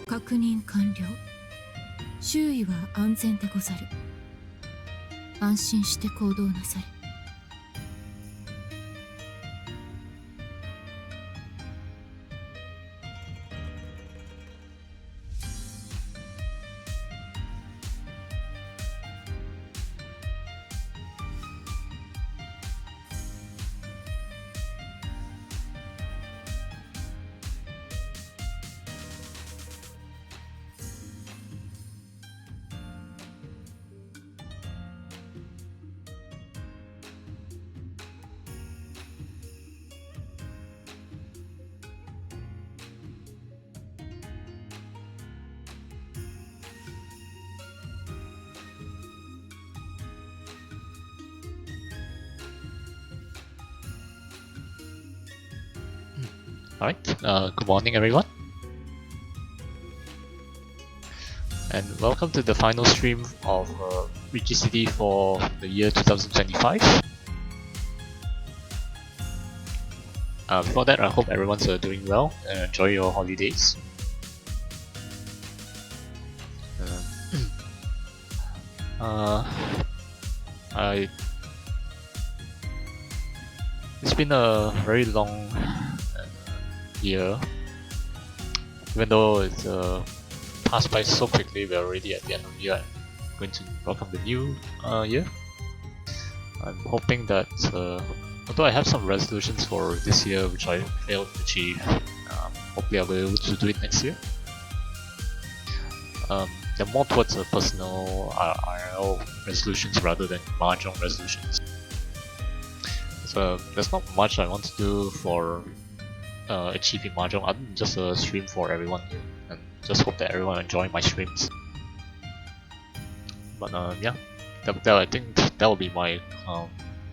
確認完了。周囲は安全でござる。安心して行動なされ。Alright, good morning everyone, and welcome to the final stream of Riichi City for the year 2025. Before that, I hope everyone's doing well and enjoy your holidays. It's been a very long year, even though it's passed by so quickly. We're already at the end of the year and going to welcome the new year. I'm hoping that although I have some resolutions for this year which I failed to achieve, hopefully I'll be able to do it next year. They're more towards personal IRL resolutions rather than Mahjong resolutions. So there's not much I want to do for achieving Mahjong other than just a stream for everyone here, and just hope that everyone enjoy my streams. But yeah, I think that will be my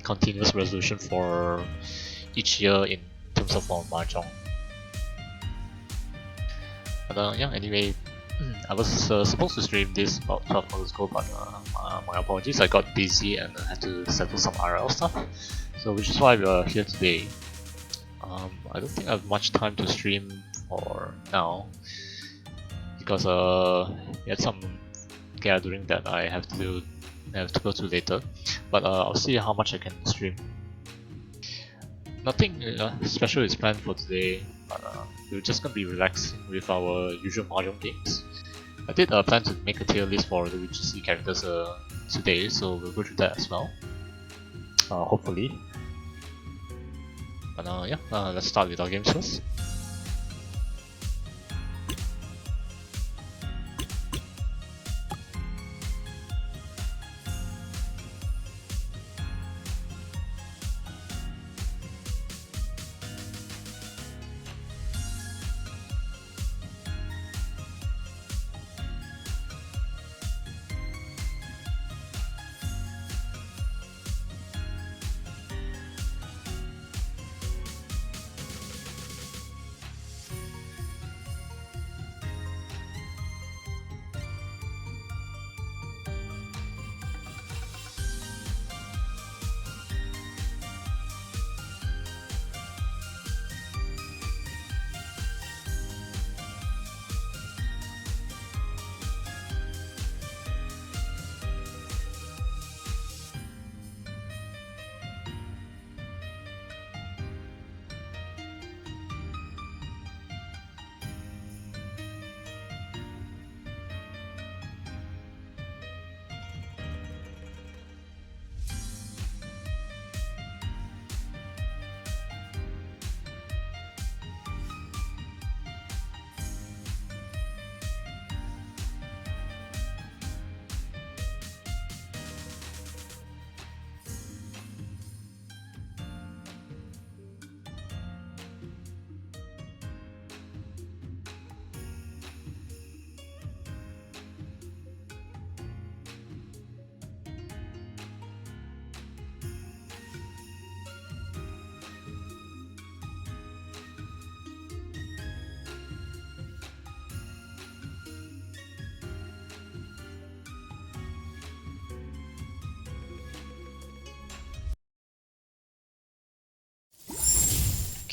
continuous resolution for each year in terms of Mahjong. But yeah, anyway, I was supposed to stream this about 12 hours ago, but my apologies, I got busy and had to settle some RL stuff. So which is why we are here today. I don't think I have much time to stream for now because we had some gathering that I have to go to later. But I'll see how much I can stream. Nothing special is planned for today, but we're just gonna be relaxing with our usual Mahjong games. I did plan to make a tier list for the Riichi City characters today, so we'll go through that as well. Hopefully. But yeah, let's start with our games first.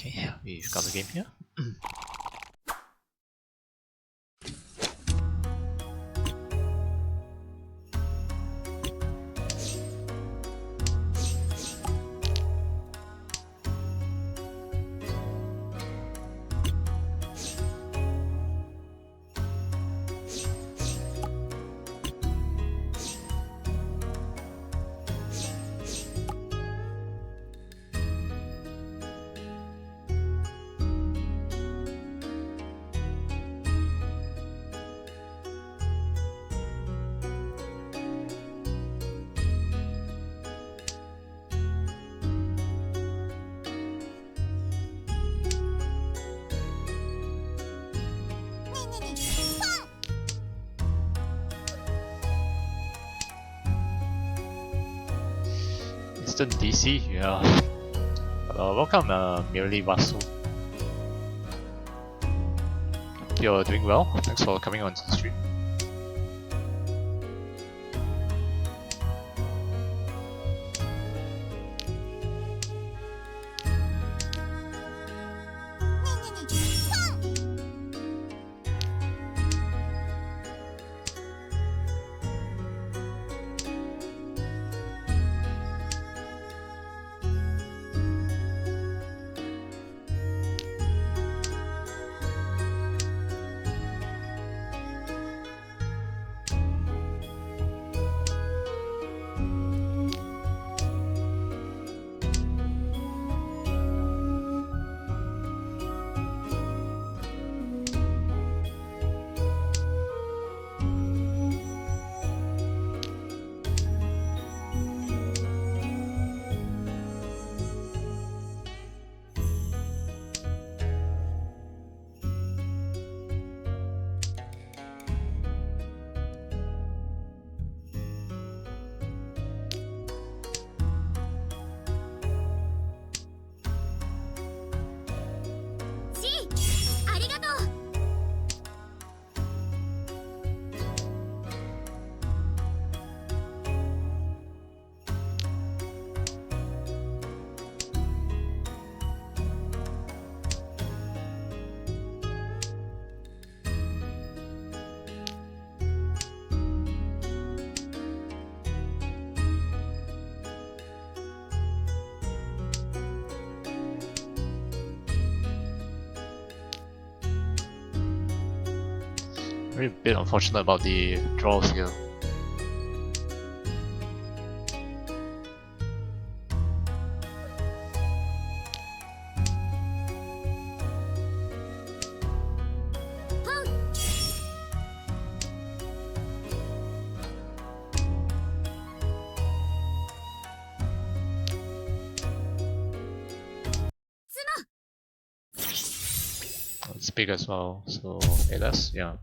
Okay, we've got the game here. Instant DC, yeah. Welcome, Merely Vasu. You're doing well. Thanks for coming on to the stream. Very bit unfortunate about the draws here. It's big as well, so it does, yeah.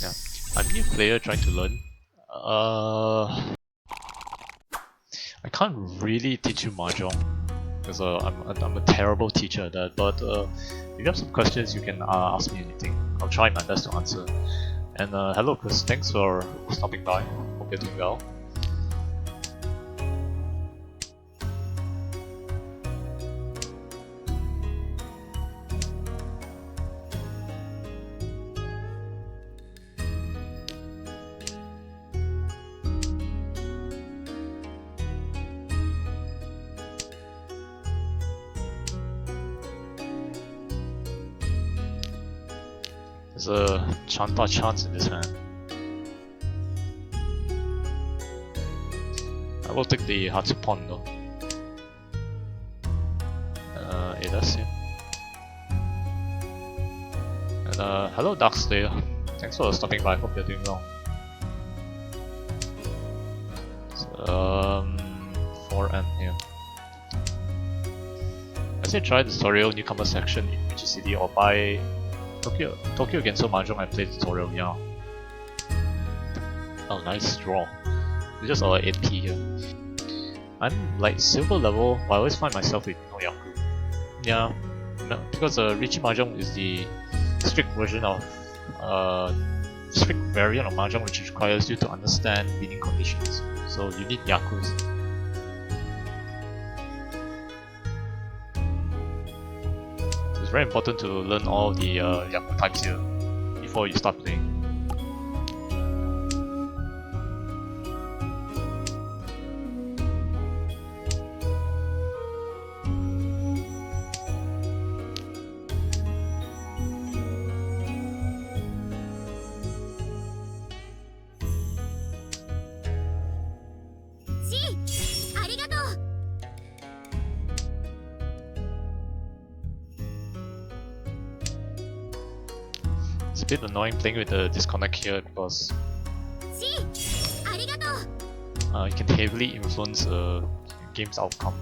Yeah, I'm a new player trying to learn. I can't really teach you Mahjong because I'm a terrible teacher at that. But if you have some questions, you can ask me anything. I'll try my best to answer. And hello, Chris. Thanks for stopping by. Hope you're doing well. There's a Chanta chance in this hand. I will take the Hatsupon though. It does, yeah. And hello Darkslayer. Thanks for stopping by, hope you're doing well. So, 4M here. I say try the tutorial newcomer section in Riichi City or buy Tokyo Genso Mahjong. I played tutorial, yeah. Oh, nice draw. It's just our 8p here. I'm like silver level, but I always find myself with no Yaku. Yeah, no, because Riichi Mahjong is the strict version of strict variant of Mahjong which requires you to understand winning conditions. So you need Yakus. It's very important to learn all the Yaku types here before you start playing. It's a bit annoying playing with the disconnect here because it can heavily influence a game's outcome.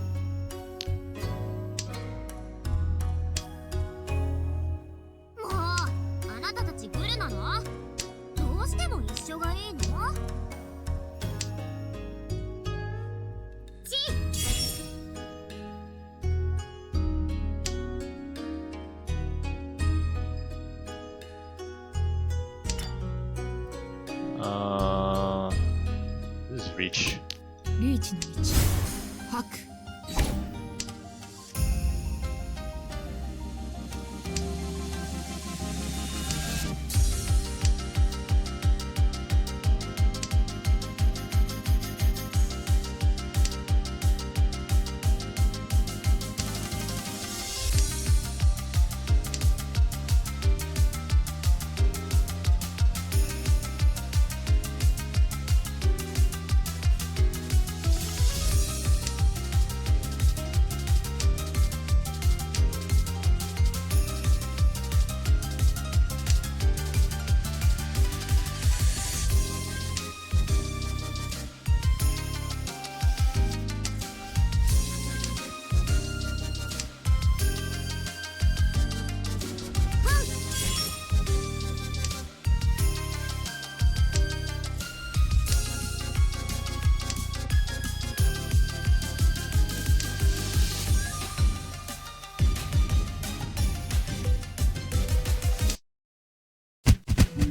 This is Riichi. リーチの道吐く。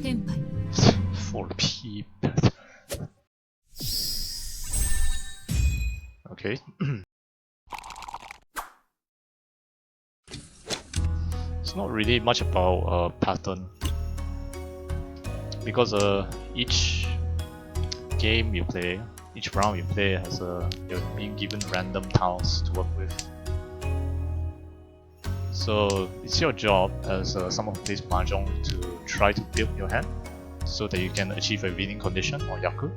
テンパイ。4P. Okay. It's not really much about pattern because each game you play, each round you play has you're being given random tiles to work with. So it's your job as someone who plays Mahjong to try to build your hand so that you can achieve a winning condition or yaku.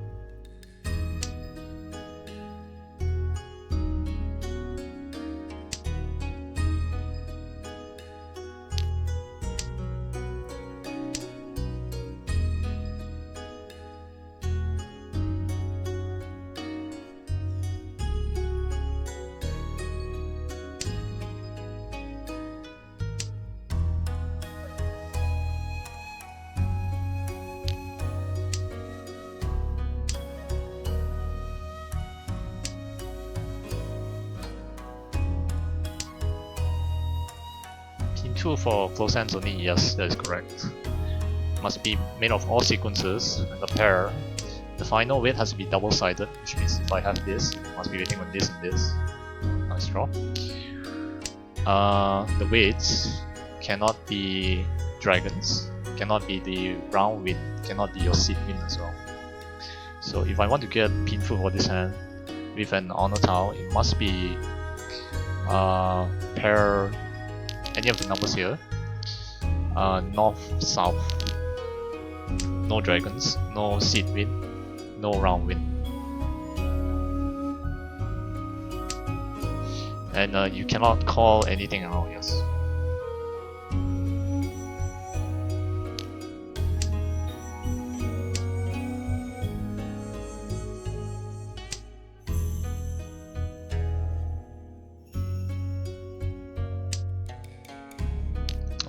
Pin 2 for close hands only, yes, that is correct. Must be made of all sequences and a pair. The final weight has to be double-sided, which means if I have this, it must be waiting on this and this. Nice draw. The weights cannot be dragons, cannot be the round win, cannot be your seed win as well. So if I want to get pin 2 for this hand with an honor tile, it must be pair any of the numbers here. North, south. No dragons, no seed win, no round win. And you cannot call anything around, yes.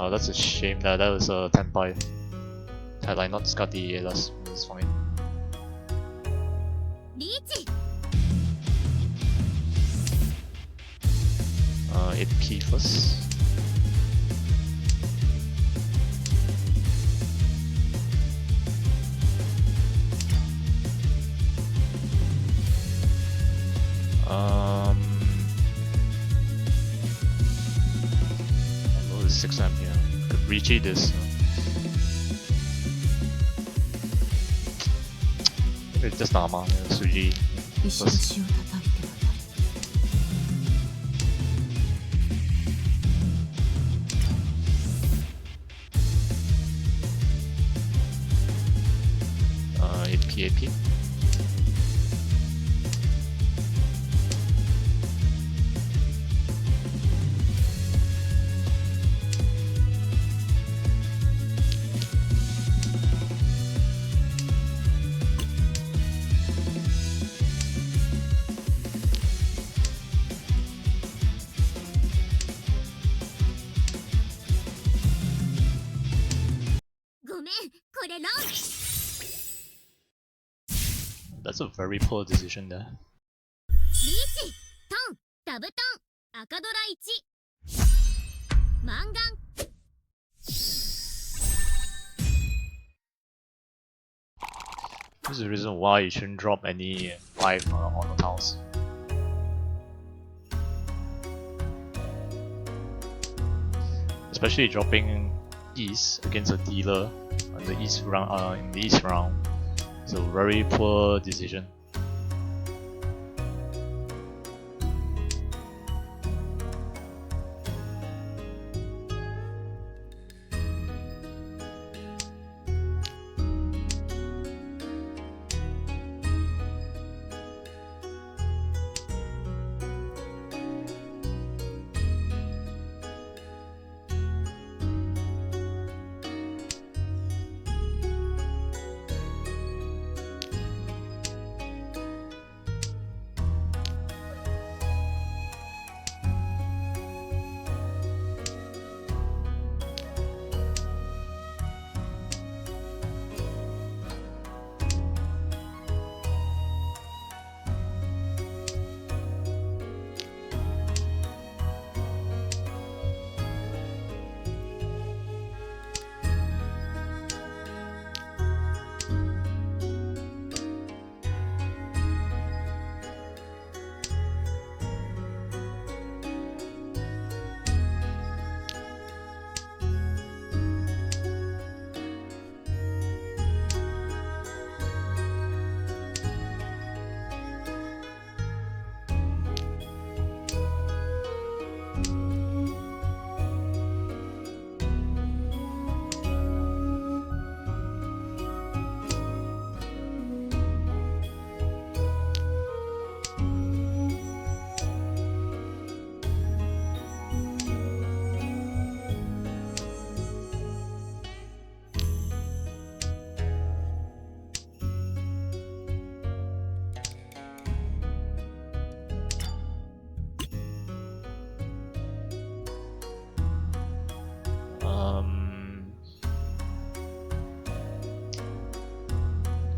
Oh, that's a shame that was a 10 by. Had I not got the that's fine. リーチ。 8P first. Oh, there's 6M here. Could Riichi this. Maybe just Nama, Suji. 石橋を叩いて渡る。 8P, 8P. That's a very poor decision there. リーチ、トン、ダブトン、赤ドラ1。マンガン。This is the reason why you shouldn't drop any 5 on the tiles. Especially dropping east against a dealer in the east round. It's a very poor decision.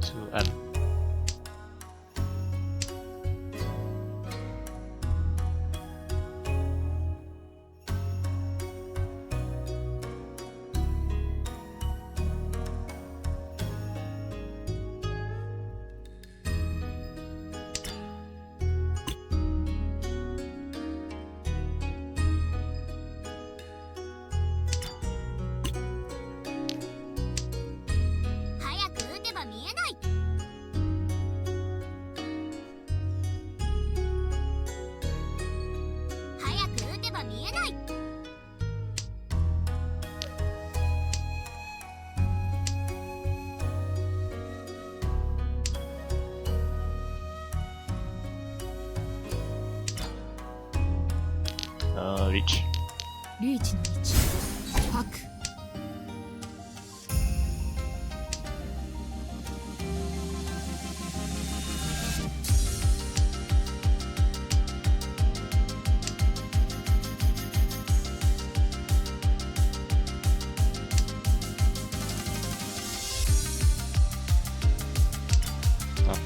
To M. Reach. リーチの位置パク。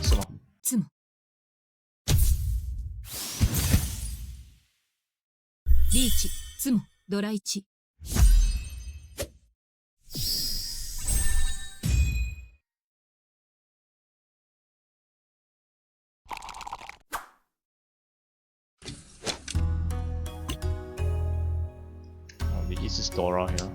その。つも。リーチ、つも、ドラ1。The east is Dora here.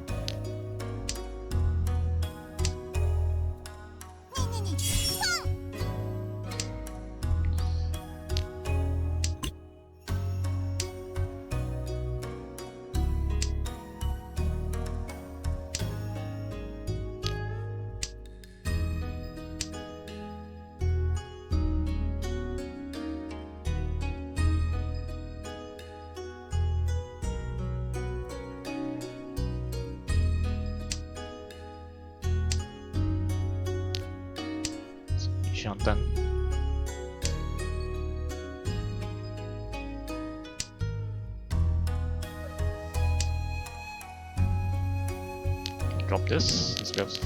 Shantan. Drop this.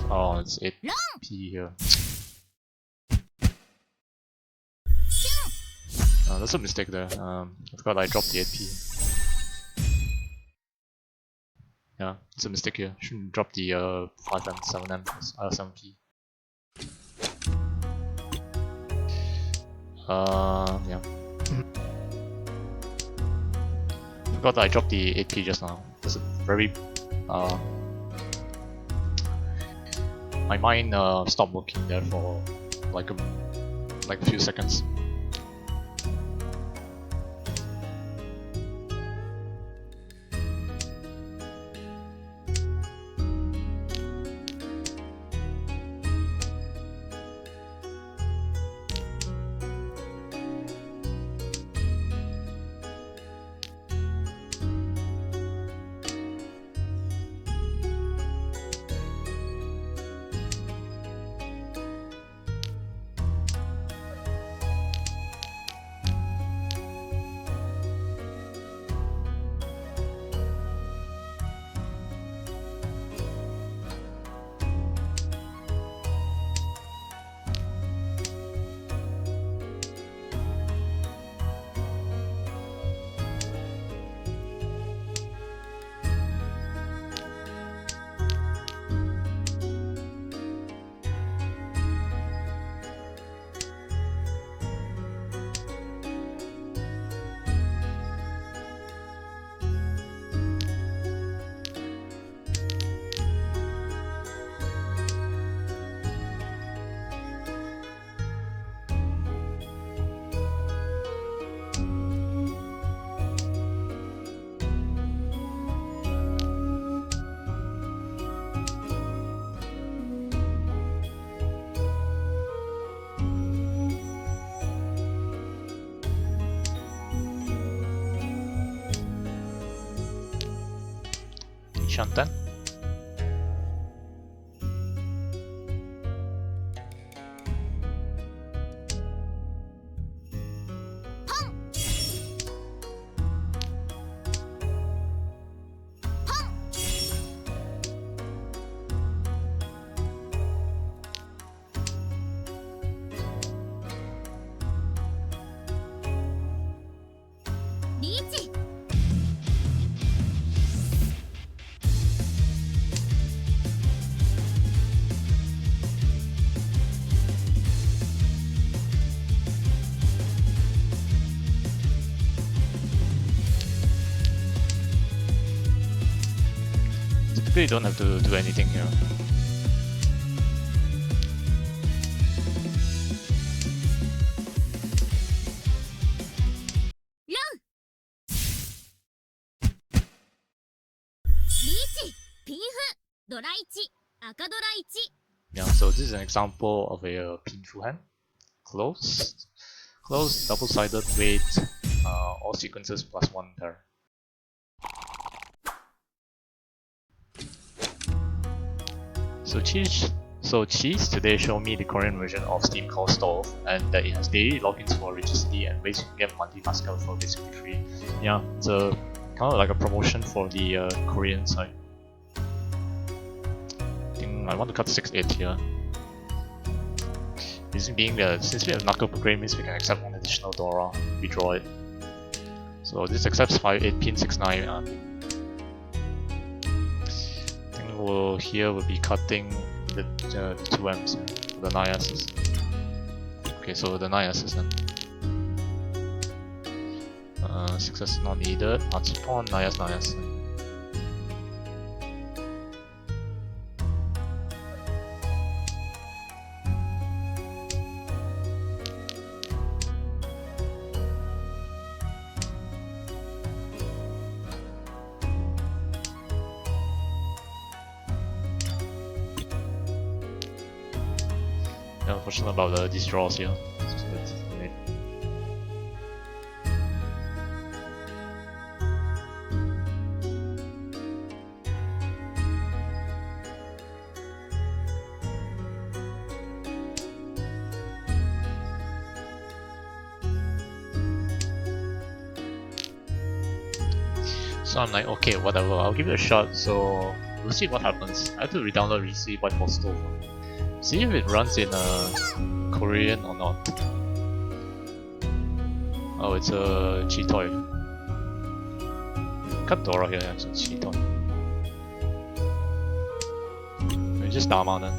Oh, it's 8p here. That's a mistake there. I forgot I dropped the 8p. Yeah, it's a mistake here. Shouldn't drop the 5m, 7m, 7p. Yeah. Forgot I dropped the 8p just now. There's a very my mind stopped working there for like a few seconds. Shantan. Riichi! Typically you don't have to do anything here. Riichi! Pinfu! Dora 1! Aka Dora 1! Yeah, so this is an example of a pinfu hand. Closed, double-sided weight, all sequences plus 1 pair. So Cheese today showed me the Korean version of Steam called Stove, and that it has daily logins for Riichi City and ways you can get monthly Pascal for basically free. Yeah, it's a kind of like a promotion for the Korean side. I think I want to cut 6/8 here. Reason being that since we have knuckle upgrade means we can accept one additional Dora, we draw it. So this accepts 5/8 pin 6/9. I think here we'll be cutting the 2Ms, the 9Ss. Okay, so the 9Ss then. 6S not needed, Matsupon, 9S. Yeah, unfortunate about these draws here. So I'm like, okay, whatever, I'll give it a shot, so we'll see what happens. I have to re-download Riichi Whiteboard Stove. See if it runs in Korean or not. Oh, it's a Cheetoy. Cut Dora here, yeah, it's a Cheetoy. Maybe just Dama then.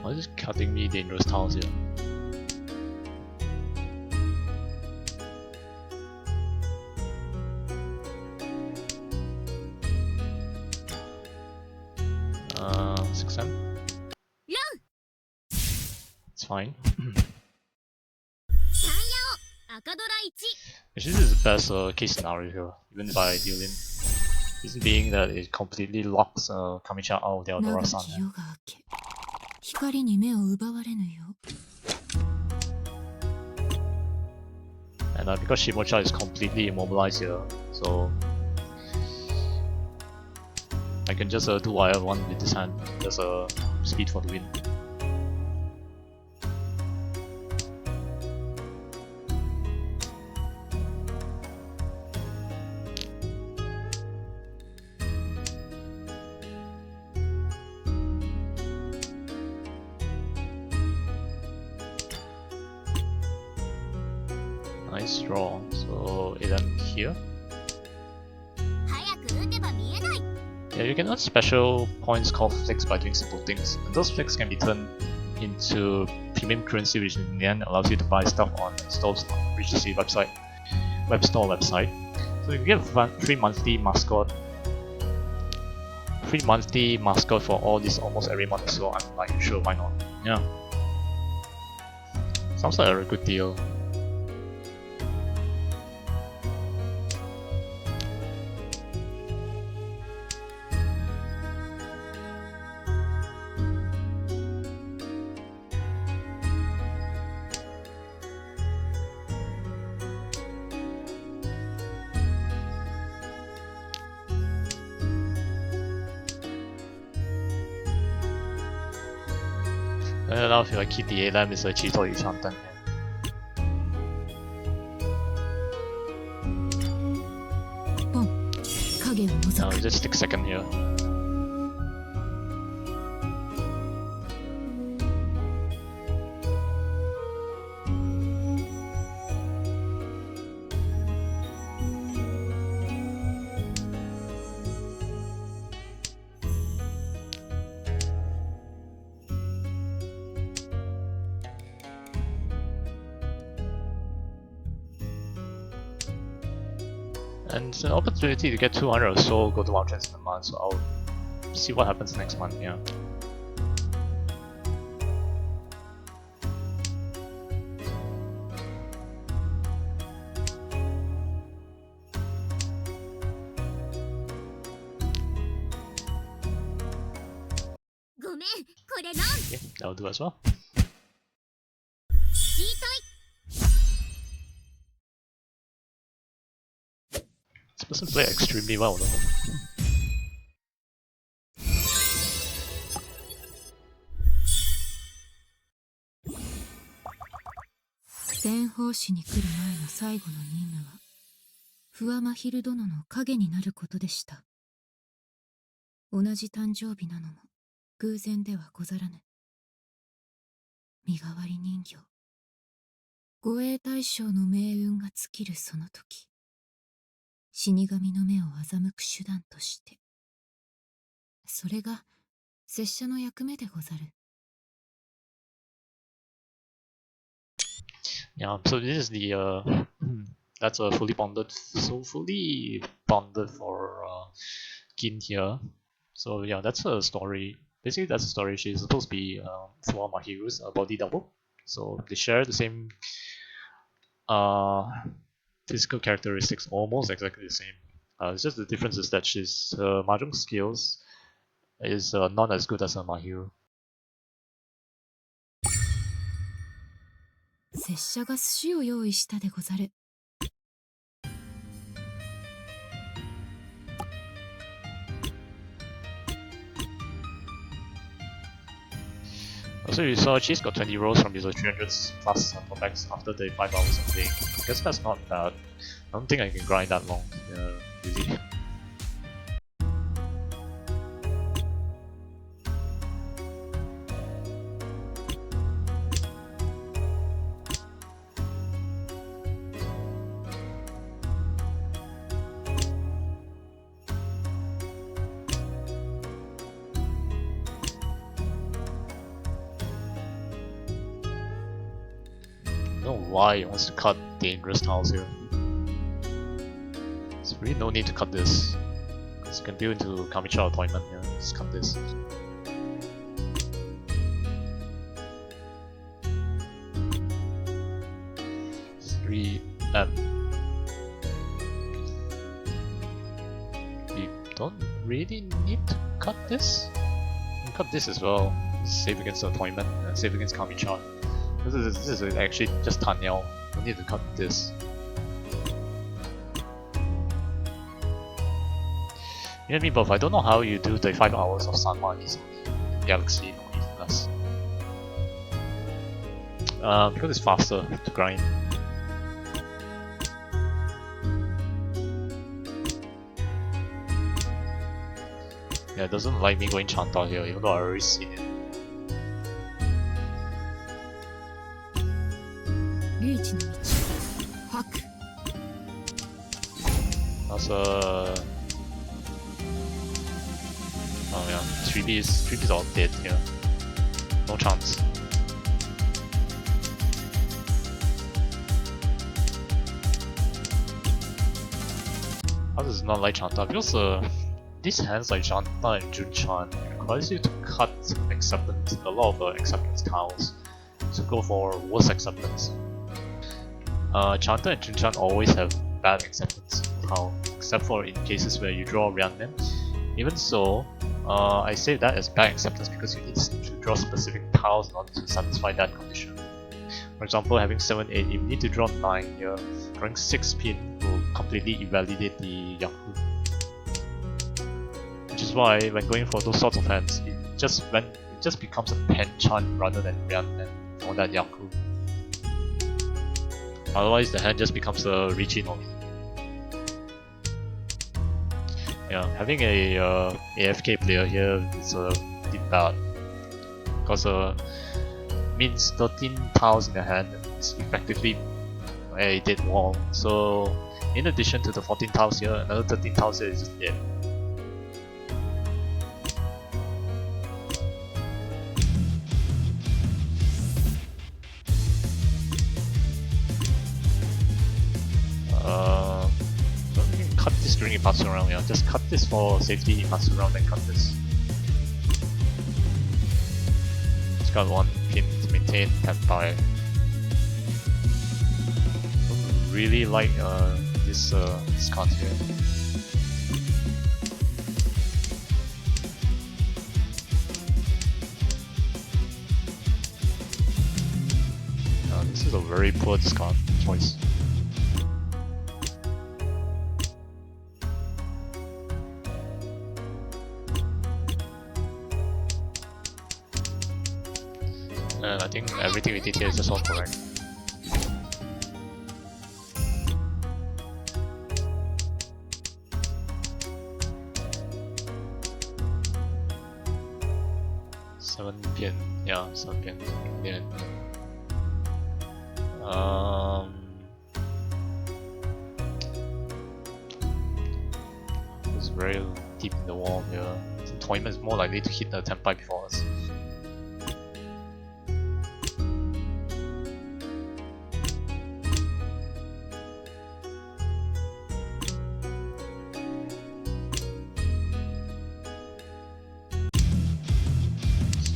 Why is it cutting me dangerous tiles here? Uh, 6M? It's fine. Actually, this is the best case scenario here, even if I deal in. Reason being that it completely locks Kamicha out of the Eldora-san. 長き夜が明け光に目を奪われぬよ And because Shimocha is completely immobilized here, so I can just do whatever I want with this hand. Just speed for the win. Nice draw. So 8M here. Yeah, you can earn special points called flicks by doing simple things. And those flicks can be turned into premium currency, which in the end allows you to buy stuff on Stove's Riichi City website, web store website. So you get free monthly mascot for all this almost every month. So I'm like, sure, why not? Yeah, sounds like a good deal. Now if I keep the A-Lamp, it's a Chito Yushantan. Now we just stick second here. And it's an opportunity to get 200 or so go to Wild Trends in a month, so I'll see what happens next month, yeah. Okay, that'll do as well. This person played extremely well though. 天宝市に来る前の最後の任務は不破真昼殿の影になることでした。同じ誕生日なのも偶然ではござらぬ。身代わり人形、護衛大将の命運が尽きるその時、死神の目を欺く手段として、それが拙者の役目でござる。Yeah, so this is the that's a fully bonded for Gin here. So yeah, that's a story. Basically, that's a story. She's supposed to be for Mahiru's body double. So they share the same physical characteristics, almost exactly the same. It's just the difference is that she's mahjong skills is not as good as her Mahiru. 拙者が寿司を用意したでござる。Also, you saw she's got 20 rolls from user 300s plus comebacks after 35 hours of playing. I guess that's not bad. I don't think I can grind that long. Easy. know why he wants to cut dangerous tiles here. There's really no need to cut this. Because you can build into Kamicha appointment here. Just cut this. Three M. We don't really need to cut this. We can cut this as well. Save against the appointment and save against Kami-chan. This is actually just Tanyao. We need to cut this. You know what I mean, but I don't know how you do 35 hours of Sanhwa easily in Galaxy or even less. Because it's faster to grind. Yeah, it doesn't like me going Chanta here, even though I already seen it. Riichi no Michi. Fuck. That's a... Oh yeah, 3B's all dead here. No chance. How does it not like Chanta? Because these hands like Chanta and Junchan requires you to cut acceptance, a lot of acceptance tiles to go for worse acceptance. Chanta and Junchan always have bad acceptance tile, except for in cases where you draw Ryanmen. Even so, I say that as bad acceptance because you need to draw specific tiles in order to satisfy that condition. For example, having 7, 8, if you need to draw 9 here, drawing 6 pin will completely invalidate the Yaku. Which is why when going for those sorts of hands, it just becomes a Penchan rather than Ryanmen for that Yaku. Otherwise the hand just becomes a Riichi no Mi. Yeah, having a AFK player here is a bit bad. Because means 13 tiles in the hand is effectively a dead wall. So in addition to the 14 tiles here, another 13 tiles here is just dead. Don't cut this during Ipatsu round, yeah. Just cut this for safety Ipatsu round and cut this. Just got 1 pin to maintain Tenpai. Don't really like this card here. This is a very poor discard choice. And I think everything we did here is just all correct. Seven pin, yeah, 7 pin. Yeah. It's very deep in the wall here. So Toyman is more likely to hit the Tenpai before us.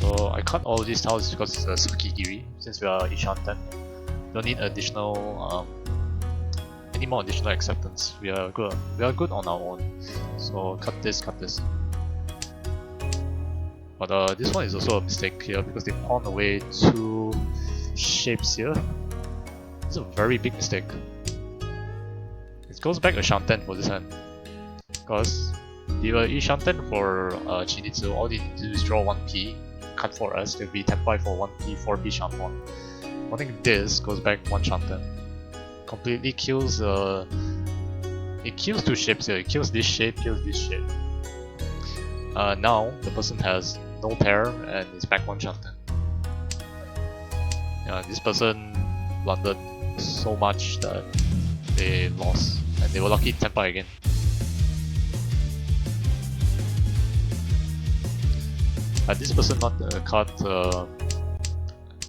So I cut all these tiles because it's a Sakigiri, since we are Ishanten. Don't need additional any more additional acceptance. We are good on our own. So cut this. But this one is also a mistake here because they pawn away 2 shapes here. It's a very big mistake. It goes back Ashanten for this hand. Because if you were Ishanten for Chinitsu, all they need to do is draw 1P, cut for us, it will be Tenpai for 1P, 4P Shanpon. I think this goes back 1 Shanten. Completely kills it kills 2 shapes here. It kills this shape, kills this shape. Now the person has no pair and is back 1 Shanten. Yeah, this person blundered so much that they lost, and they were lucky Tenpai again. Had this person not cut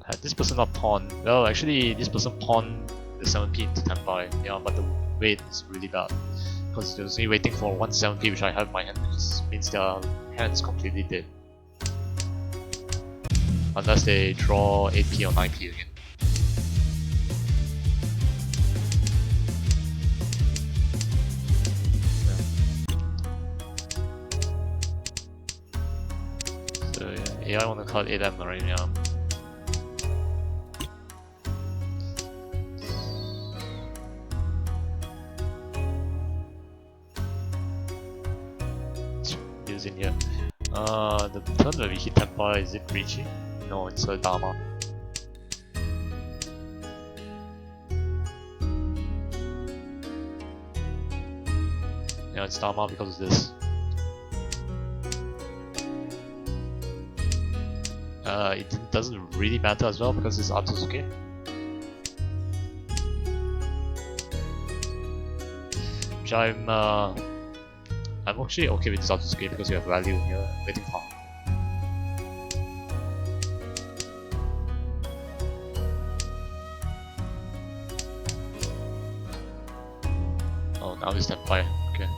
Had this person not pawn, well actually this person pawned the 7p into 10 yeah, but the wait is really bad. Because they're only waiting for 1 7p which I have in my hand, which means their hand is completely dead. Unless they draw 8p or 9p again. So yeah, AI wanna cut 8m right now. In here. The turn where we hit Tempa, is it Riichi? No, it's a Dharma. Yeah, it's Dharma because of this. It doesn't really matter as well because it's Atsusuke. Which I'm actually okay with this Atsusuke because we have value here waiting for. Oh, now it's Tempai. Okay.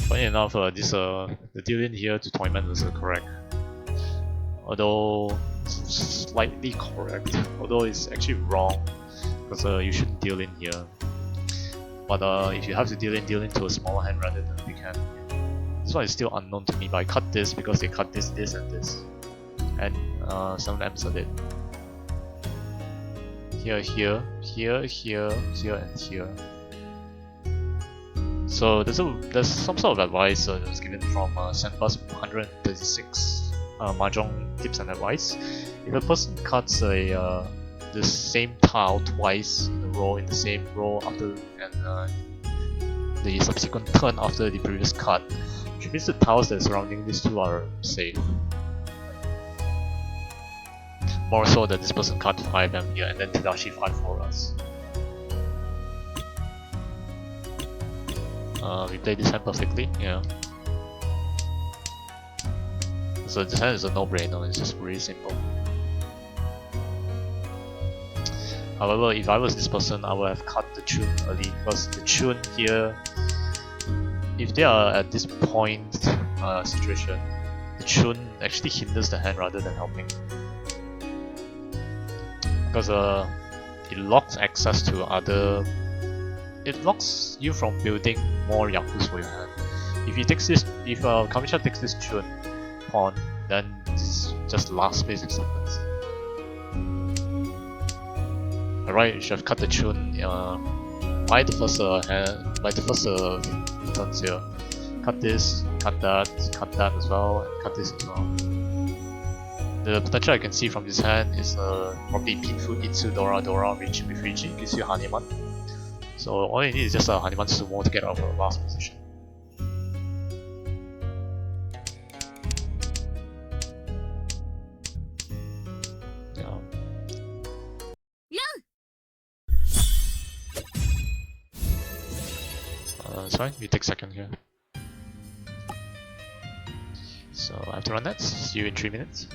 Funny enough, the deal in here to tournament was correct. Although slightly correct. Although it's actually wrong because you shouldn't deal in here. But if you have to deal into a smaller hand rather than a big hand. This one is still unknown to me, but I cut this because they cut this, this, and this. And some M's are dead. Here, here, here, here, here, and here. So there's some sort of advice that was given from Senpa's 136 Mahjong tips and advice. If a person cuts the same tile twice in a row in the same row after the subsequent turn after the previous cut, which means the tiles that are surrounding these two are safe. More so that this person cut 5M here and then Tadashi 5 for us. We played this hand perfectly, yeah. So this hand is a no-brainer, it's just really simple. However, if I was this person, I would have cut the Chun early because the Chun here, if they are at this point situation, the Chun actually hinders the hand rather than helping. Because it locks access to other. It blocks you from building more Yakus for your hand. If he takes this, if Kamisha takes this Chun pawn, then this is just last space acceptance. Alright, you should have cut the Chun by the first turns here. Cut this, cut that as well, and cut this as well. The potential I can see from this hand is probably Pinfu, Itsu, Dora, Riichi with Riichi, gives you Haneman. So all you need is just a Haneman Sumo to get out of the last position. It's fine, we take second here. So I have to run that, see you in 3 minutes.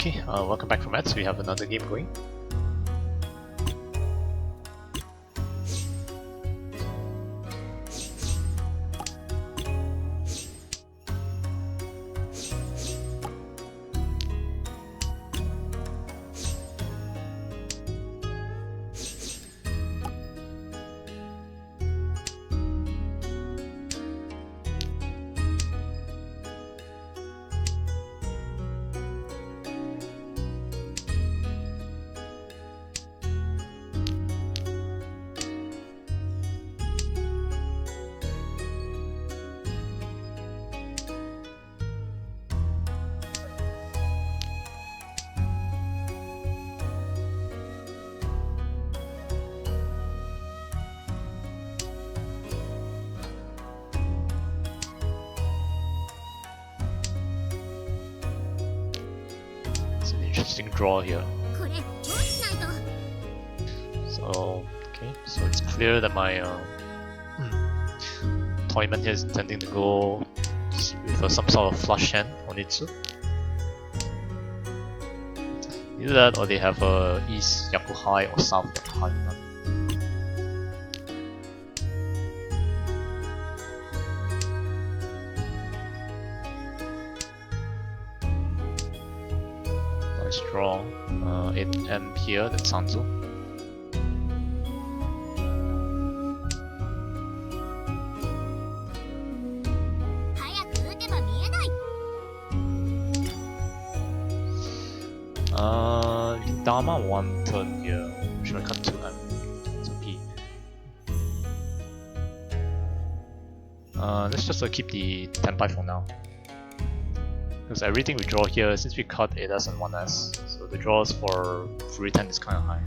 Okay, welcome back from that. We have another game going. It's an interesting draw here. So, okay, so it's clear that my tournament here is intending to go with some sort of flush hand on Itsu. Either that or they have a East Yaku High or South Yaku High. Nice draw. 8M here, that's Sanzu. Dama one turn here. Should I cut 2M? It's a P. Let's just keep the Tenpai for now. Because everything we draw here, since we cut 8S and 1S, so the draws for free 10 is kinda high.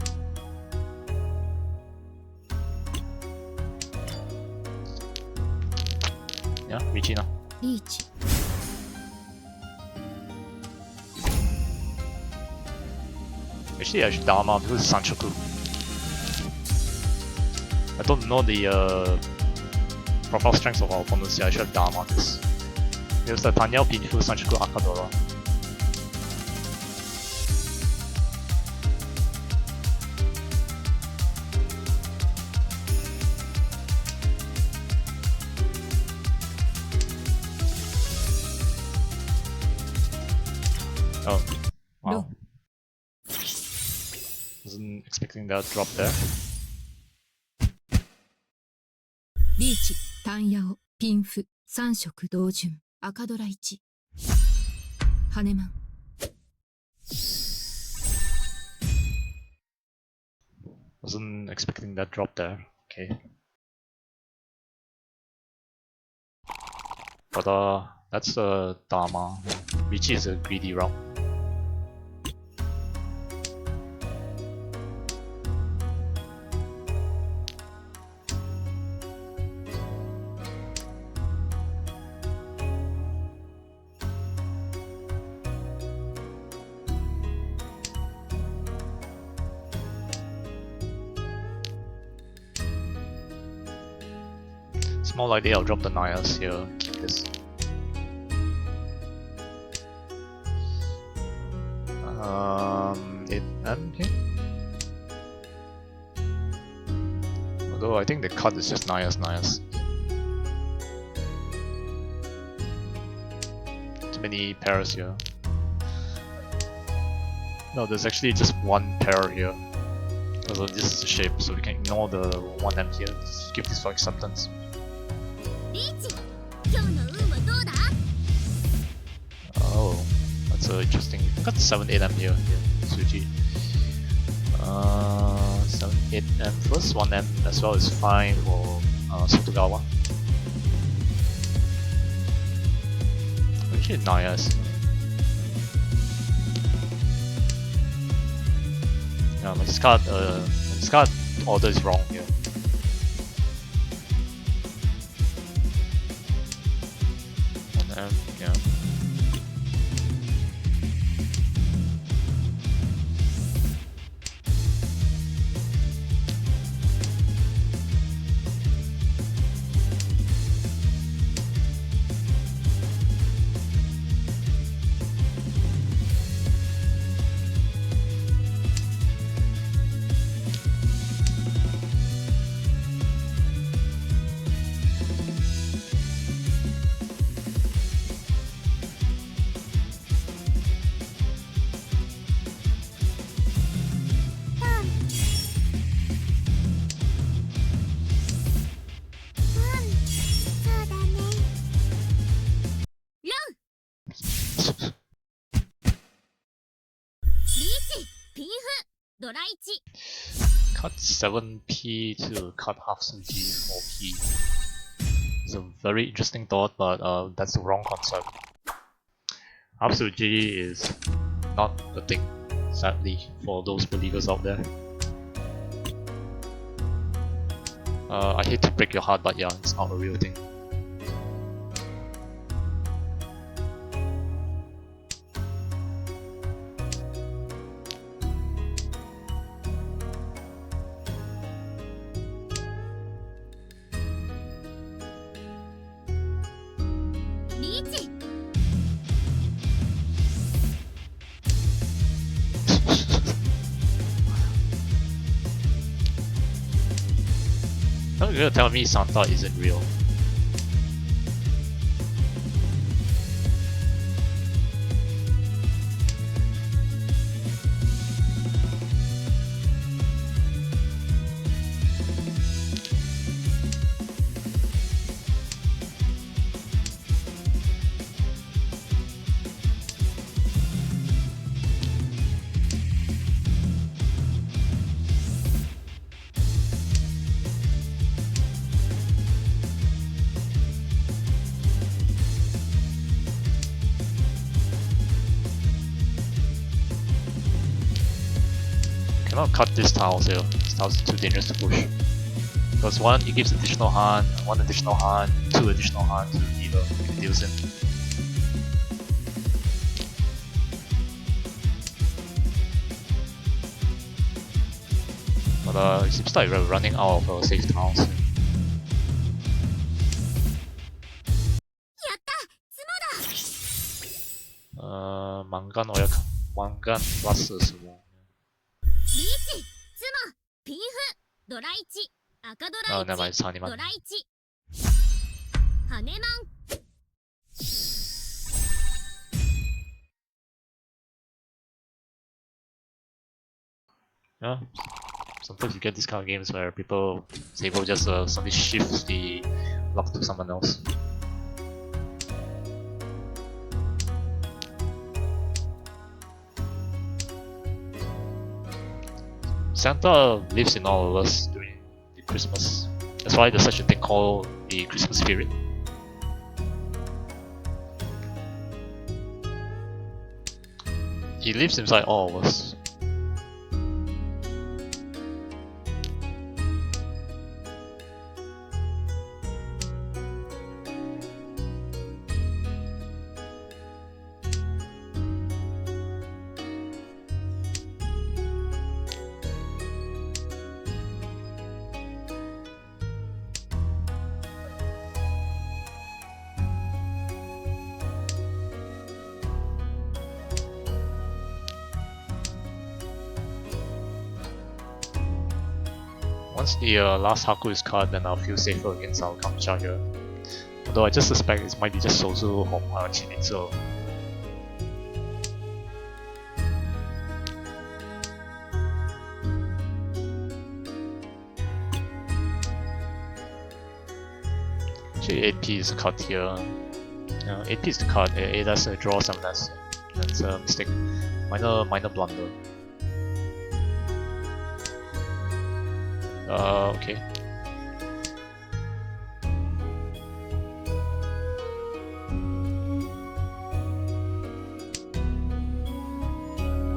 Yeah, Riichi now. Riichi. Actually, I should Dama because it's Sanchoku. I don't know the profile strengths of our opponents here. I should have Dama this. Because the Tanyao Pinfu Sanchoku Akadora. Oh, wow. No. Wasn't expecting that drop there. リーチ、単ヤオ、ピンフ、三色同順、赤ドラ1。ハネマン。Wasn't expecting that drop there. Okay. But that's the Dharma. Riichi is a greedy route. It's more likely I'll drop the Nias here, keep this. It M here? Although I think the cut is just Nias. Too many pairs here. No, there's actually just one pair here. So this is the shape, so we can ignore the 1M here. Just give this for acceptance. Oh, that's interesting. I got 7-8M here. Suji. 7-8M first, 1M as well is fine for Sotogawa. Actually, Nias. Yeah, my discard order is wrong here. Yeah. Cut 7p to cut half Suji 4p. It's a very interesting thought, but that's the wrong concept. Half Suji is not a thing, sadly, for those believers out there. I hate to break your heart, but yeah, it's not a real thing. You're gonna tell me Santa isn't real. Cannot cut this tiles here. This tiles is too dangerous to push. Because one, it gives additional hand, one additional hand, two additional hand to the dealer if it deals in. But it seems like we're running out of safe tiles. 망간 어약, 망간 플러스 수모. never mind, it's Haniman. Yeah, sometimes you get these kind of games where people table just suddenly shifts the lock to someone else. Santa lives in all of us during the Christmas. That's why there's such a thing called the Christmas spirit. He lives inside all of us. Once the last Haku is cut, then I'll feel safer against our Kamcha here. Although I just suspect it might be just Sozu or Chinitsu. Actually 8p is cut here. 8p is the cut, 8s draw 7s. That's a mistake. Minor blunder. Okay.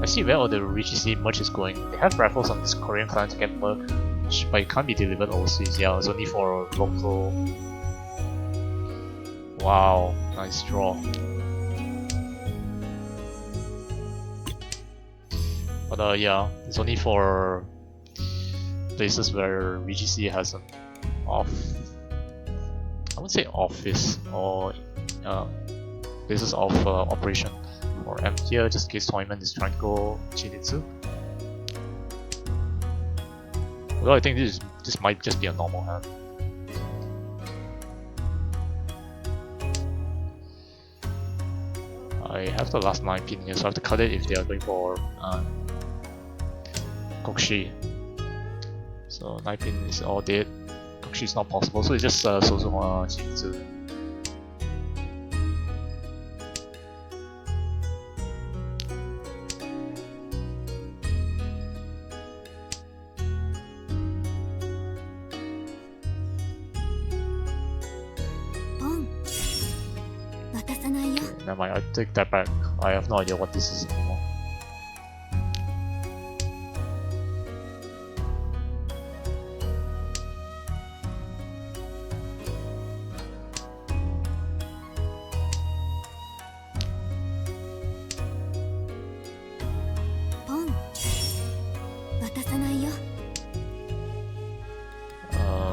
I see where all the Riichi City merch is going. They have raffles on this Korean client to get merch, but it can't be delivered overseas. Yeah, it's only for local. Wow, nice draw. But yeah, it's only for places where Riichi City has an I would say office or places of operation. Or M here, just in case tournament is trying to go Chinitsu. Although I think this might just be a normal hand. I have the last 9 pin here, so I have to cut it if they are going for Kokshi. So 9 pin is all dead. Kokshi is not possible, so it's just Sozuma Chinitsu. Never mind, I take that back. I have no idea what this is anymore.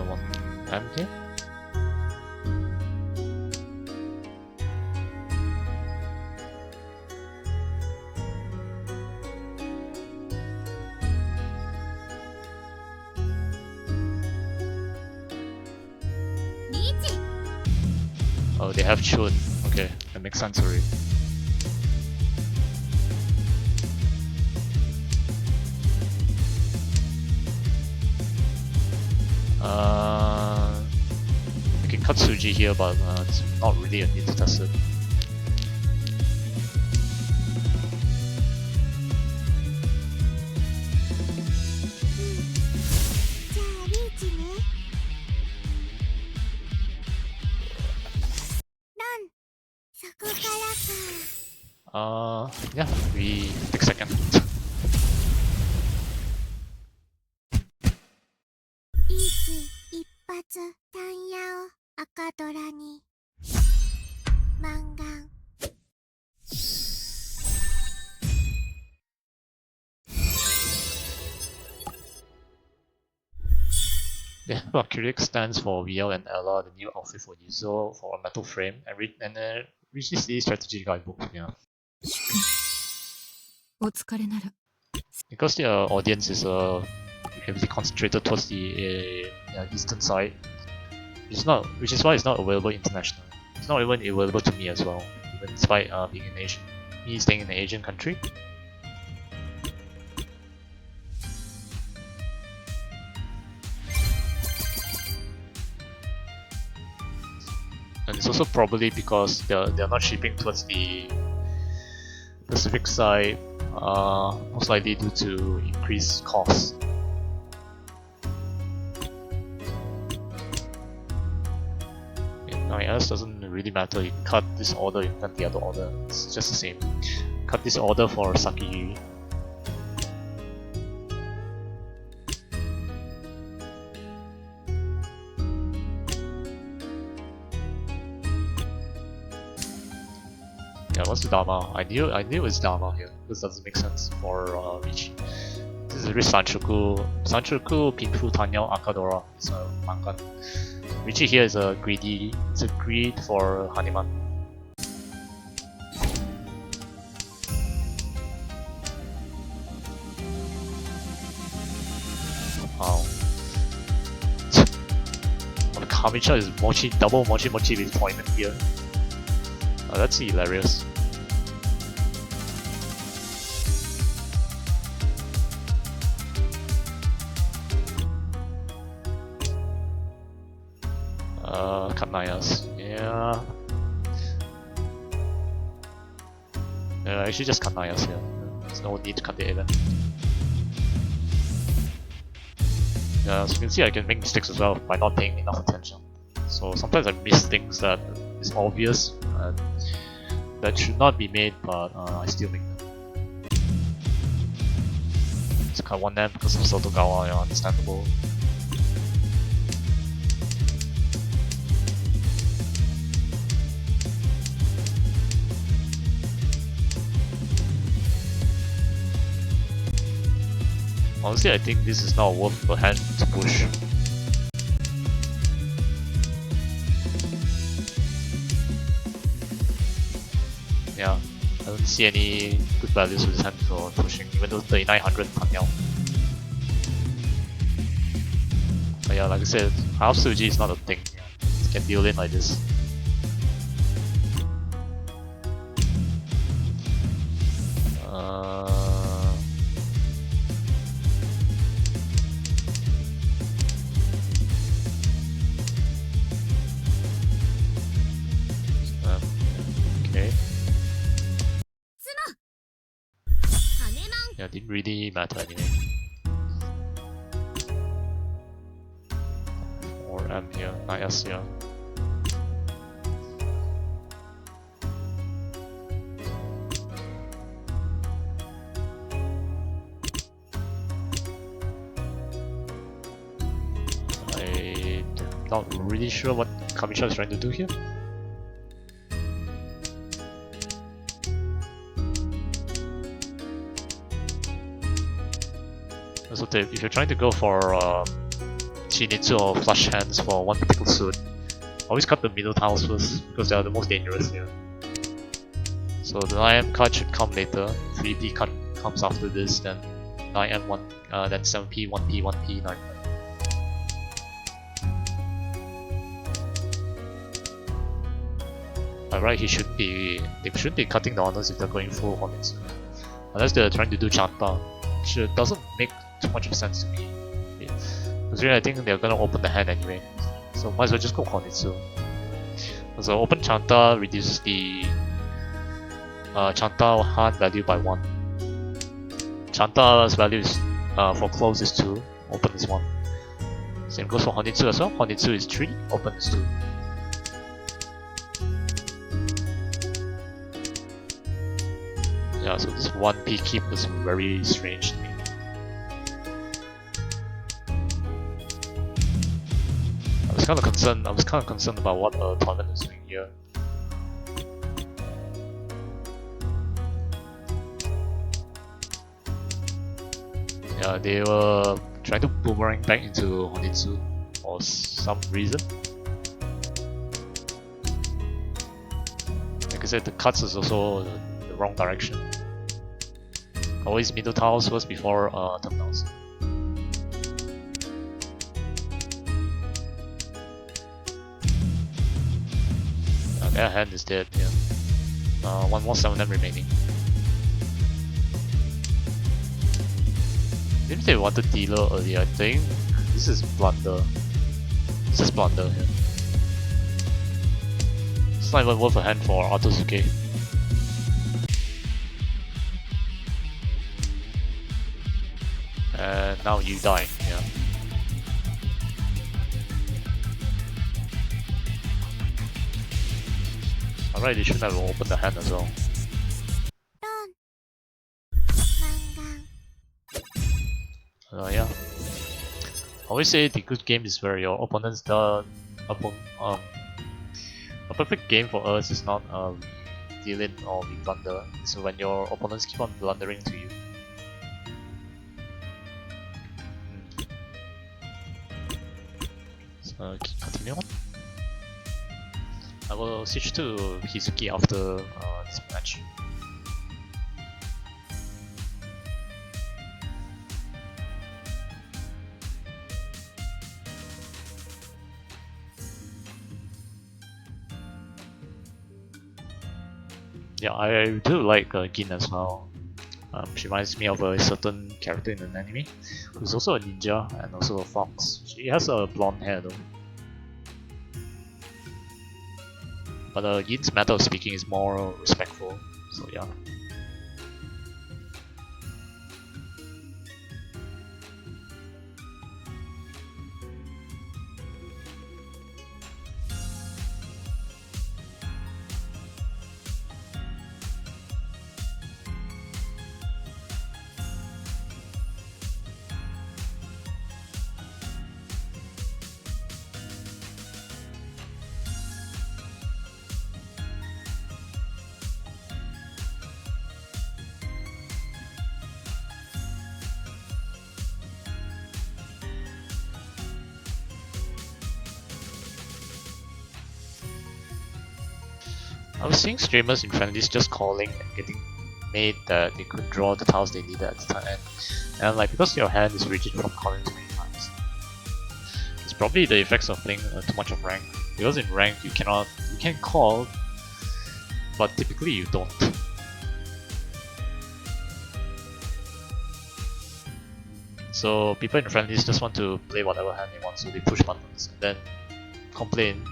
One M here? Oh, they have Chun. Okay, that makes sense already. I can cut Suji here, but it's not really a need to test it. Yeah, we take second. 一発単ヤを赤ドラに満願 Yeah, well, Kyriak stands for VL and Ella, the new outfit for Yuzo for a metal frame, and Riichi City Strategy Guidebook. Yeah. お疲れなら。 Because the audience is heavily concentrated towards the eastern side, which is why it's not available internationally. It's not even available to me as well, even despite being an Asian, me staying in an Asian country. And it's also probably because they're not shipping towards the Pacific side, most likely due to increased costs. I guess doesn't really matter. You can cut this order, you can cut the other order. It's just the same. Cut this order for Sakigiri. Yeah, what's the Dharma? I knew it's Dharma here. This doesn't make sense for Riichi. This is a Sanchoku Pinfu Tanyao Akadora. It's a Mangan. Riichi here is a greedy. It's a greed for Hanuman. Wow. The Kamicha is double mochi deployment here. Oh, that's hilarious. Kanayas. Yeah. Actually just Kanayas here. There's no need to cut the event. Yeah, as you can see, I can make mistakes as well by not paying enough attention. So sometimes I miss things that is obvious that should not be made, but I still make them. Let's cut one end because of Sotogawa, yeah, understandable. Honestly, I think this is not worth a hand to push. Yeah, I don't see any good values with this hand for pushing, even though 3900 Tanyao. But yeah, like I said, half Suji is not a thing. Yeah. It can deal in like this. Okay. Yeah, didn't really matter anyway. Or M here, not S here. not really sure what Kamisha is trying to do here. So if you're trying to go for Shinitsu or flush hands for one particular suit, always cut the middle tiles first because they are the most dangerous here. So the 9M card should come later, 3P card comes after this, then 9M 1, then 7P, 1P, 1P, 9. Alright, they shouldn't be cutting the honors if they're going full Honitsu. Unless they're trying to do Chanta, which doesn't make too much of sense to me. Considering I think they're gonna open the hand anyway, so might as well just go Honitsu. So open Chanta reduces the Chanta hand value by 1. Chanta's value is, for close is 2, open is 1. Same goes for Honitsu as well, Honitsu is 3, open is 2. Yeah, so this 1P keep was very strange to me. I was kind of concerned about what Tournament is doing here. Yeah, they were trying to boomerang back into Honitsu for some reason. Like I said, the cuts is also the wrong direction. Always middle tiles first before terminals. Their hand is dead, yeah. One more 7M remaining. Maybe they wanted dealer earlier, I think. This is blunder. This is blunder here. It's not even worth a hand for Artosuke. And now you die, yeah. Alright, they shouldn't have opened the hand as well. Yeah. I always say the good game is where your opponent's done. A perfect game for us is not dealing or we blunder. So when your opponents keep on blundering to you. So continue on. I will switch to Hizuki after this match. Yeah, I do like Gin as well. She reminds me of a certain character in an anime who's also a ninja and also a fox. She has a blonde hair though. But Gin's manner of speaking is more respectful, so yeah. I was seeing streamers in friendlies just calling and getting made that they could draw the tiles they needed at the time, and like because your hand is rigid from calling too many times. It's probably the effects of playing too much of rank. Because in rank you can call, but typically you don't. So people in friendlies just want to play whatever hand they want, so they push buttons and then complain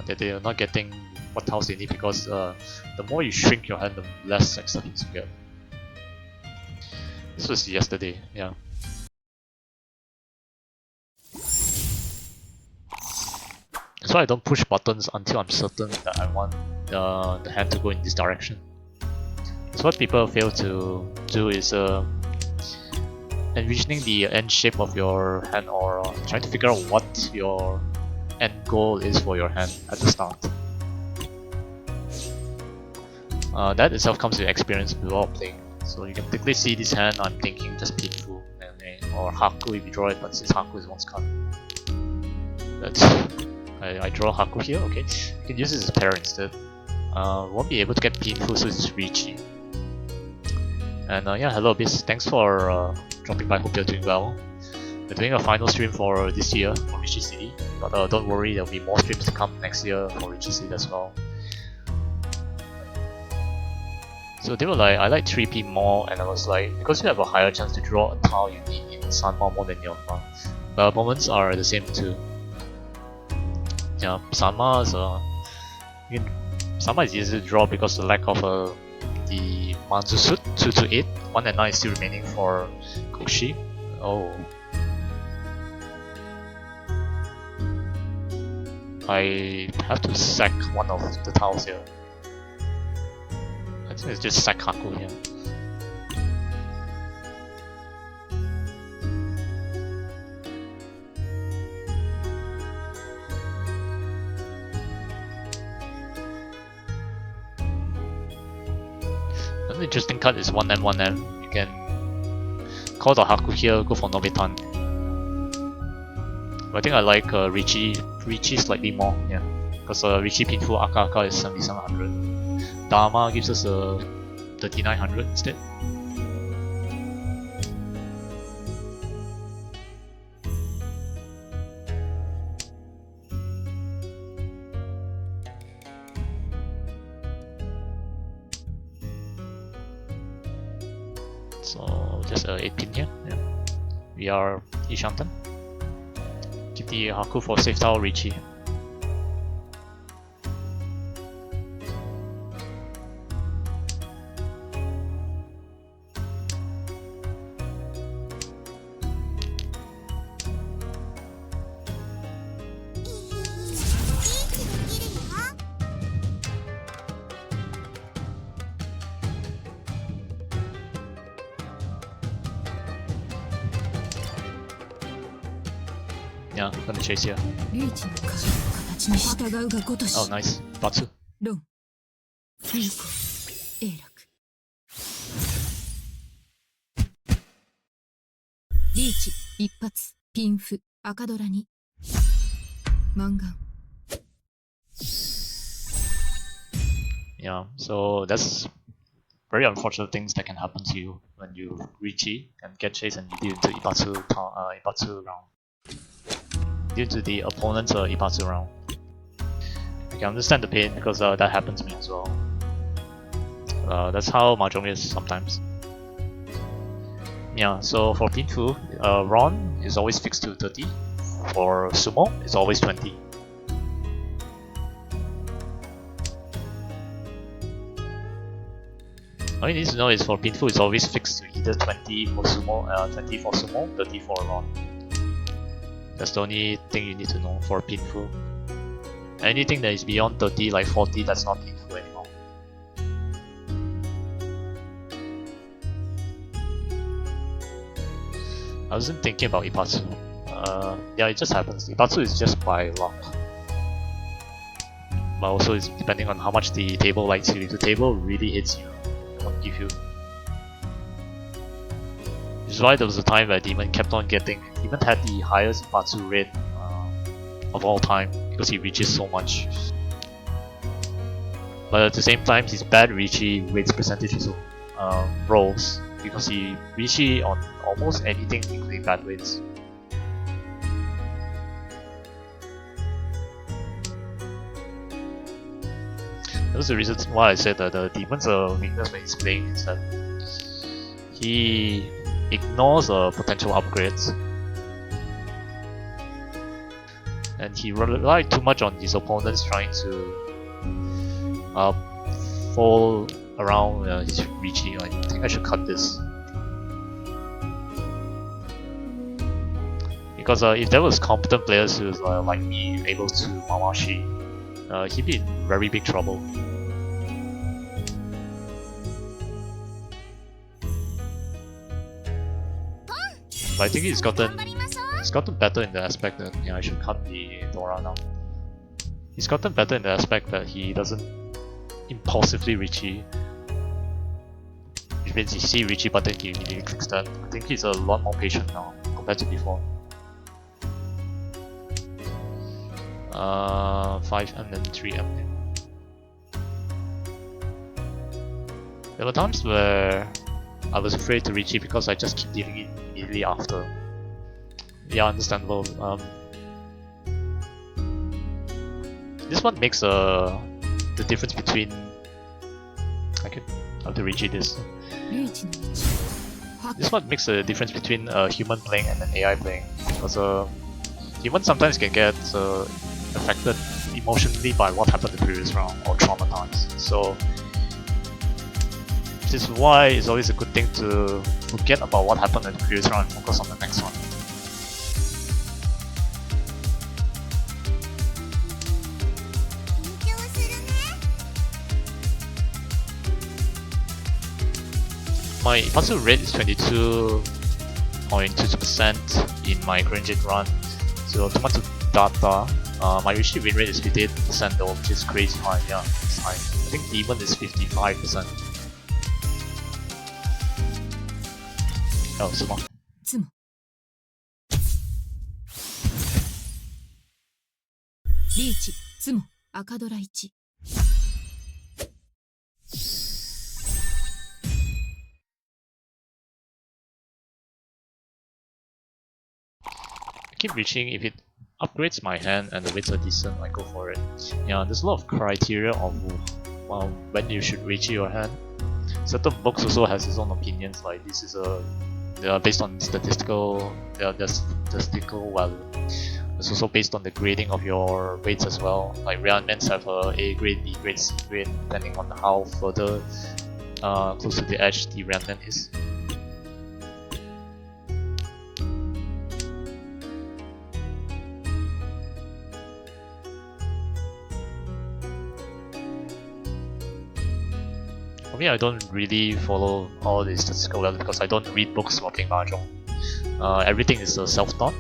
that they are not getting what tiles they need because the more you shrink your hand, the less acceptance you get. This was yesterday, yeah. That's why I don't push buttons until I'm certain that I want the hand to go in this direction. So what people fail to do is envisioning the end shape of your hand or trying to figure out what your end goal is for your hand at the start. That itself comes with experience while playing. So you can quickly see this hand. I'm thinking just Pinfu or Haku if you draw it, but since Haku is once card, I draw Haku here. Okay, you can use this as a pair instead. Won't be able to get Pinfu, so it's Riichi. And yeah, hello Abyss, thanks for dropping by, hope you're doing well. We're doing a final stream for this year for Riichi City, but don't worry, there'll be more streams to come next year for Riichi City as well. So they were like, I like 3P more, and I was like, because you have a higher chance to draw a tile you need in Sanma more than Yeonma. The opponents are the same too. Yeah, Sanma is easy to draw because the lack of the Manzu suit 2 to 8, 1 and 9 is still remaining for Koshi. Oh. I have to sack one of the tiles here. I think it's just sack Haku here. Another interesting card is 1M 1M. You can call the Haku here, go for Nobitan. But I think I like Riichi slightly more, yeah. Because Riichi Pinfu Aka is 7700. Dharma gives us a 3900 instead. So just 8 pin here. Yeah. We are Ishantan. Keep the Haku for safe tile Riichi. Yeah, I'm gonna chase here. Oh, nice. Batsu. ロン、リーコ、エラク。リーチ、一発、ピンフ、赤ドラに。マンガン。Yeah, so that's very unfortunate things that can happen to you when you Riichi and get chased and you deal into Ibatsu round. Due to the opponent's Ibatsu round. I can understand the pain because that happened to me as well. That's how Mahjong is sometimes. Yeah, so for Pinfu, Ron is always fixed to 30. For Sumo, it's always 20. All you need to know is for Pinfu, it's always fixed to either 20 for Sumo, 20 for Sumo, 30 for Ron. That's the only thing you need to know for Pinfu. Anything that is beyond 30, like 40, that's not Pinfu anymore. I wasn't thinking about Ibatsu. Yeah, it just happens. Ibatsu is just by luck. But also it's depending on how much the table likes you. If the table really hits you, it won't give you. Which is why there was a time where Demon kept on getting, even had the highest Ibatsu rate of all time because he reaches so much. But at the same time, his bad Riichi rates percentage also rolls because he Riichi on almost anything including bad weights. That was the reason why I said that the Demon's weakness when he's playing is that he ignores potential upgrades. And he relied too much on his opponents trying to fall around his Riichi. I think I should cut this. Because if there was competent players who like me able to Mamashi, he'd be in very big trouble. But I think he's gotten better in the aspect that I should cut the Dora now. He's gotten better in the aspect that he doesn't impulsively Riichi, which means you see Riichi button, he immediately clicks that. I think he's a lot more patient now compared to before. 5M and 3M. There were times where I was afraid to Riichi because I just keep dealing it immediately after. Yeah, understandable. This one makes the difference between. I can how to Riichi this. リーチの道は This one makes a difference between a human playing and an AI playing. Because humans sometimes can get affected emotionally by what happened the previous round or traumatized. So this is why it's always a good thing to forget about what happened in the previous round and focus on the next one. My passive rate is 22.22% in my current run. So too much data. My Riichi win rate is 58% though, which is crazy high. Yeah, it's high. I think demon is 55%. Oh, small. つもリーチつも赤ドラ1 I keep reaching. If it upgrades my hand and the weights are decent, I go for it. Yeah, there's a lot of criteria of when you should reach your hand. Certain books also has its own opinions, like this is they are based on statistical value. It's also based on the grading of your weights as well. Like Reanmans have a A grade, B grade, C grade, depending on how further close to the edge the Reanman is. For me, I don't really follow all the statistical value because I don't read books about playing Mahjong. Everything is self-taught.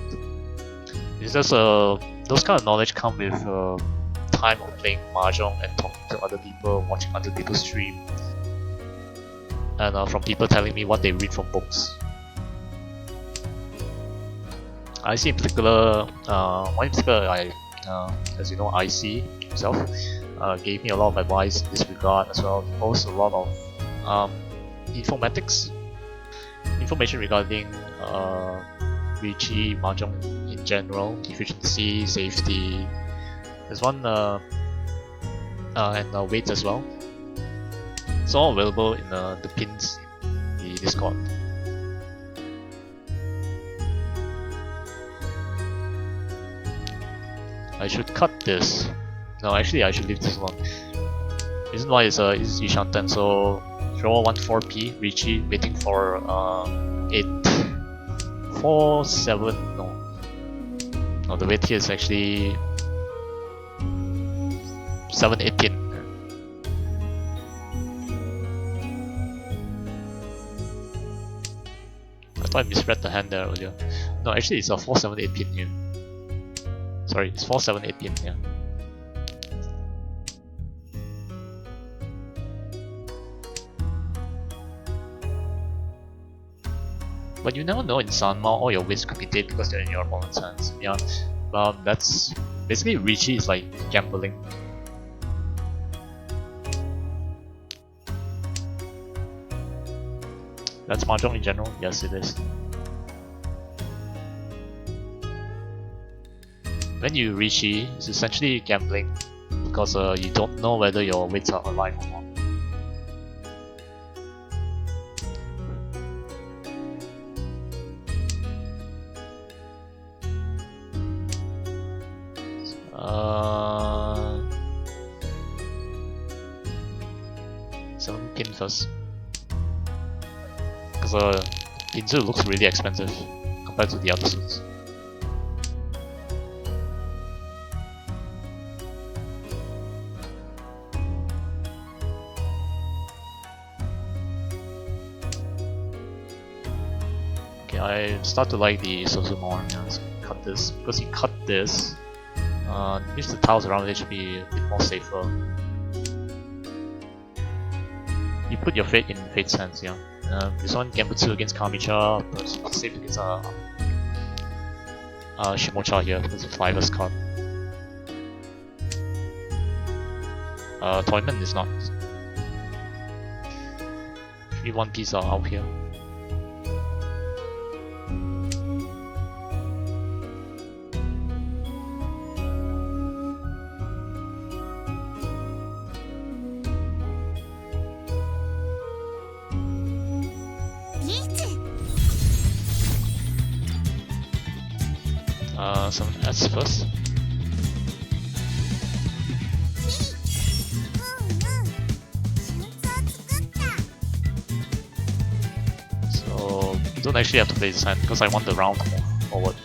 It's just those kind of knowledge come with time of playing Mahjong and talking to other people, watching other people stream, and from people telling me what they read from books. I see in particular, one in particular, as you know, IC himself gave me a lot of advice in this regard as well. He posts a lot of information regarding Riichi Mahjong in general, efficiency, safety. There's one and weights as well. It's all available in the pins in the Discord. I should cut this. No, actually I should leave this one. Reason why is Yishanten, so draw 14p, Riichi, waiting for 847, no, the weight here is actually 718. I thought I misread the hand there earlier. No, actually it's a 478 pin here. Sorry, it's 478 pin here. But you never know in Sanma, all your weights could be dead because they're in your opponent's hands. Yeah, that's basically Riichi is like gambling. That's Mahjong in general? Yes, it is. When you Riichi, it's essentially gambling because you don't know whether your weights are alive or not. Seven pin first, because Pinzu looks really expensive compared to the other suits. Okay, I start to like the Sosu more. Yeah, so cut this because he cut this. Use the tiles around it to be a bit more safer. You put your fate in Fate's hands, yeah. This one Genbutsu against Kamicha, but it's safe against Shimocha here because it's a 5's card. Toyman is not. 3 One Piece are out here. Some S first. So you don't actually have to play this hand because I want the round to move forward.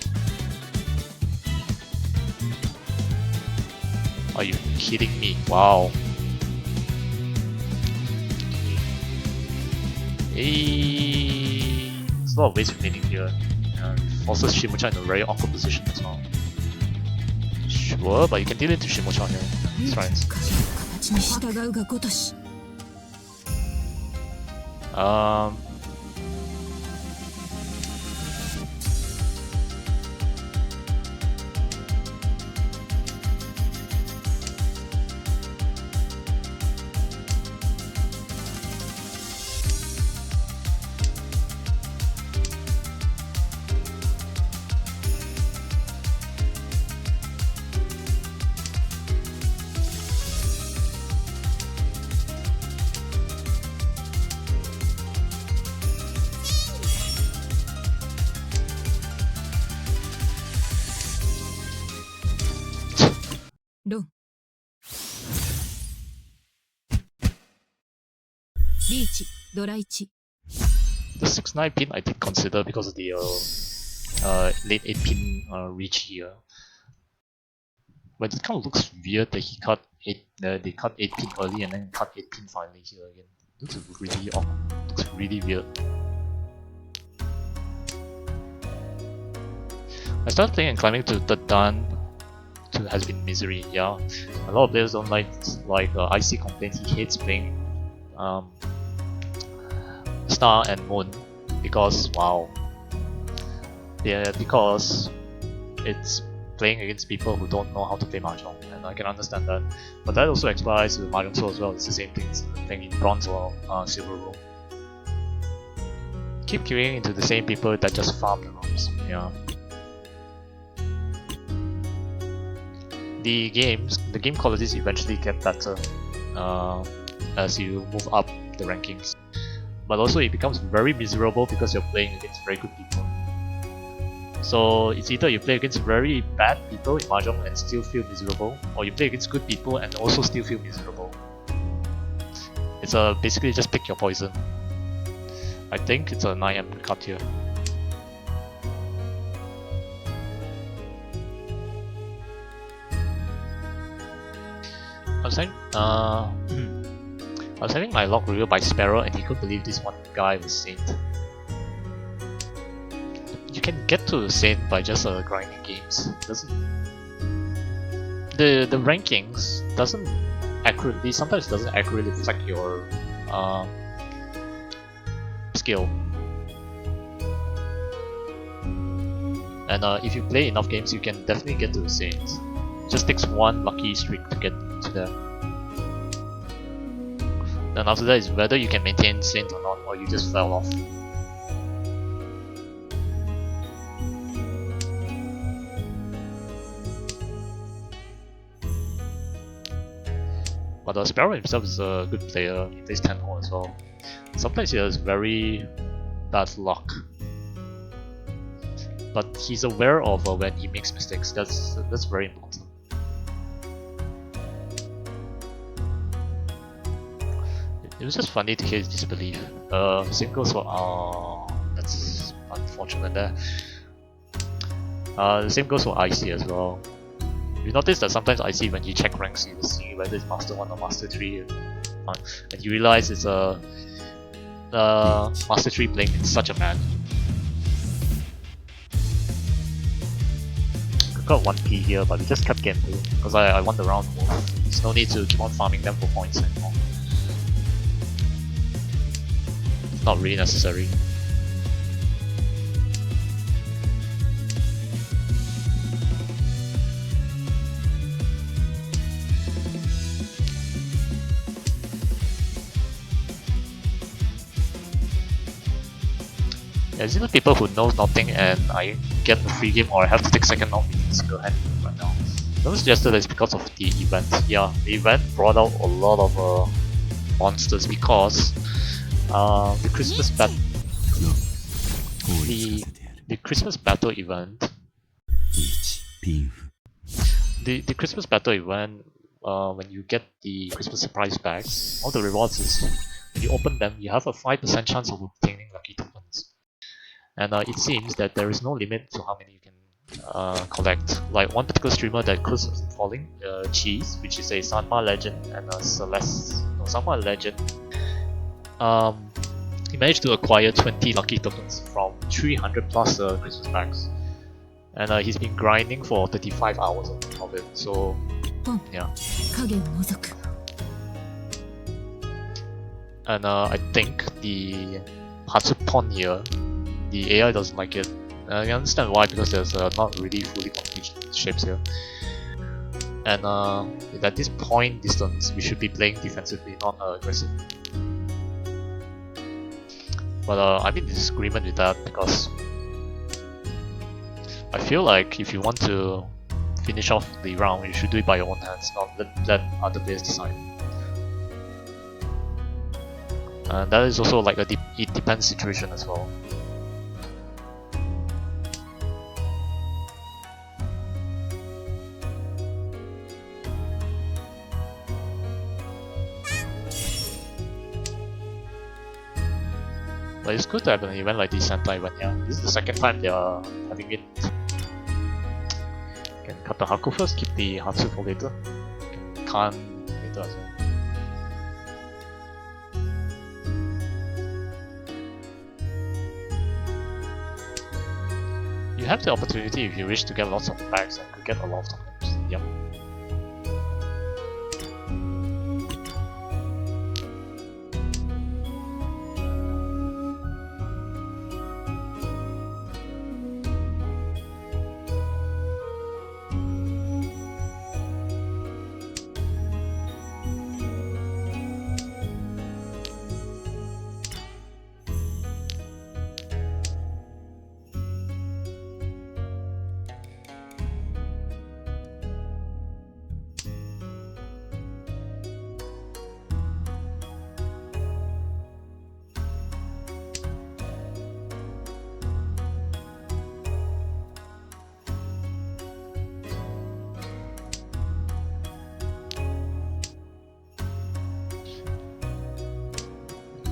Are you kidding me? Wow. Hey, it's a lot of ways remaining here. Forces Shimocha in a very awkward position as well. Sure, but you can deal into Shimocha here. That's right. Riichi, Riichi. The 6-9 pin I did consider because of the late 8 pin Riichi here. But it kind of looks weird that he cut 8. They cut 8 pin early and then cut 8 pin finally here again. Looks really awkward. Looks really weird. I started playing and climbing to the Dan has been misery. Yeah, a lot of players don't like IC complains he hates playing Star and Moon because wow, yeah, because it's playing against people who don't know how to play Mahjong, and I can understand that. But that also applies with Mahjong Soul as well. It's the same thing. It's playing in Bronze or Silver room. Keep queuing into the same people that just farm the rooms. Yeah. The game qualities eventually get better as you move up the rankings. But also it becomes very miserable because you're playing against very good people. So it's either you play against very bad people in Mahjong and still feel miserable, or you play against good people and also still feel miserable. It's basically just pick your poison. I think it's a 9M cut here. I was having my log revealed by Sparrow and he couldn't believe this one guy was Saint. You can get to Saint by just grinding games. The rankings sometimes doesn't accurately reflect your skill. And if you play enough games, you can definitely get to the Saint. It just takes one lucky streak to get to there. Then after that is whether you can maintain Saint or not, or you just fell off. But Sparrow himself is a good player. He plays 10 more as well. Sometimes he has very bad luck, but he's aware of when he makes mistakes. That's very important. It was just funny to hear his disbelief. Same goes for that's unfortunate there. The same goes for IC as well. You notice that sometimes IC, when you check ranks, you will see whether it's Master 1 or Master 3, and you realize it's a Master 3 playing in such a man. got 1p here, but we just kept getting through because I won the round more. There's no need to keep on farming them for points anymore. It's not really necessary. There's either people who know nothing and I get the free game, or I have to take second off in single hand right now. Don't suggest that it's because of the event. Yeah, the event brought out a lot of monsters because the Christmas battle, the Christmas battle event, the Christmas battle event. When you get the Christmas surprise bags, all the rewards is when you open them, you have a 5% chance of obtaining lucky tokens. And it seems that there is no limit to how many you can collect. Like one particular streamer that keeps falling, Cheese, which is a Sanma legend and a Sanma legend. He managed to acquire 20 lucky tokens from 300 plus Christmas packs, and he's been grinding for 35 hours of it. So yeah. And I think the Hatsupon here, the AI doesn't like it. I understand why, because there's not really fully complete shapes here. And at this point distance, we should be playing defensively, not aggressively. But I'm in disagreement with that because I feel like if you want to finish off the round, you should do it by your own hands, not let other players decide. And that is also like a it depends situation as well. But it's good to have an event like this Santa event, yeah. This is the second time they are having it. Can cut the Haku first, keep the Hatsu for later. Can Kan later as well. You have the opportunity if you wish to get lots of bags and could get a lot of tokens. Yep.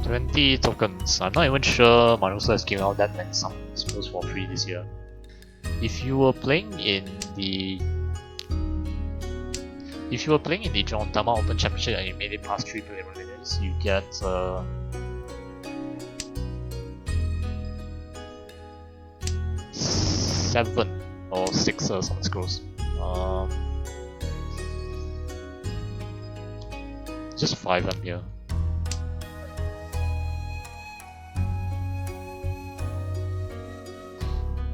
$20 tokens. I'm not even sure Marusa has given out that many samples for free this year. If you were playing in the Jontama Open Championship and you made it past 3 preliminaries, you get 7 or 6 summon scrolls. Just 5 I'm here.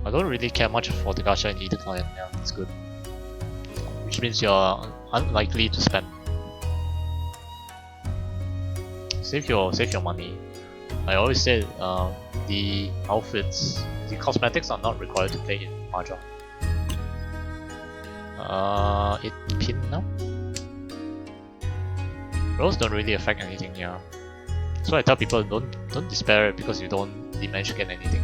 I don't really care much for the gacha in either client, yeah, that's good. Which means you're unlikely to spend. Save your money. I always say the outfits, the cosmetics are not required to play in Mahjong. It pin now? Rolls don't really affect anything, yeah. So I tell people don't despair because you don't manage to get anything.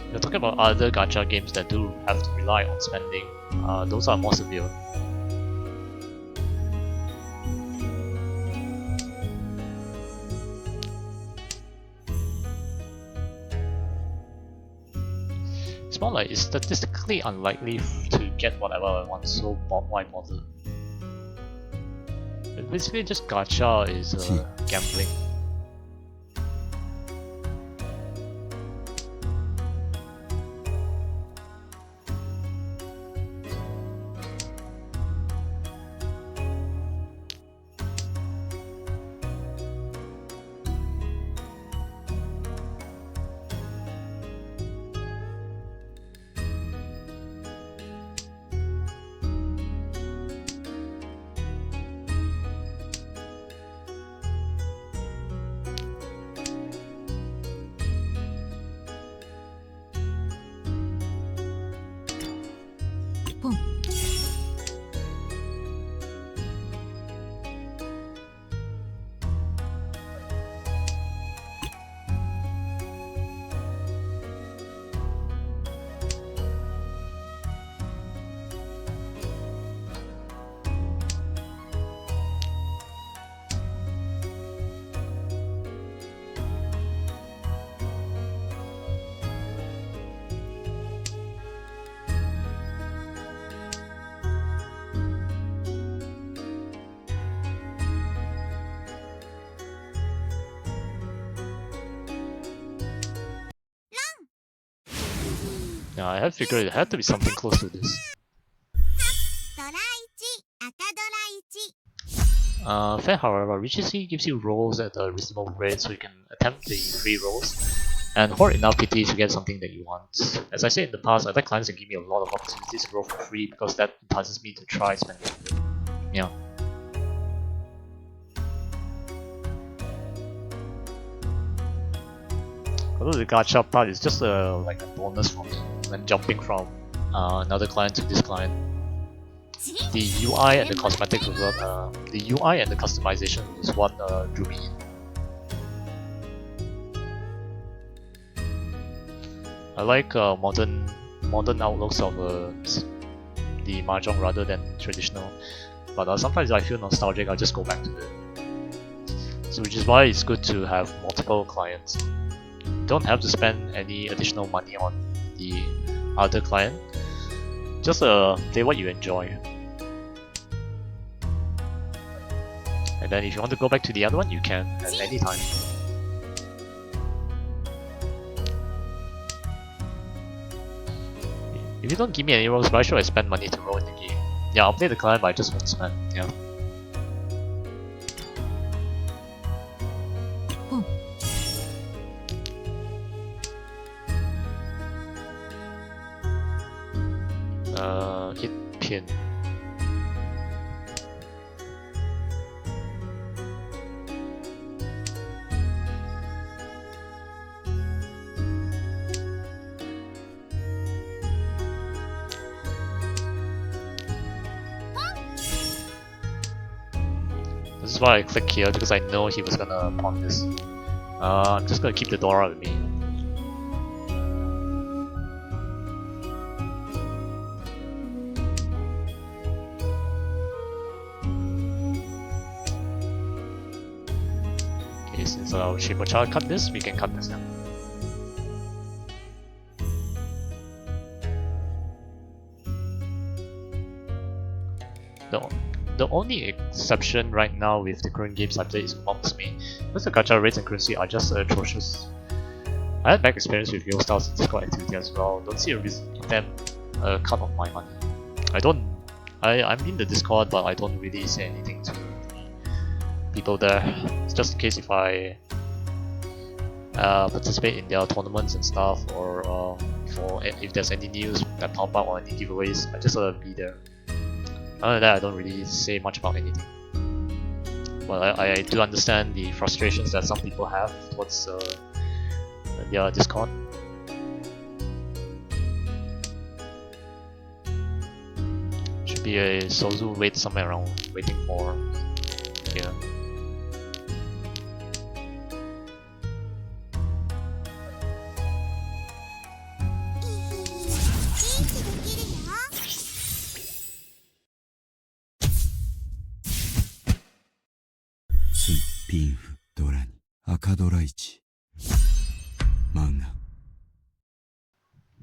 We're talking about other gacha games that do have to rely on spending. Those are more severe. It's more like it's statistically unlikely to get whatever I want, so why bother? Basically, just gacha is gambling. Yeah, I had figured it had to be something close to this. ドラ1赤ドラ1 Fair, however, Riichi City gives you rolls at a reasonable rate so you can attempt the free rolls and hoard enough PT to get something that you want. As I said in the past, other clients can give me a lot of opportunities to roll for free because that entices me to try spending a bit. Yeah. Although the gacha part is just like a bonus from when jumping from another client to this client. The UI and the cosmetics was what, the UI and the customization was what drew me in. I like modern outlooks of the mahjong rather than traditional, but sometimes I feel nostalgic. I'll just go back to it. So which is why it's good to have multiple clients. Don't have to spend any additional money on the other client. Just play what you enjoy. And then if you want to go back to the other one, you can at any time. If you don't give me any rolls, why should I spend money to roll in the game? Yeah, I'll play the client, but I just won't spend. Yeah. Hit pin. This is why I click here because I know he was gonna pawn this. I'm just gonna keep the door out of me. Okay, since Shimocha cut this, we can cut this now. The only exception right now with the current games I play is Monk's Main, because the gacha rates and currency are just atrocious. I had bad experience with Yo Styles Discord activity as well. Don't see a reason to them cut off my money. I'm in the Discord, but I don't really say anything to the people there. It's just in case if I participate in their tournaments and stuff, or if there's any news that pop up or any giveaways, I just be there. Other than that, I don't really say much about anything. But I do understand the frustrations that some people have towards their Discord. Should be a Sozu wait somewhere around, waiting for here.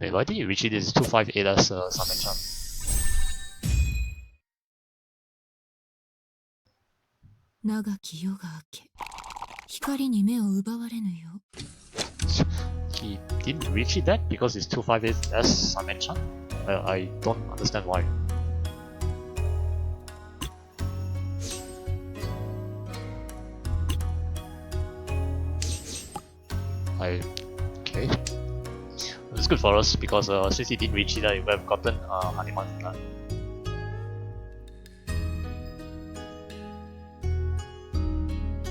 Wait, why did you reach it? This 258 as Samen-chan. He didn't reach it that because it's 258 as Samen-chan? I don't understand why. Okay. It's good for us because since he didn't reach it, we have gotten Hanuman.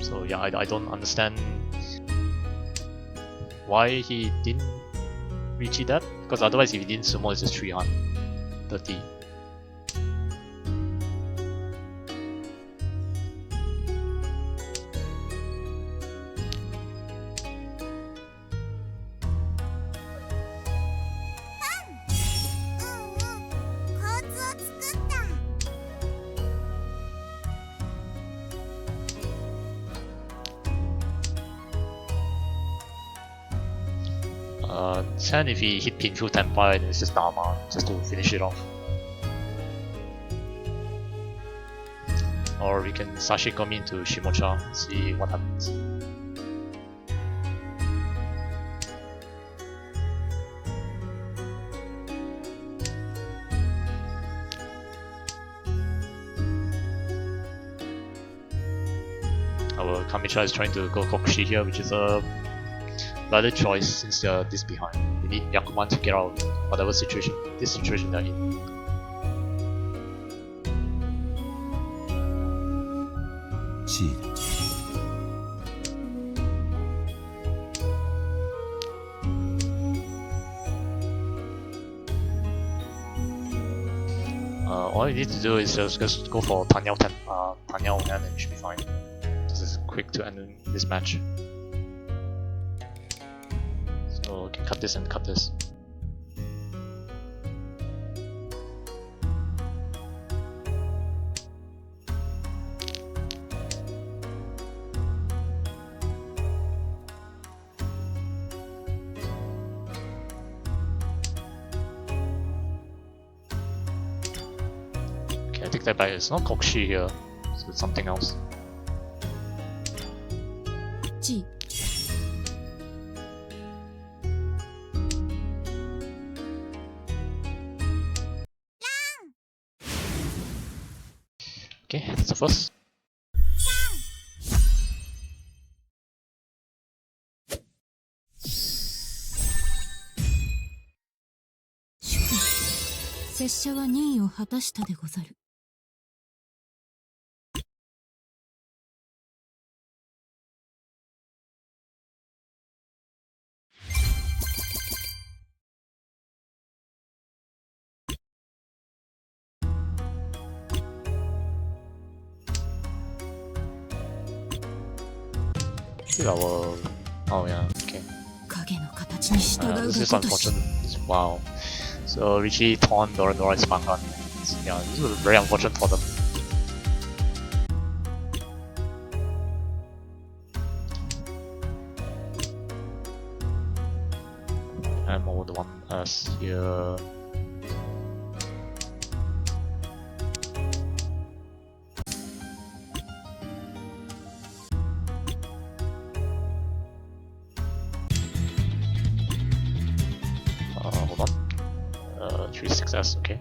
So yeah, I don't understand why he didn't reach it that, because otherwise if he didn't sumo, it's just 330. Chen, if he hit pin through Tenpai, then it's just Dharma, just to finish it off. Or we can Sashikomi into Shimocha and see what happens. Our Kamicha is trying to go Kokushi here, which is a better choice since they're this behind. We need Yakuman to get out of whatever situation, this situation they're in. All you need to do is just go for Tanyao and it should be fine. This is quick to end this match. So we can cut this and cut this. Okay, I take that back. It's not Kokushi here, so it's something else. G. Okay, that's the first. Shuken. 拙者は任意を果たしたでござる。Oh yeah, okay. 影の形に従う This is がごとし。 unfortunate. Wow. So Riichi torn Dora's manga. Yeah, this was very unfortunate for them. And more the one as here. Hold on. 3-6S, okay.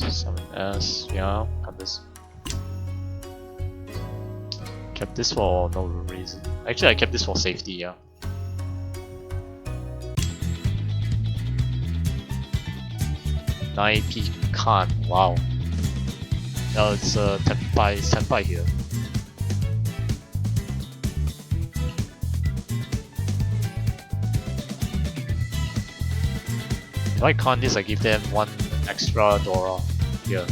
7S, yeah, got this. Kept this for no reason. Actually, I kept this for safety, yeah. Naipi Khan, wow. No, it's Tenpai here. If I can't this, I give them one extra Dora here.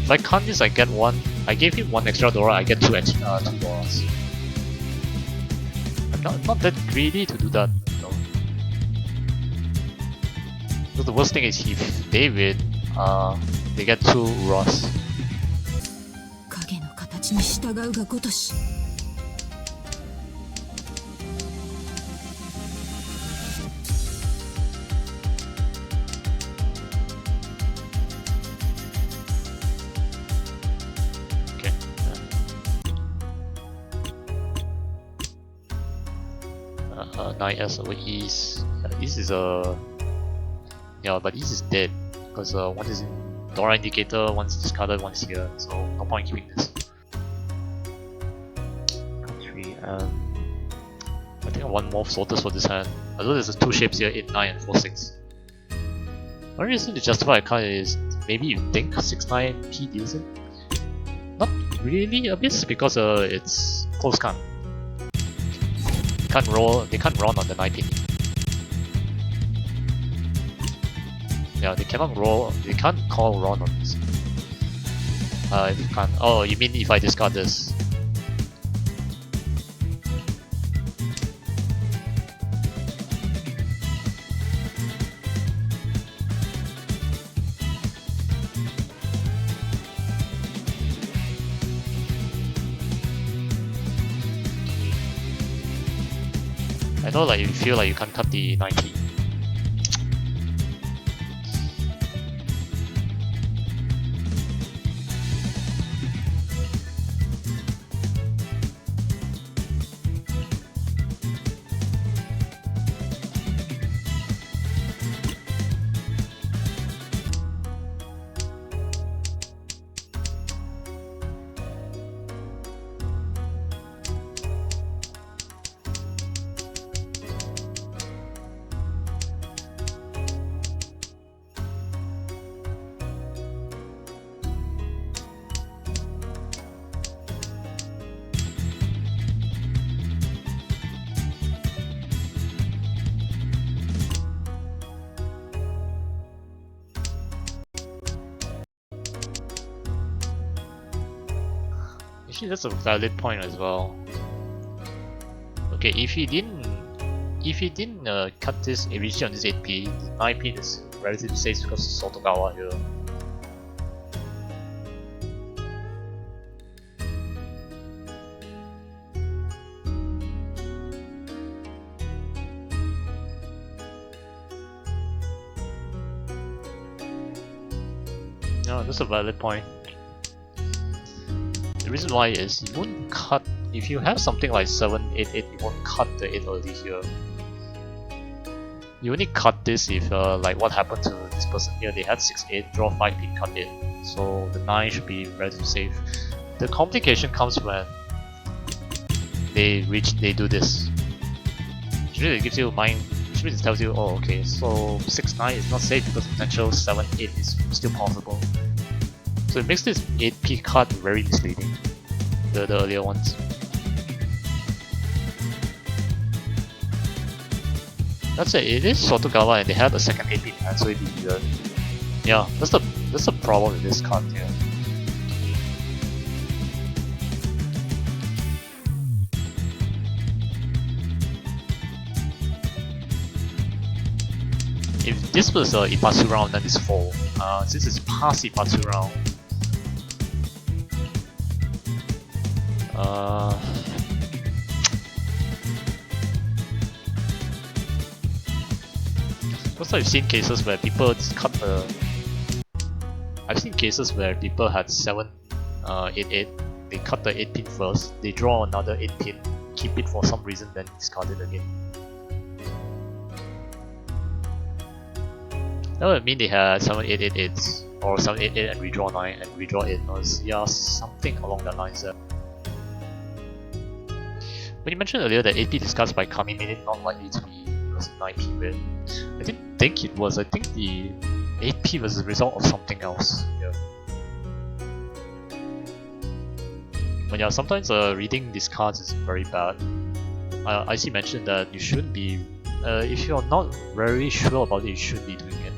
If I can't this, I get one. I gave him one extra Dora, I get two Doras. I'm not that greedy to do that, you know. So the worst thing is if they win, they get two Uras. 影の形に従うがごとし。9S over East. Yeah, East is a yeah, but East is dead because one is in Dora Indicator, one's discarded, one's here, so no point keeping this. Three. I think I want more sorters for this hand. Although there's two shapes here, 8, 9, and 4, 6. One reason to justify a card is maybe you think 6, 9 P deals it. Not really a bit because it's close card. Can't roll. They can't run on the 9 pin. Yeah, they cannot roll. They can't call run on this. If you can't. Oh, you mean if I discard this? I know, like you feel like you can't cut the 90. Actually, that's a valid point as well. Okay, if he didn't cut this Riichi on this 8P, the 9P is relatively safe because of Sotogawa here. No, that's a valid point. The reason why is you won't cut if you have something like 7, 8, 8, you won't cut the 8 early here. You only cut this if like what happened to this person here, they had 6, 8, draw 5 pin, cut it. So the 9 should be relatively safe. The complication comes when they do this. Usually it gives you mind, usually it tells you, oh okay, so 6, 9 is not safe because potential 7, 8 is still possible. So it makes this 8P card very misleading, the earlier ones. That's it, it is Sotogawa and they had a second 8P hand, so it'd be weird. Yeah, that's the problem with this card here. If this was a Ipatsu round, then it's 4. Since it's past Ipatsu round, also I've seen cases where people just cut the. I've seen cases where people had 7, 8, 8. They cut the 8 pin first. They draw another 8 pin, keep it for some reason, then discard it again. That would mean they had 7, 8, 8, 8s, or 7, 8, 8 and redraw 9 and redraw 8. Or yeah, something along that lines there. When you mentioned earlier that 8P discussed by Kami made it not likely to be it was a 9P win, I didn't think it was. I think the 8P was the result of something else. Yeah. But yeah, sometimes reading these cards is very bad. I see mentioned that you shouldn't be. If you're not very sure about it, you shouldn't be doing it.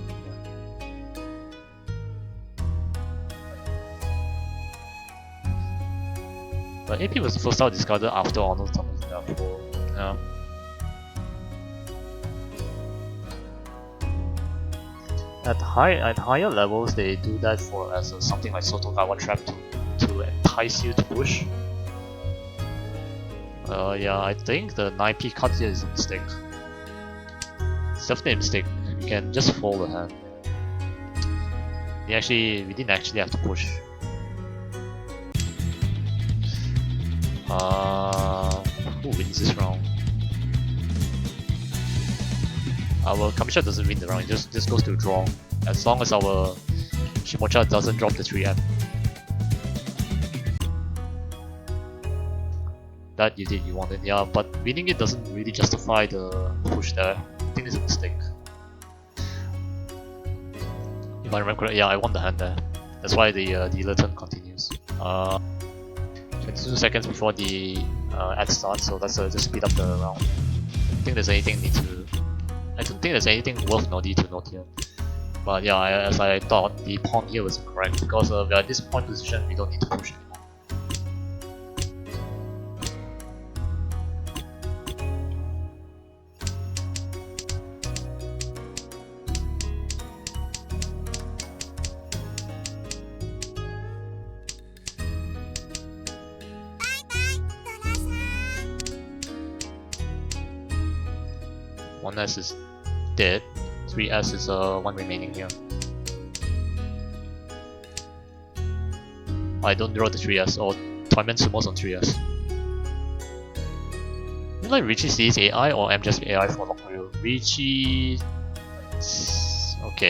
But AP was first out discarded after Arnold Thomas, therefore, yeah. At higher levels, they do that for as something like Sotogawa trap to entice you to push. Yeah, I think the 9P cut here is a mistake. It's definitely a mistake. You can just fold the hand. We didn't actually have to push. Who wins this round? our Kamisha doesn't win the round, it just goes to draw. As long as our Shimocha doesn't drop the 3M. That you did, you wanted, yeah, but winning it doesn't really justify the push there. I think it's a mistake. If I remember correctly, yeah, I won the hand there. That's why the dealer turn continues. 22 seconds before the ad starts, so let's just speed up the round. I don't think there's anything worth Nodi to note here. But yeah, as I thought, the pawn here was incorrect because we are at this pawn position, we don't need to push anymore. One S is dead. 3S is one remaining here. I don't draw the 3S or Toyman Sumos on 3S. You like Riichi City's AI or I'm just AI for Lockreal? Riichi. Okay.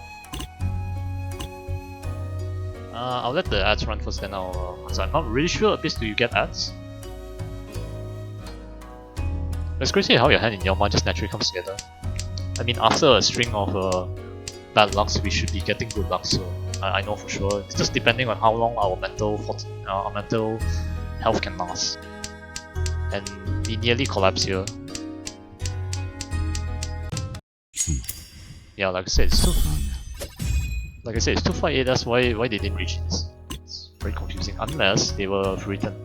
I'll let the ads run first, then I'll answer. I'm not really sure, Abyss, do you get ads? It's crazy how your hand in Yoma just naturally comes together. I mean, after a string of bad lucks, we should be getting good luck, so I know for sure. It's just depending on how long our mental health can last. And we nearly collapse here. Yeah, like I said, it's 258, that's why they didn't reach this. It's very confusing, unless they were written.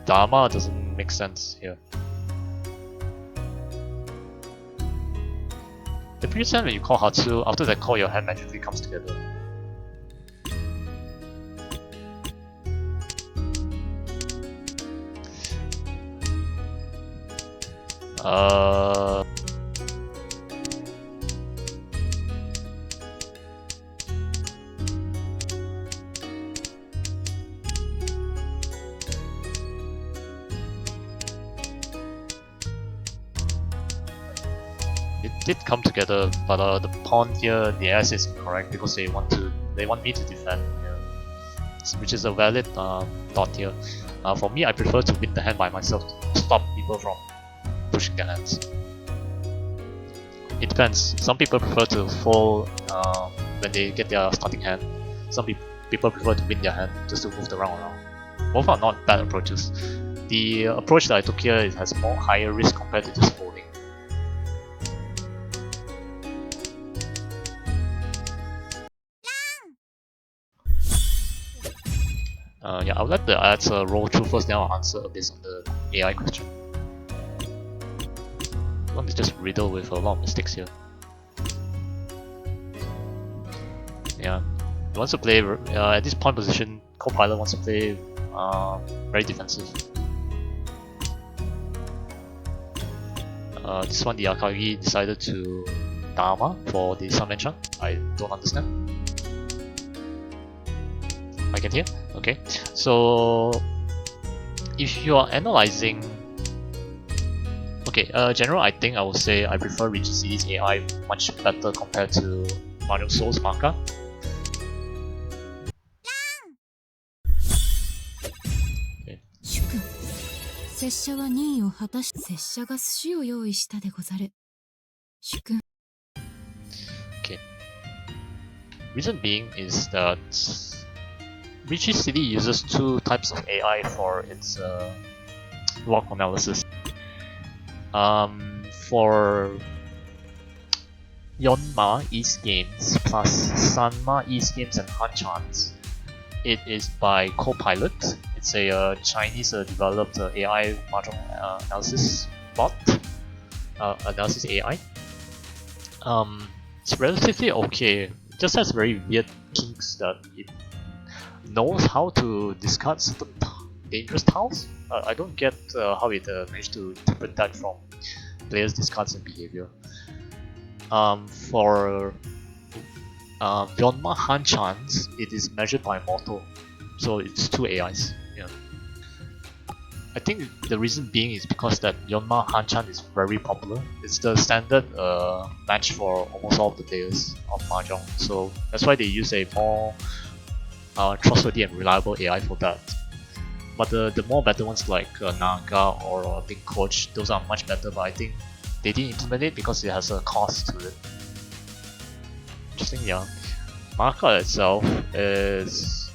Dharma doesn't make sense here. The previous time when you call Hatsu, after that call your hand magically comes together. It did come together, but the pawn here, the S is incorrect because they want me to defend, yeah. Which is a valid thought here. For me, I prefer to win the hand by myself to stop people from pushing their hands. It depends. Some people prefer to fold when they get their starting hand. Some people prefer to win their hand just to move the round around. Both are not bad approaches. The approach that I took here has more higher risk compared to just folding. Yeah, I'll let the ads roll through first, then I'll answer based on the AI question. One is just riddled with a lot of mistakes here. Yeah, he wants to play at this pawn position. Co-pilot wants to play very defensive. This one, the Akagi decided to Dharma for the Sun Enchant. I don't understand. I can hear? Okay. So if you are analyzing, okay, general, I think I would say I prefer Riichi City's AI much better compared to Mahjong Soul's Maka. Okay. 主君、拙者は任意を果たし、拙者が寿司を用意したでござる。主君。 Okay. Reason being is that Riichi City uses two types of AI for its log analysis. For Yeonma East Games plus Sanma East Games and Hanchans, it is by Copilot. It's a Chinese developed AI Mahjong analysis bot, analysis AI. It's relatively okay. It just has very weird kinks that it knows how to discard certain dangerous tiles. I don't get how it managed to interpret that from players' discards and behavior. For Yeonma Hanchans, it is measured by Mortal, so it's two AIs. Yeah. I think the reason being is because that Yonma Hanchan is very popular. It's the standard match for almost all of the players of Mahjong, so that's why they use a more trustworthy and reliable AI for that. But the more better ones like Naga or Big Coach, those are much better, but I think they didn't implement it because it has a cost to it. Interesting, yeah. Maka itself is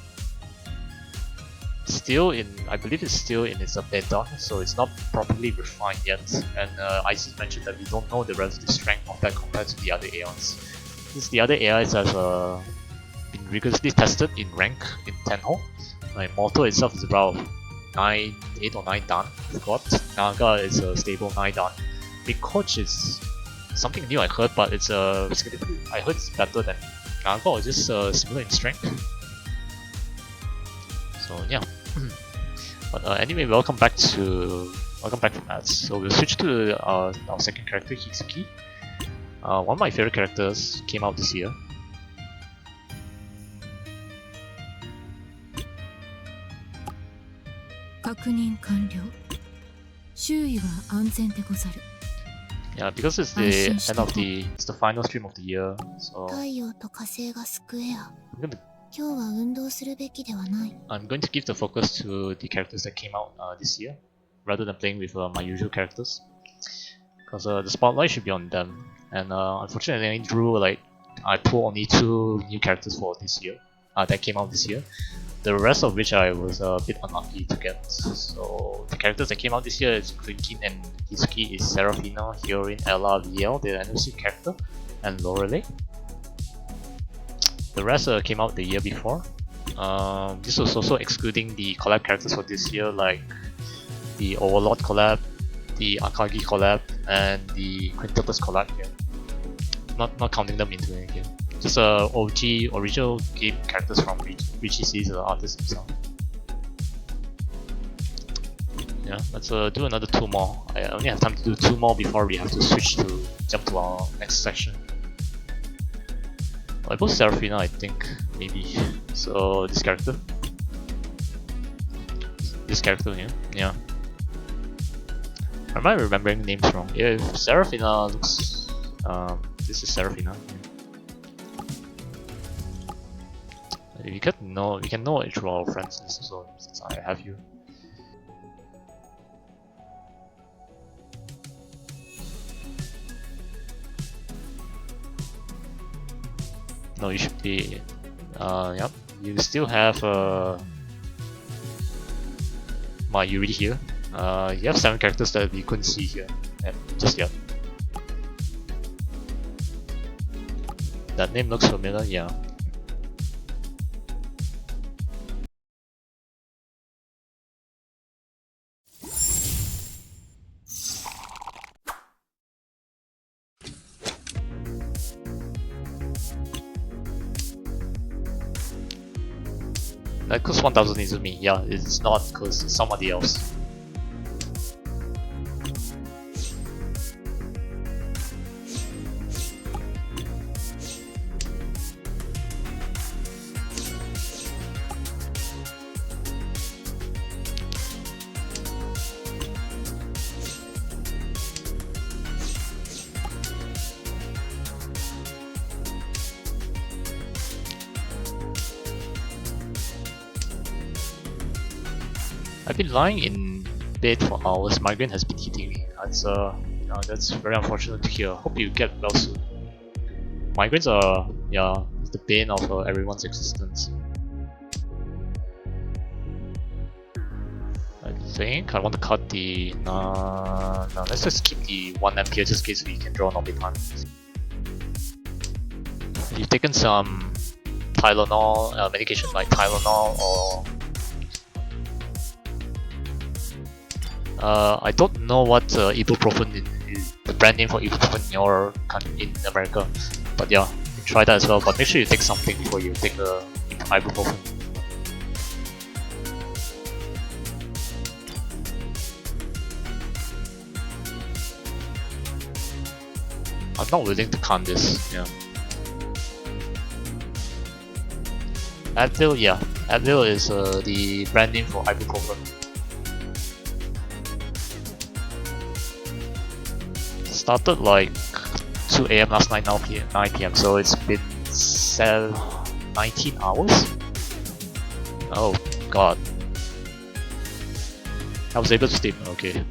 still in, I believe it's still in its beta, so it's not properly refined yet. And Isis mentioned that we don't know the relative strength of that compared to the other AIs. Since the other AIs have been rigorously tested in rank in Tenho. Like Mortal itself is about 8 or 9 dan, I forgot. Naga is a stable 9 dan. Big Coach is something new I heard, but it's I heard it's better than Naga, or just similar in strength. So yeah. But anyway, welcome back from that. So we'll switch to our second character, Hitsuki. One of my favorite characters came out this year. 確認完了。周囲は安全でござる。 Yeah, because it's the end of it's the final stream of the year, so 太陽と火星が救えや。 I'm 今日は運動するべきではない。 going to give the focus to the characters that came out this year, rather than playing with my usual characters, because the spotlight should be on them. And unfortunately, I pulled only 2 new characters for this year that came out this year. The rest of which I was a bit unlucky to get. So the characters that came out this year is Krinkin and Hitsuki is Serafina, Hyorin, Ella, VL, the NFC character, and Lorelei. The rest came out the year before. This was also excluding the collab characters for this year, like the Overlord collab, the Akagi collab, and the Quintuplets collab here. Not counting them into it here. Just OG original game characters from Riichi City, the artist himself. Yeah, let's do another 2 more. I only have time to do 2 more before we have to jump to our next section. I both Serafina, I think, maybe. So this character here, yeah. Am I remembering names wrong? Yeah, if Serafina looks, this is Serafina. We can know it through our friends list, so since I have you. No, you should be. Yep. You still have my Yuri here. You have 7 characters that we couldn't see here just yet. That name looks familiar, yeah. That costs 1000 isn't me, yeah, it's not because it's somebody else. I've been lying in bed for hours. Migraine has been hitting me. That's very unfortunate to hear. Hope you get well soon. Migraines are, yeah, the bane of everyone's existence. I think I want to cut the. No, let's just keep the 1 amp here just in case we can draw an Omnipan. You've taken some Tylenol medication like Tylenol or. I don't know what ibuprofen is the brand name for ibuprofen in America, but yeah, try that as well. But make sure you take something before you take the ibuprofen. I'm not willing to count this. Yeah. Advil, yeah, Advil is the brand name for ibuprofen. started like 2 AM last night, now 9 PM, so it's been 19 hours? Oh god. I was able to sleep, okay.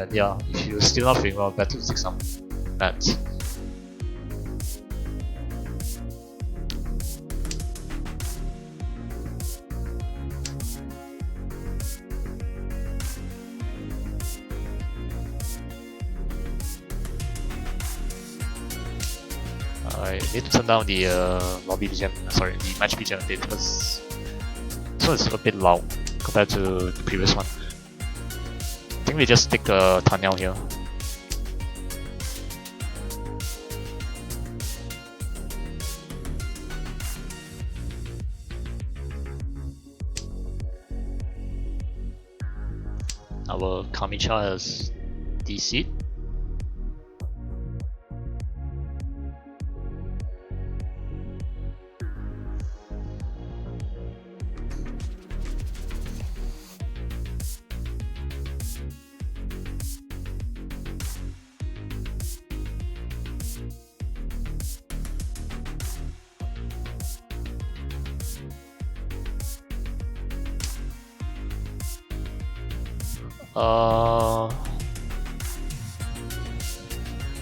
Yeah, if you're still not feeling well, better to take some meds. I need to turn down the lobby BGM, sorry, the match BGM a bit because this one is a bit loud compared to the previous one. I think we just stick Tanyao here. Our Kamicha has DC.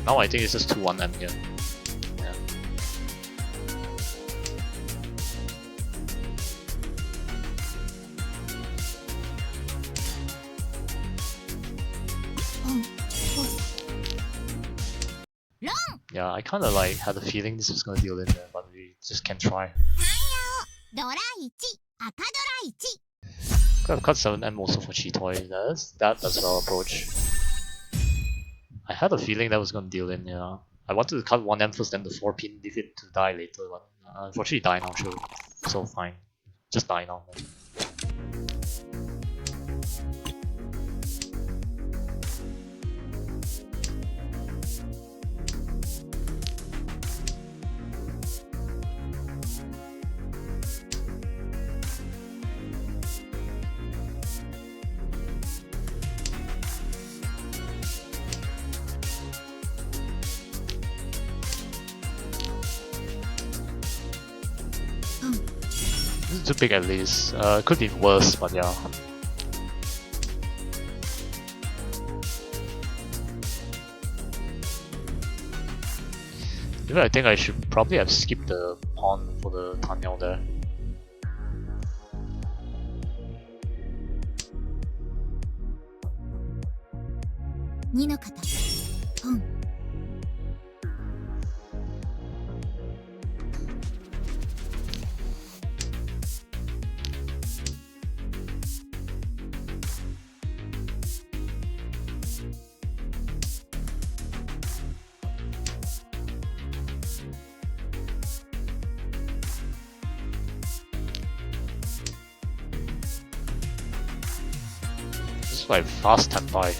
Now I think it's just 2-1M here. Yeah. Yeah, I kinda like had a feeling this was gonna deal in there, but we just can't try. ドラ1、赤ドラ1。Could have cut 7M also for Chitoy. That does well approach. I had a feeling that was gonna deal in, yeah. I wanted to cut 1M first, then the 4-pin, leave it to die later, but unfortunately die now, sure. So fine. Just die now. This is too big at least. Could be worse, but yeah. Even I think I should probably have skipped the pawn for the Tanyao there. This is like fast tap by.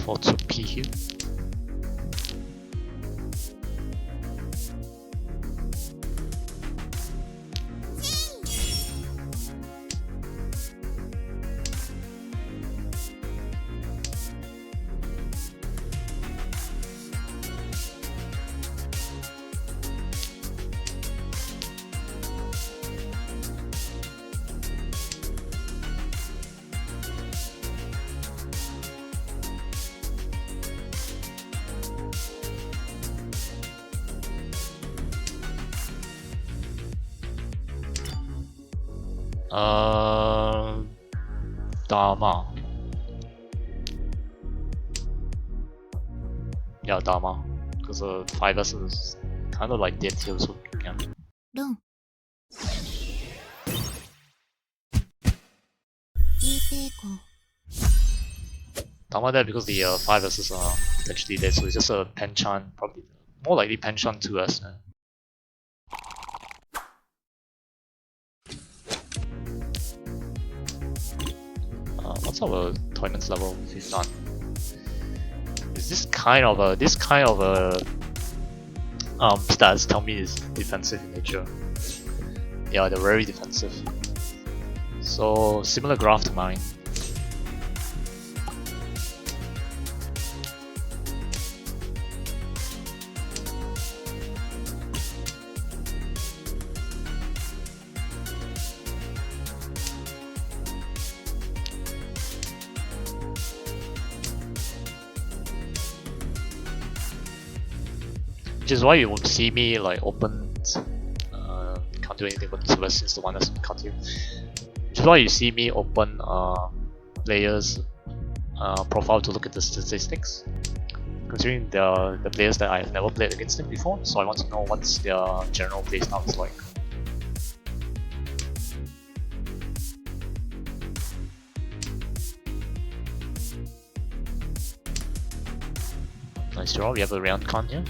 For 2P here. Dama. Yeah, Dama. Because 5S is kind of like dead here, so yeah. ロン成功。 Talking about that because the 5 S's are potentially dead, so it's just a Penchan, probably more likely Penchan 2S. What's our tournaments level? 59. Is this kind of a stats tell me is defensive in nature? Yeah, they're very defensive. So similar graph to mine. Which is why you won't see me like open. Can't do anything but the since the one that's cut you. Which is why you see me open players' profile to look at the statistics. Considering the players that I've never played against them before, so I want to know what's their general play styles like. Nice draw. We have a round con here.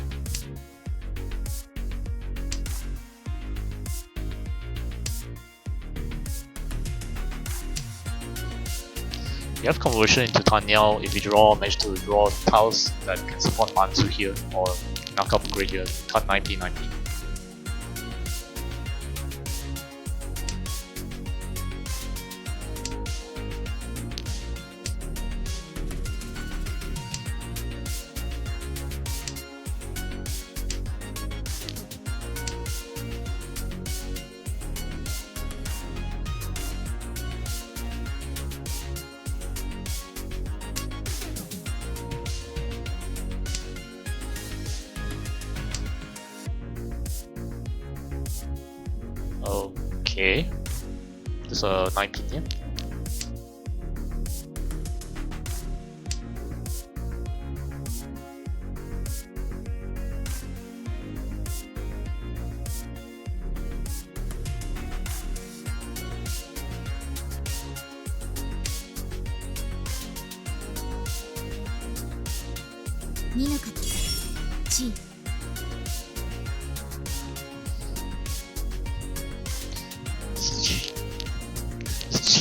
You have conversion into Tanyao if you manage to draw tiles that can support Mansu here or knock up upgrade here. Cut 90. Okay. There's a 9 pin here.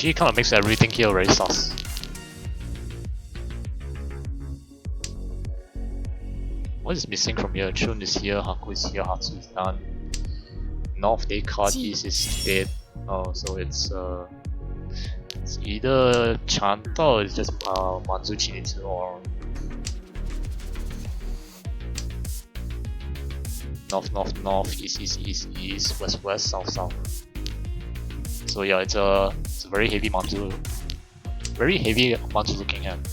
She kind of makes everything here very sus. What is missing from here? Chun is here, Haku is here, Hatsu is done. North they card, East is dead. Oh, so it's either Chanta or it's just Manzu Chinitsu or north, east, west, south. So yeah, it's a very heavy Manzu looking hand.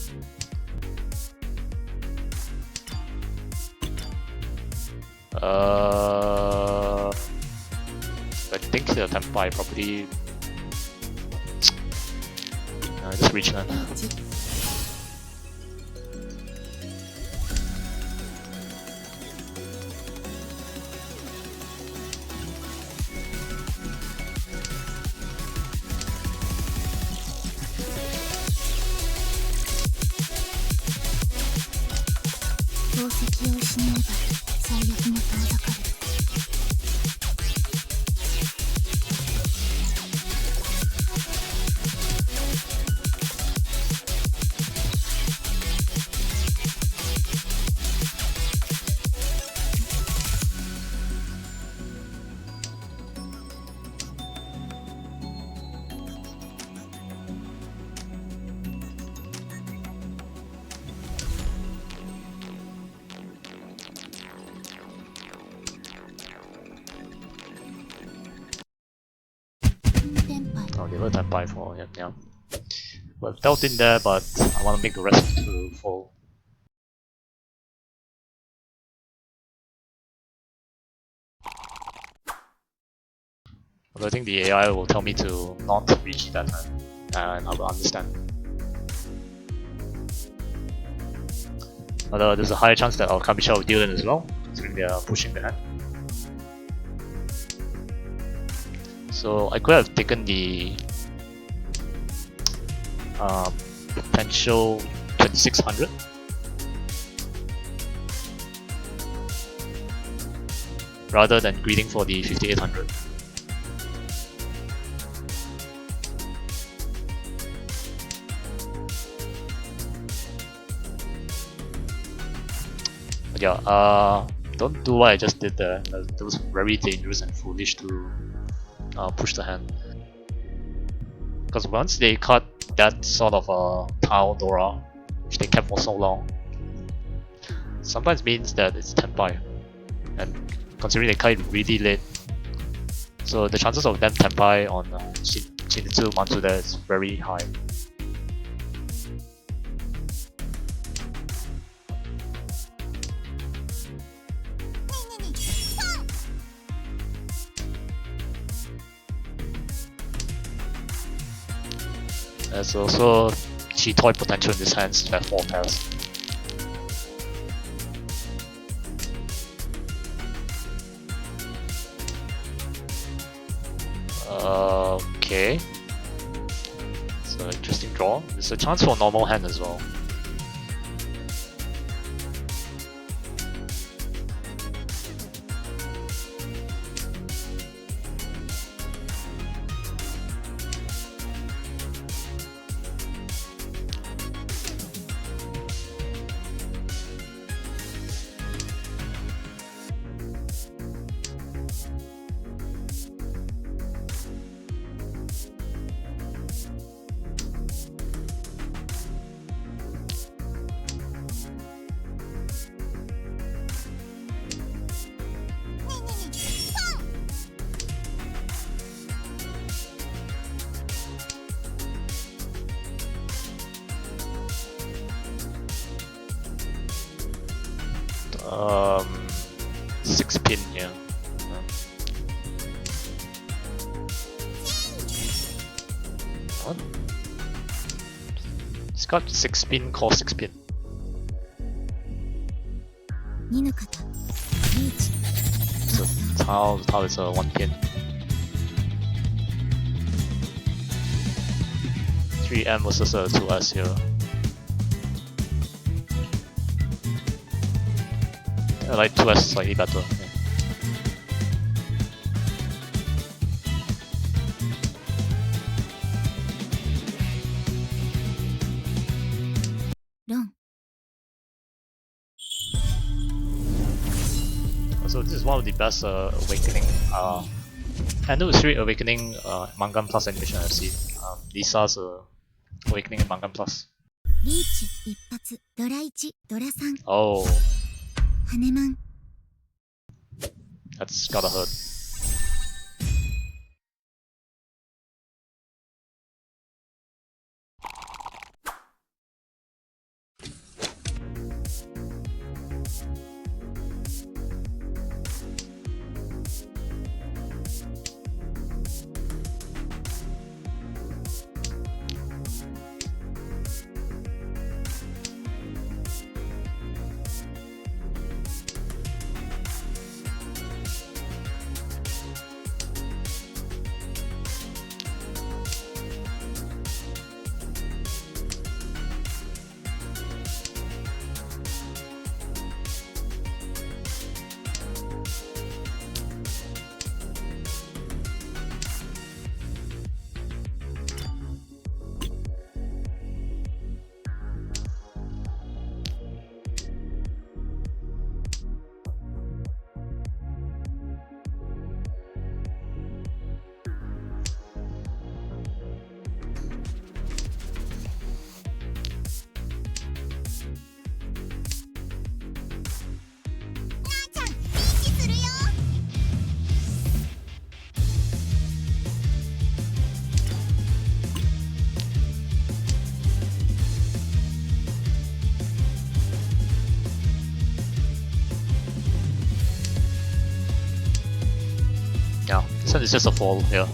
I think the Tempai probably just reach that. Oh, they were Tempai for him, yeah. Well, dealt in there, but I want to make the rest to fall. But I think the AI will tell me to not reach that time, and I will understand. Although there's a higher chance that our Kamisha will deal in as well, considering they are pushing the hand. So I could have taken the potential 2600. Rather than greeting for the 5800. But yeah, don't do what I just did there. That was very dangerous and foolish to push the hand. Because once they cut that sort of tile Dora, which they kept for so long, sometimes means that it's Tenpai. And considering they cut it really late, so the chances of them Tenpai on Shinichi Mansu there is very high. There's also Chitoi potential in this hands to have 4 pairs. Okay. It's an interesting draw. There's a chance for a normal hand as well. Um, 6 pin here. What? It's got 6 pin, call 6 pin. 見ぬ方リーチ So tile is a 1 pin. 3M versus a 2S here. I like 2S slightly better. Yeah. So this is one of the best awakening anniversary awakening Mangan Plus animation I've seen. Lisa's awakening in Mangan Plus. リーチ一発ドラ1ドラ3 Oh, 羽マン that's gotta hurt. Yeah, this one is just a fall here.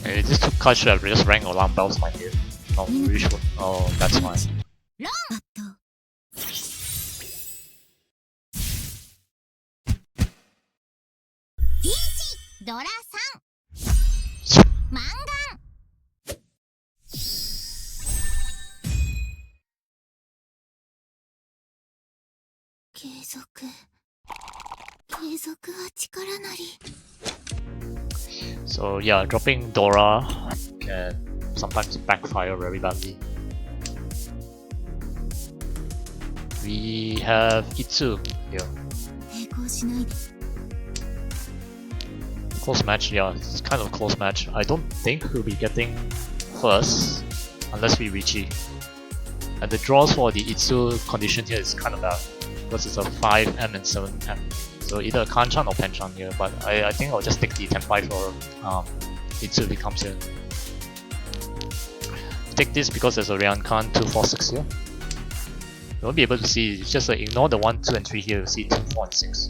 These two cards should have just rang alarm bells my here. Not really sure. Oh, that's fine. あとリーチドラ3マンガン継続は力なり So yeah, dropping Dora can sometimes backfire very badly. We have Itsu here. 抵抗しないで Close match, yeah, it's kind of a close match. I don't think we'll be getting first unless we Riichi. And the draws for the Itsu condition here is kind of bad because it's a 5M and 7M. So either a Kanchan or Penchan here, but I think I'll just take the Tenpai for Itsu if it comes here. Take this because there's a Ryankan 2, 4, 6 here. You won't be able to see, it's just ignore the 1, 2 and 3 here, you'll see 2, 4 and 6.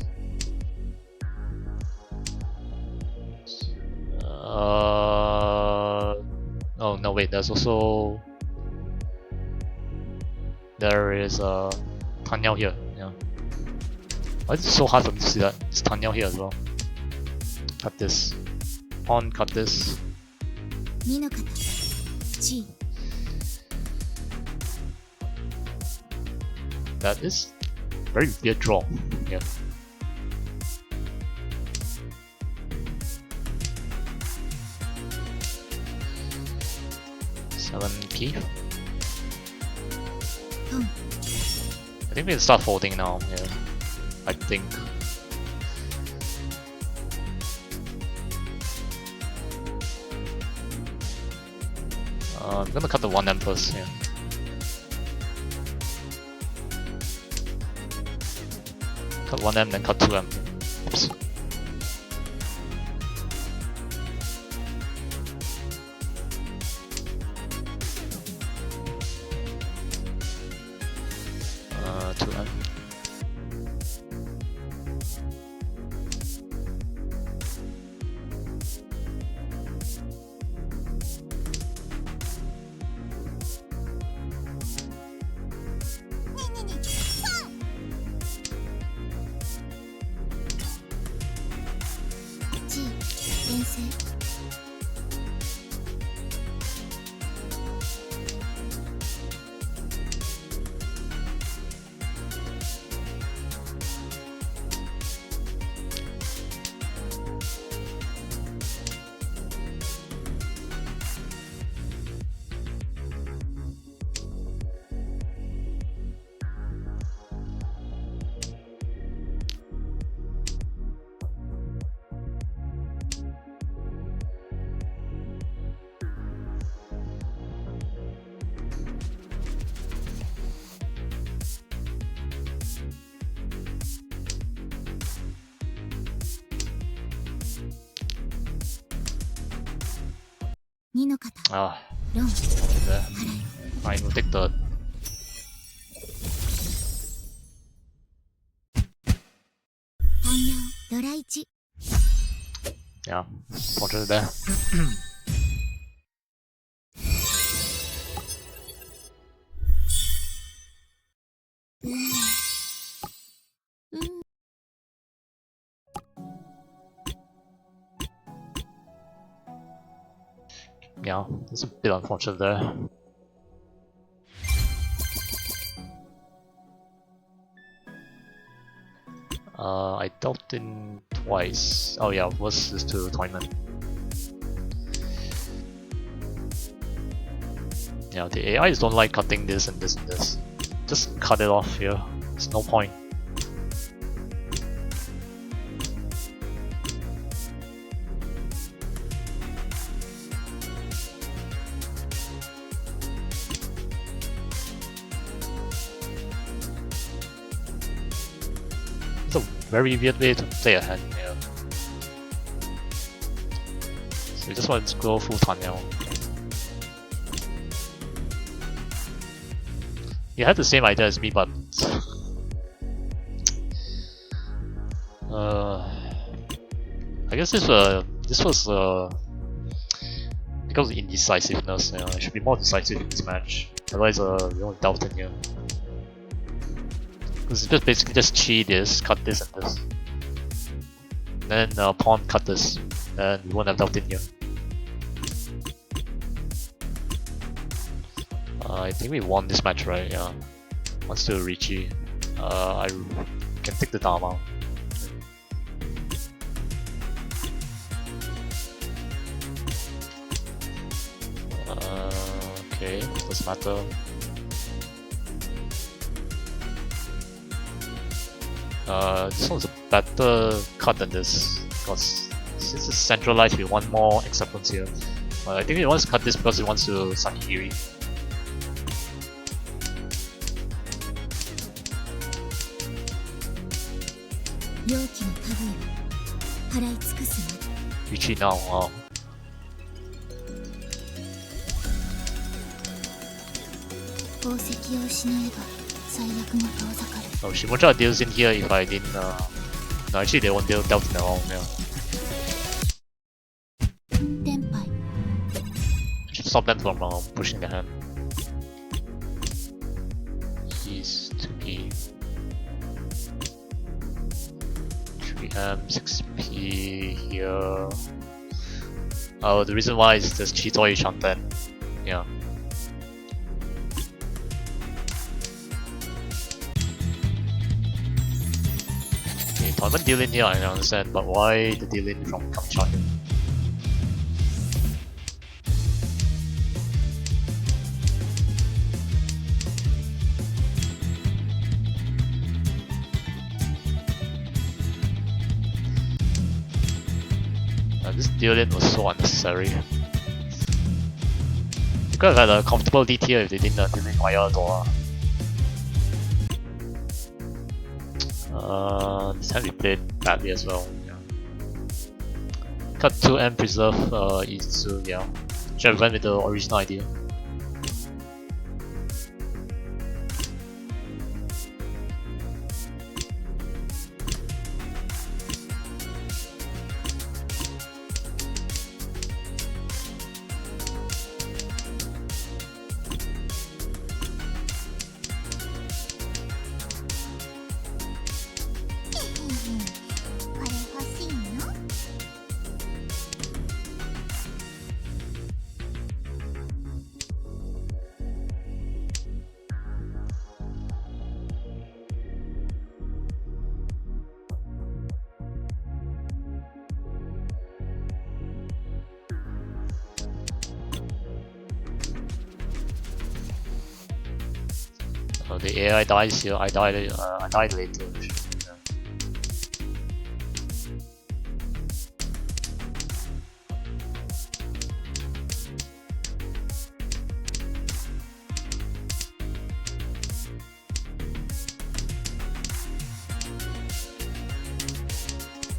Oh no wait, there's also... There is a Tanyao here, yeah. Why is it so hard for me to see that? It's Tanyao here as well. Cut this. On, cut this. 2の方 G That is very weird draw. Yeah. P. I think we can start folding now. Yeah, I think. I'm gonna cut the 1M first. Yeah. Cut 1M, then cut 2M. Oops. Ah, fine, we'll take the... Yeah, fortunate there. Yeah, it's a bit unfortunate there. I dealt in twice. Oh yeah, what's this to tournament? Yeah, the AIs don't like cutting this and this and this. Just cut it off here. There's no point. Very weird way to play a hand, yeah. So we just want to go full Tanyao. He had the same idea as me, but I guess this was because of indecisiveness, I should be more decisive in this match. Otherwise, we won't delve in here. Because it's just basically just chi this, cut this and this. And then pawn cut this, and we won't have delved in here. I think we won this match, right? Yeah. Once to Riichi. I can take the Dharma. Okay, doesn't matter. This one's a better cut than this, because since it's centralized, we want more acceptance here. I think he wants to cut this because he wants to Sakigiri. Riichi now, oh. Oh, Shimoja deals in here if I didn't. No, actually, they won't deal in at all. Yeah. I should stop them from pushing the hand. He's 2p. 3m, 6p here. Oh, the reason why is this Chitoi Shanten. Yeah. Tournament deal in here, I understand, but why the deal in from Kamchatka? This deal in was so unnecessary. You could have had a comfortable D tier if they didn't deal in via Dora. This time we played badly as well. Yeah. Cut 2 and preserve Izu, yeah. Should have went with the original idea. The AI dies here. I died later.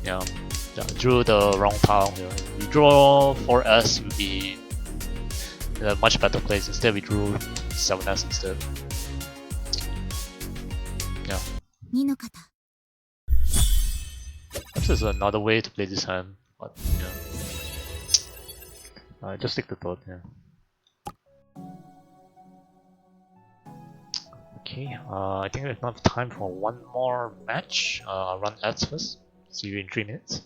Yeah, drew the wrong tile here. We draw 4S would be in a much better place. Instead, we drew 7S instead. Yeah. Perhaps there's another way to play this hand, but yeah. Just stick to thought, yeah. Okay, I think we have enough time for one more match. I'll run ads first. See you in 3 minutes.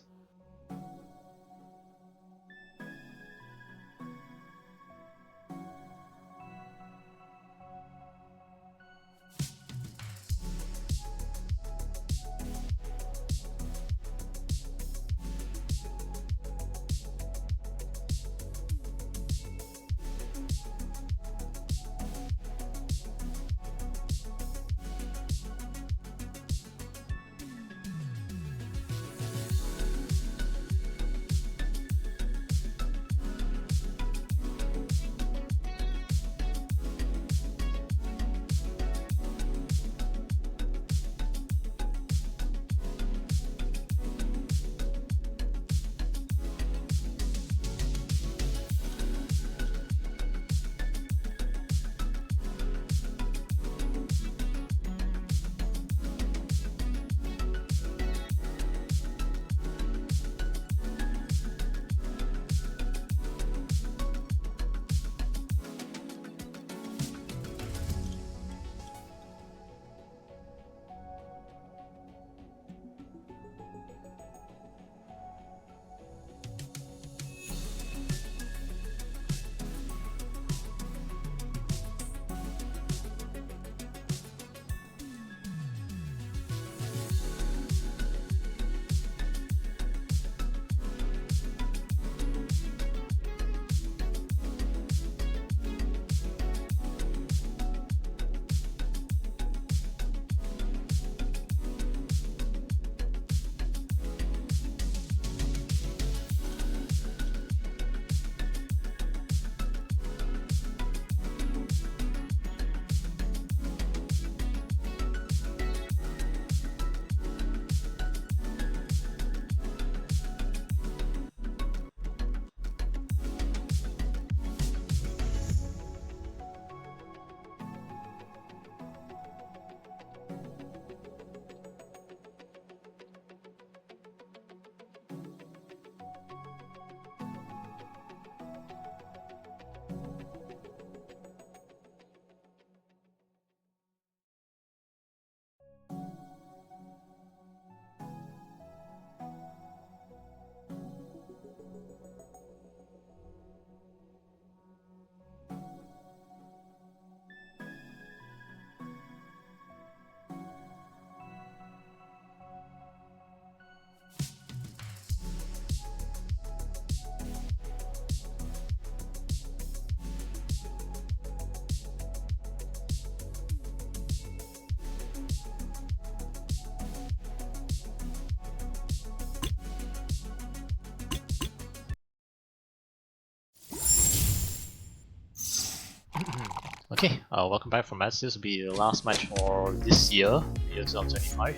Okay, welcome back from match. This will be the last match for this year, year 2025.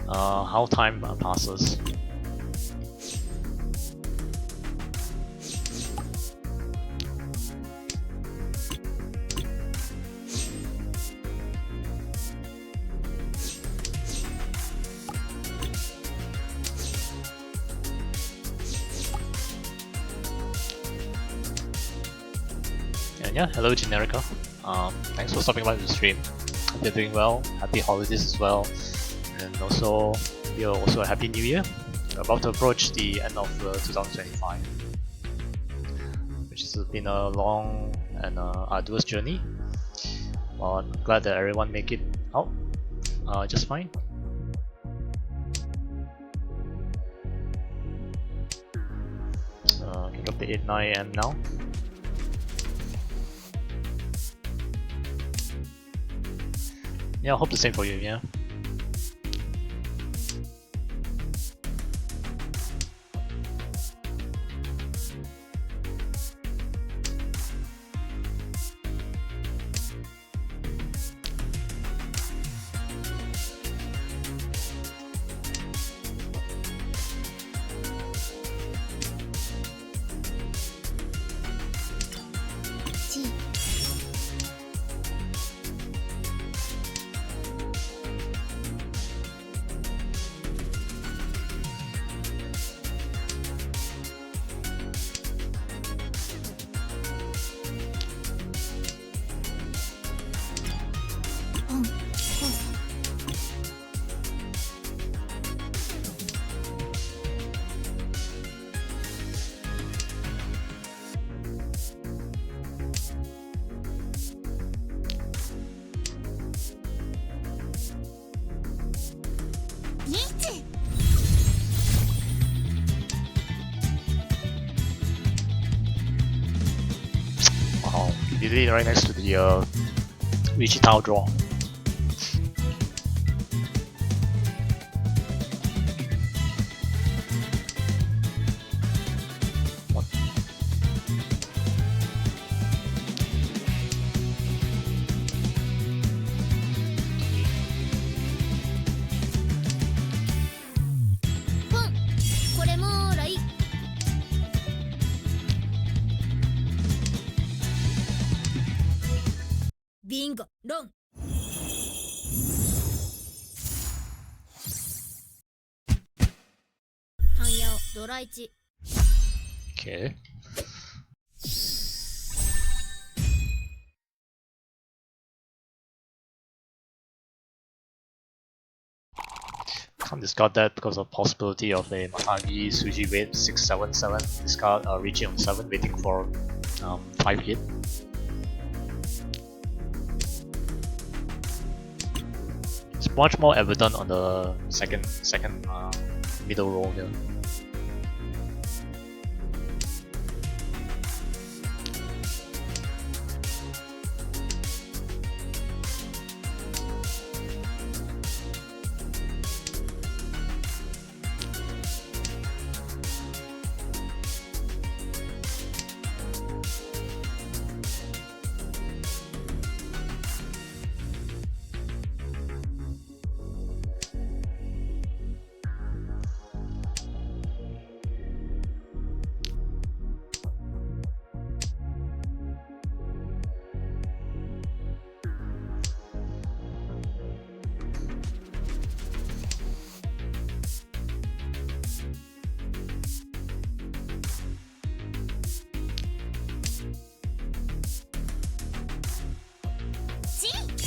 How time passes. And yeah, hello Generica. Thanks for stopping by the stream. Hope you're doing well. Happy holidays as well. And also, you're also a happy new year. We're about to approach the end of 2025, which has been a long and arduous journey. Well, I'm glad that everyone make it out just fine. Can drop the 8-9 AM now. Yeah, I hope the same for you, yeah. Wow, you did it right next to the Riichi Tao draw. What? Bingo, long. Hanyao, Doraichi. Okay. Can't discard that because of possibility of a Matagi Suji wait 677. Discard Riichi on 7, waiting for 5 hit. It's much more evident on the second middle row here.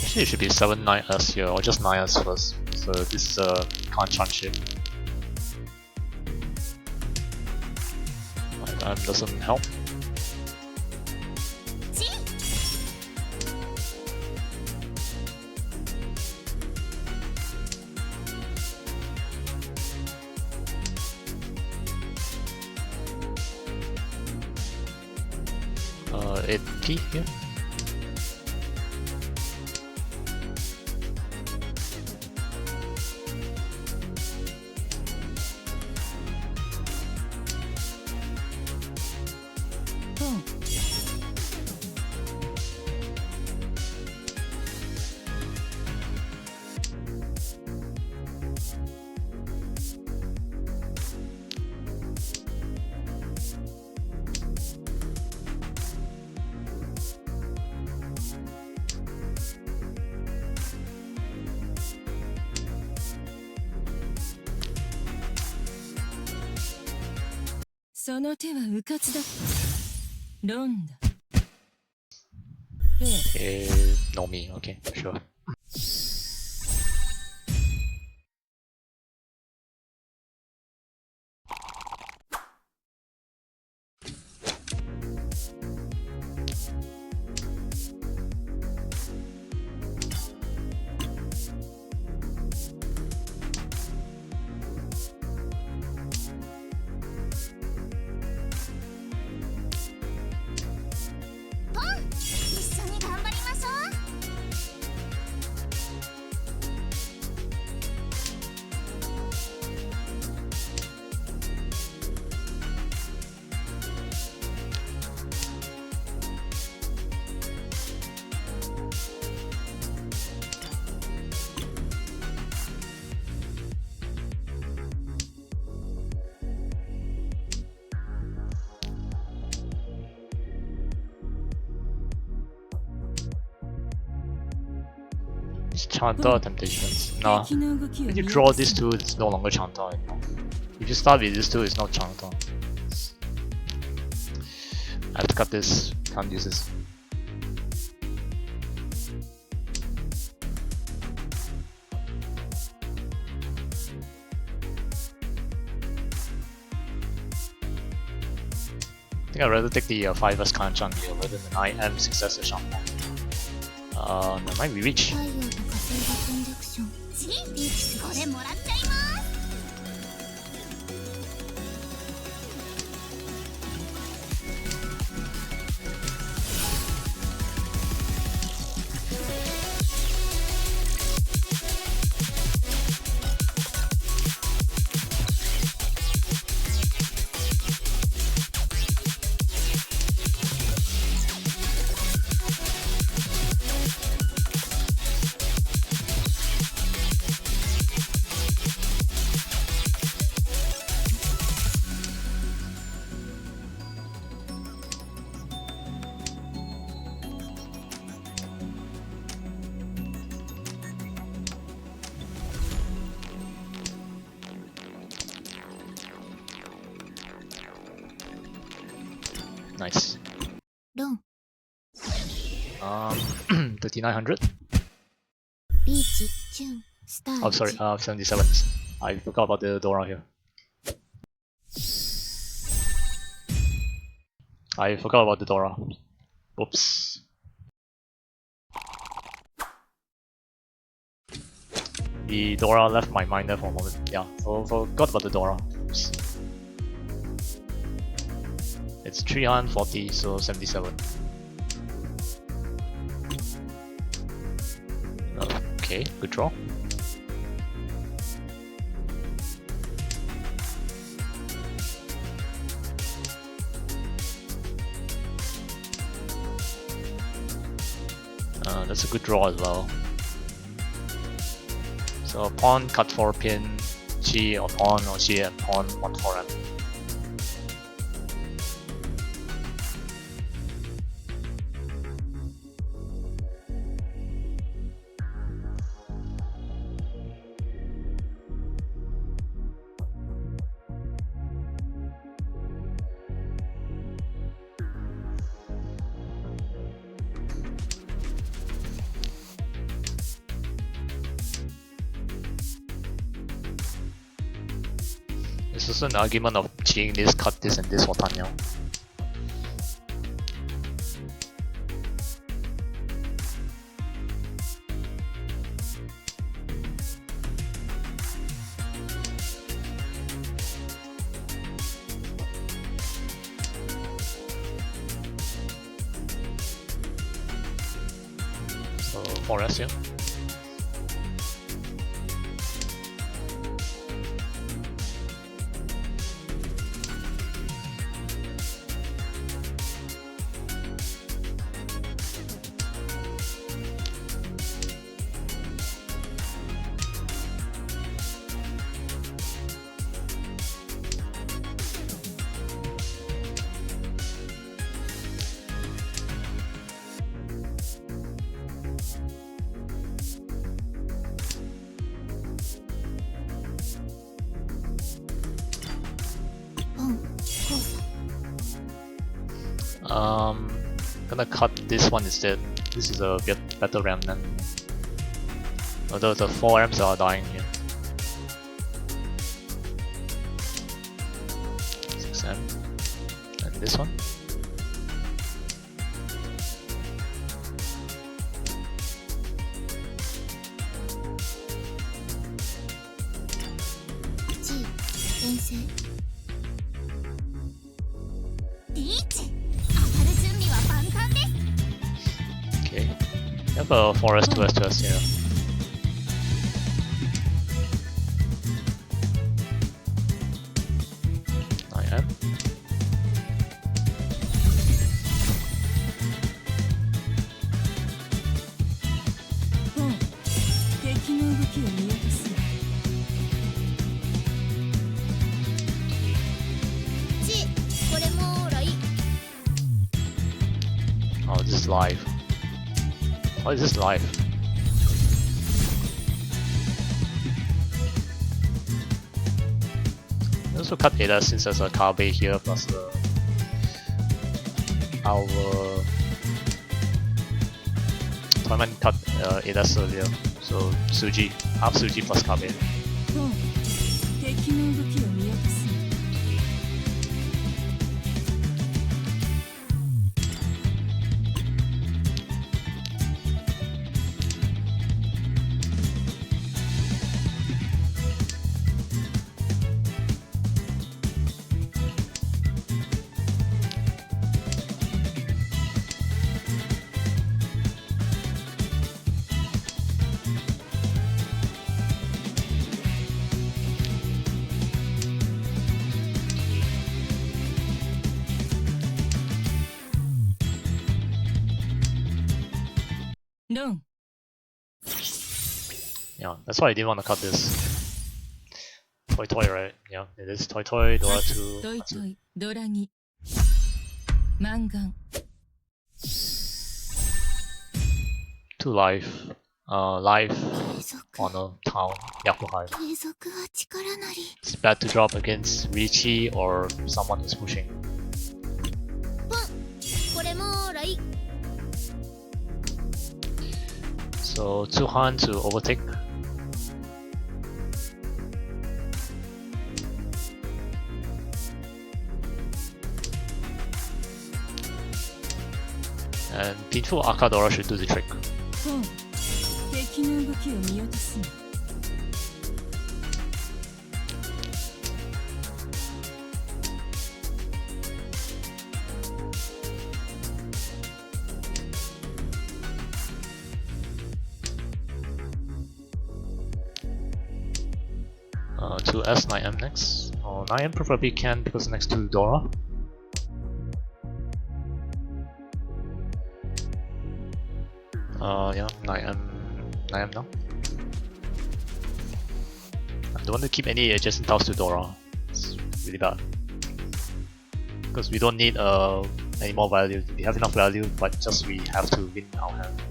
Actually, it should be 7-9S here, or just 9S first. So this is a can't ship. That doesn't help. It P here. その手は迂闊だった。ロンだ。No me, okay, sure. It's Chanta Temptations. Nah. When you draw these two, it's no longer Chanta anymore. If you start with these two, it's not Chanta. I have to cut this. Can't use this. I think I'd rather take the 5S Kanchan here rather than 9M successor Chanta. Never mind, we reach. 太陽と火星がコンジャクション。リーチこれもらっちゃいます。Nice. ロン、3900? リーチ、チュン、スター Oh, sorry, 77. I forgot about the Dora here. I forgot about the Dora. Whoops. The Dora left my mind there for a moment. Yeah, forgot about the Dora. Oops. It's 340, so 77. Okay, good draw. That's a good draw as well. So pawn cut 4 pin, Chi or pawn or Chi and pawn 1 4M. It's also an argument of cheating this, cut this, and this for Tanya. So 4S here. Gonna cut this one instead. This is a bit better remnant. Although the 4 M's are dying here. 6M. And this one. G 遠征リーチ当たる準備は万端です Okay. We have a forest west to us here. I am. G これもらい Oh, this is live. Why is this live? I also cut Ada since there's a Kabe here plus our tournament cut Ada earlier. So Suji, half Suji plus Kabe. Yeah, that's why I didn't want to cut this. Toy Toy, right? Yeah, it is Toy Toy, Dora 2. トイトイドラギマンガン 2 life. Life 継続 on a town, Yakuhai. 継続は力なり It's bad to drop against Riichi or someone who's pushing. これもらい So 2 Han to overtake. And Pinful Akadora should do the trick. 敵の動きを見落とすな To S 9M next. Oh, 9M preferably can because next to Dora. Yeah, 9M now. I don't want to keep any adjacent tiles to Dora. It's really bad. Because we don't need any more value. We have enough value, but just we have to win our hand.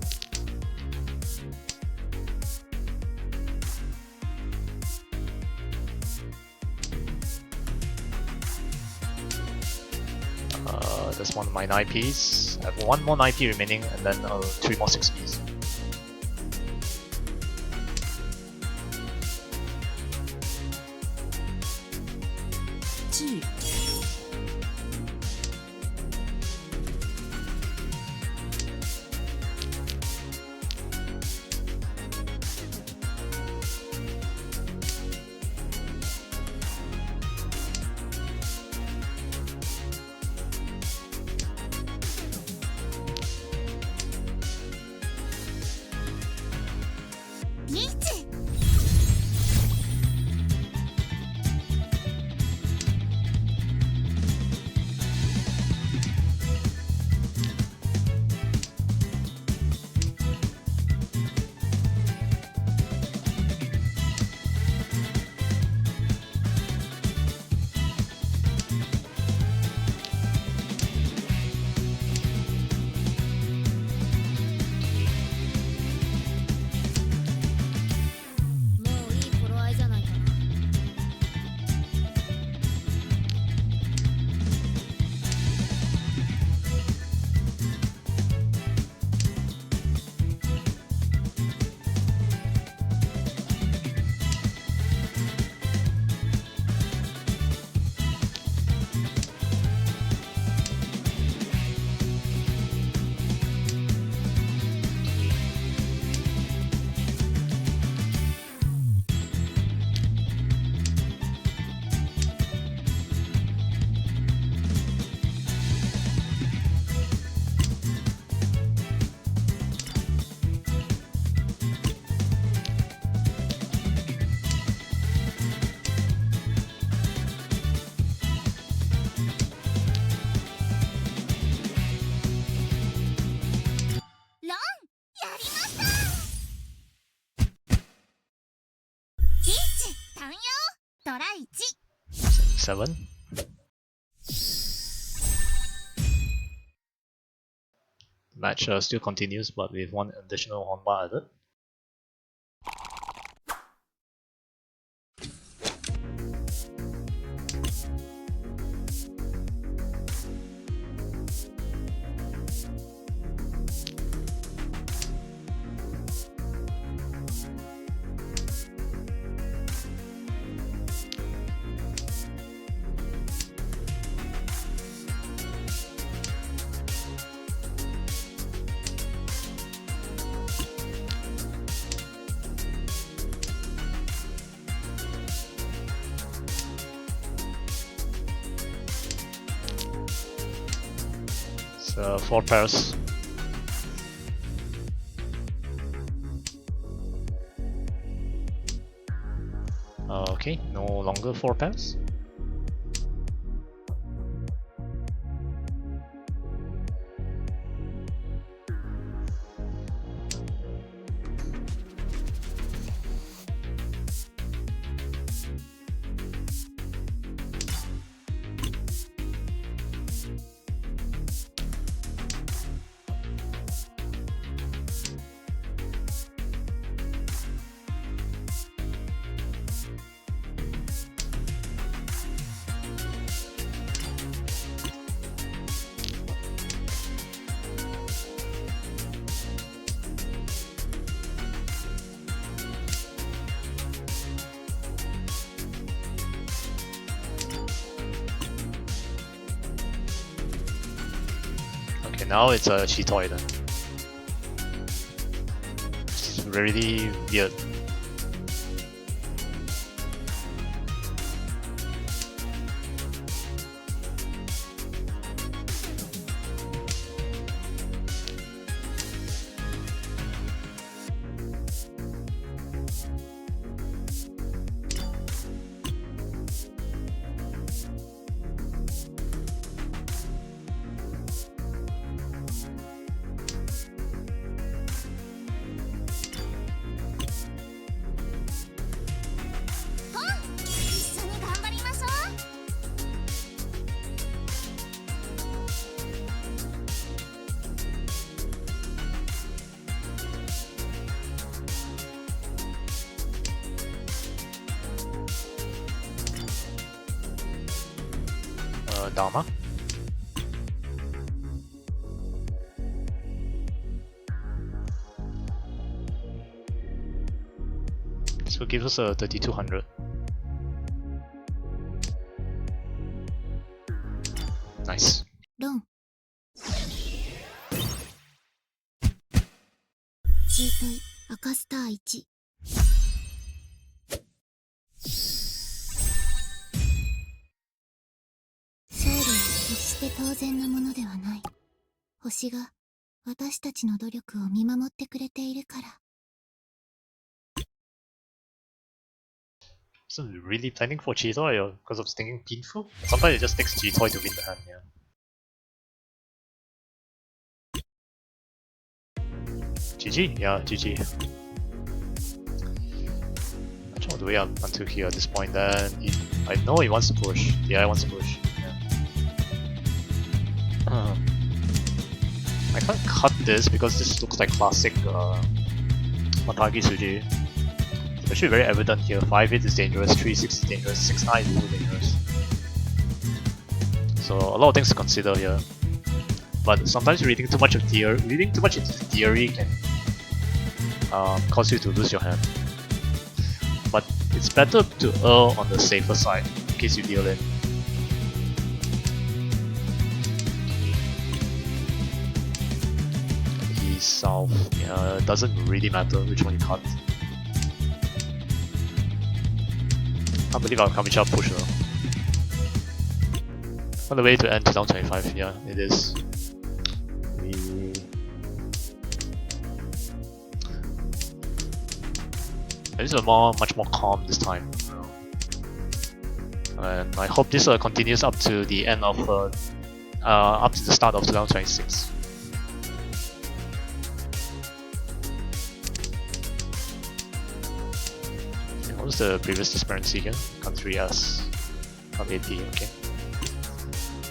That's one of my 9Ps. I have one more 9P remaining and then 3 more 6Ps. G トラ1。 7. Match still continues, but with one additional hornbar added. So 4 pairs. Okay, no longer 4 pairs. Okay, now it's a Cheetoy then. It's really weird. Dharma. So give us a 3200. Nice. ロン。チートイ赤スター1。勝利は決して当然なものではない。星が私たちの努力を見守ってくれているから。So really planning for Cheetoy or because of thinking painful? Sometimes it just takes Cheetoy to win the hand, yeah. GG? Yeah, GG. Actually, all the way up until here at this point, then I know he wants to push. Yeah, he wants to push. Yeah. I can't cut this because this looks like classic Matagi Suji. Actually very evident here. 5-8 is dangerous, 3-6 is dangerous, 6-9 is really dangerous. So a lot of things to consider here. But sometimes reading too much into theory can cause you to lose your hand. But it's better to err on the safer side in case you deal in. East, south, yeah, it doesn't really matter which one you cut. I believe our Kamicha push though. On the way to end 2025, yeah, it is. This is much more calm this time. And I hope this continues up to the end of, up to the start of 2026. What was the previous disparity again? cut 3S, cut 8D, okay.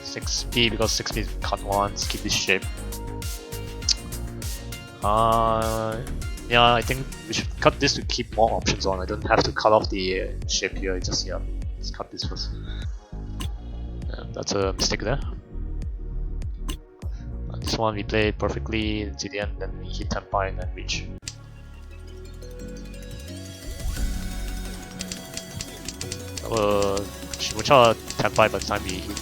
6P because 6P cut once, keep this shape. Yeah, I think we should cut this to keep more options on. I don't have to cut off the shape here, just yeah, let's cut this first. Yeah, that's a mistake there. This one we play perfectly until the end, then we hit Tempai and then reach. Shimucha Tempai by the time we hit.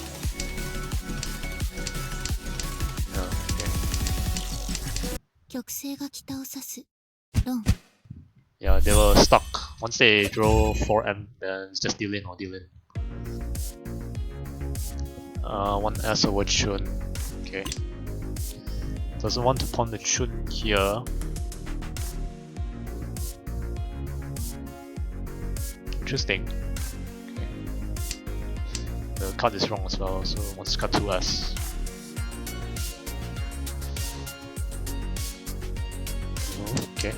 Yeah, they were stuck. Once they draw 4M, then it's just deal in or deal in. 1S over Chun. Okay. Doesn't want to pawn the Chun here. Interesting. Okay. The card is wrong as well, so wants to cut 2S. Okay.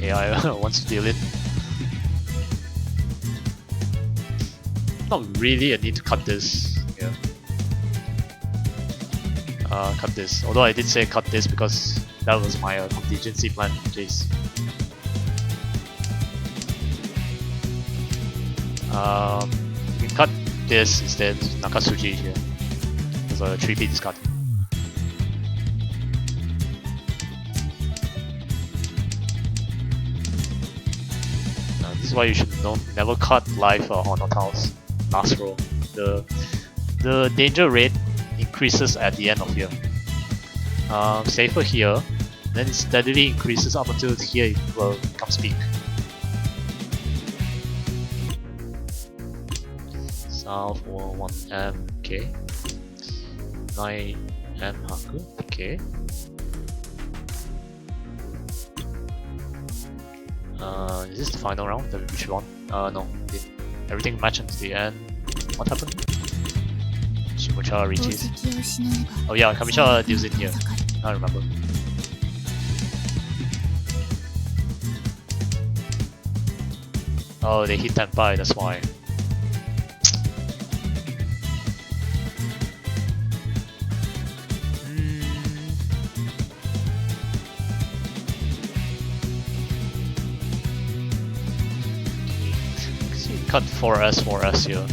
AI wants to deal it. Not really a need to cut this. Yeah. Cut this. Although I did say cut this because that was my contingency plan in case. You can cut this instead, Nakatsuji here. There's a 3P discard. This is why you should never cut live on a tiles last row. The danger rate increases at the end of here. Safer here, then it steadily increases up until here it becomes peak. South for 1M, okay. 9M Haku, okay. Is this the final round that we should want? No. Did everything match until the end? What happened? Shimucha reaches. Oh yeah, Kamisha deals in here. I remember. Oh, they hit Tenpai, that's why. Cut 4S here.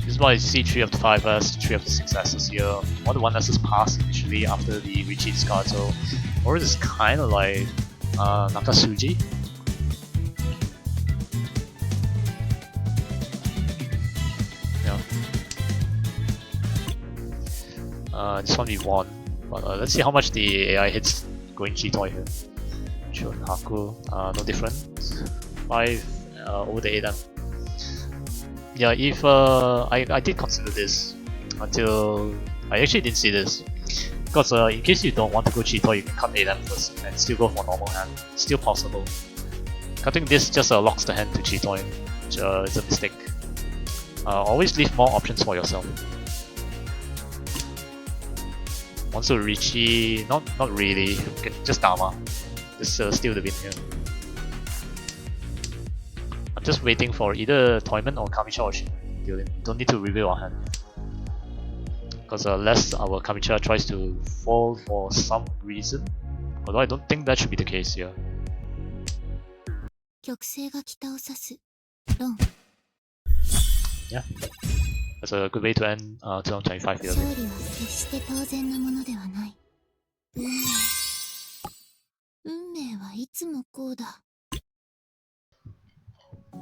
This is why C3 of the 5S, 3 of the 6S's here. All the 1S's pass initially after the Riichi discard, so or this is kinda like Nakatsuji. Yeah. This one we won. But let's see how much the AI hits going Chitoi here. Chun Haku, no different. 5 over the 8M. Yeah, if I did consider this until I actually didn't see this. Because in case you don't want to go Cheetor, you can cut 8M first and still go for normal hand. Still possible. Cutting this just locks the hand to Cheetor, which is a mistake. Always leave more options for yourself. Also Riichi, not really, okay, just Dama. Just steal the win here. I'm just waiting for either Toyman or Kamisha or Shin. Don't need to reveal our hand. Because unless our Kamisha tries to fall for some reason. Although I don't think that should be the case here. Yeah. That's a good way to end 2025 here.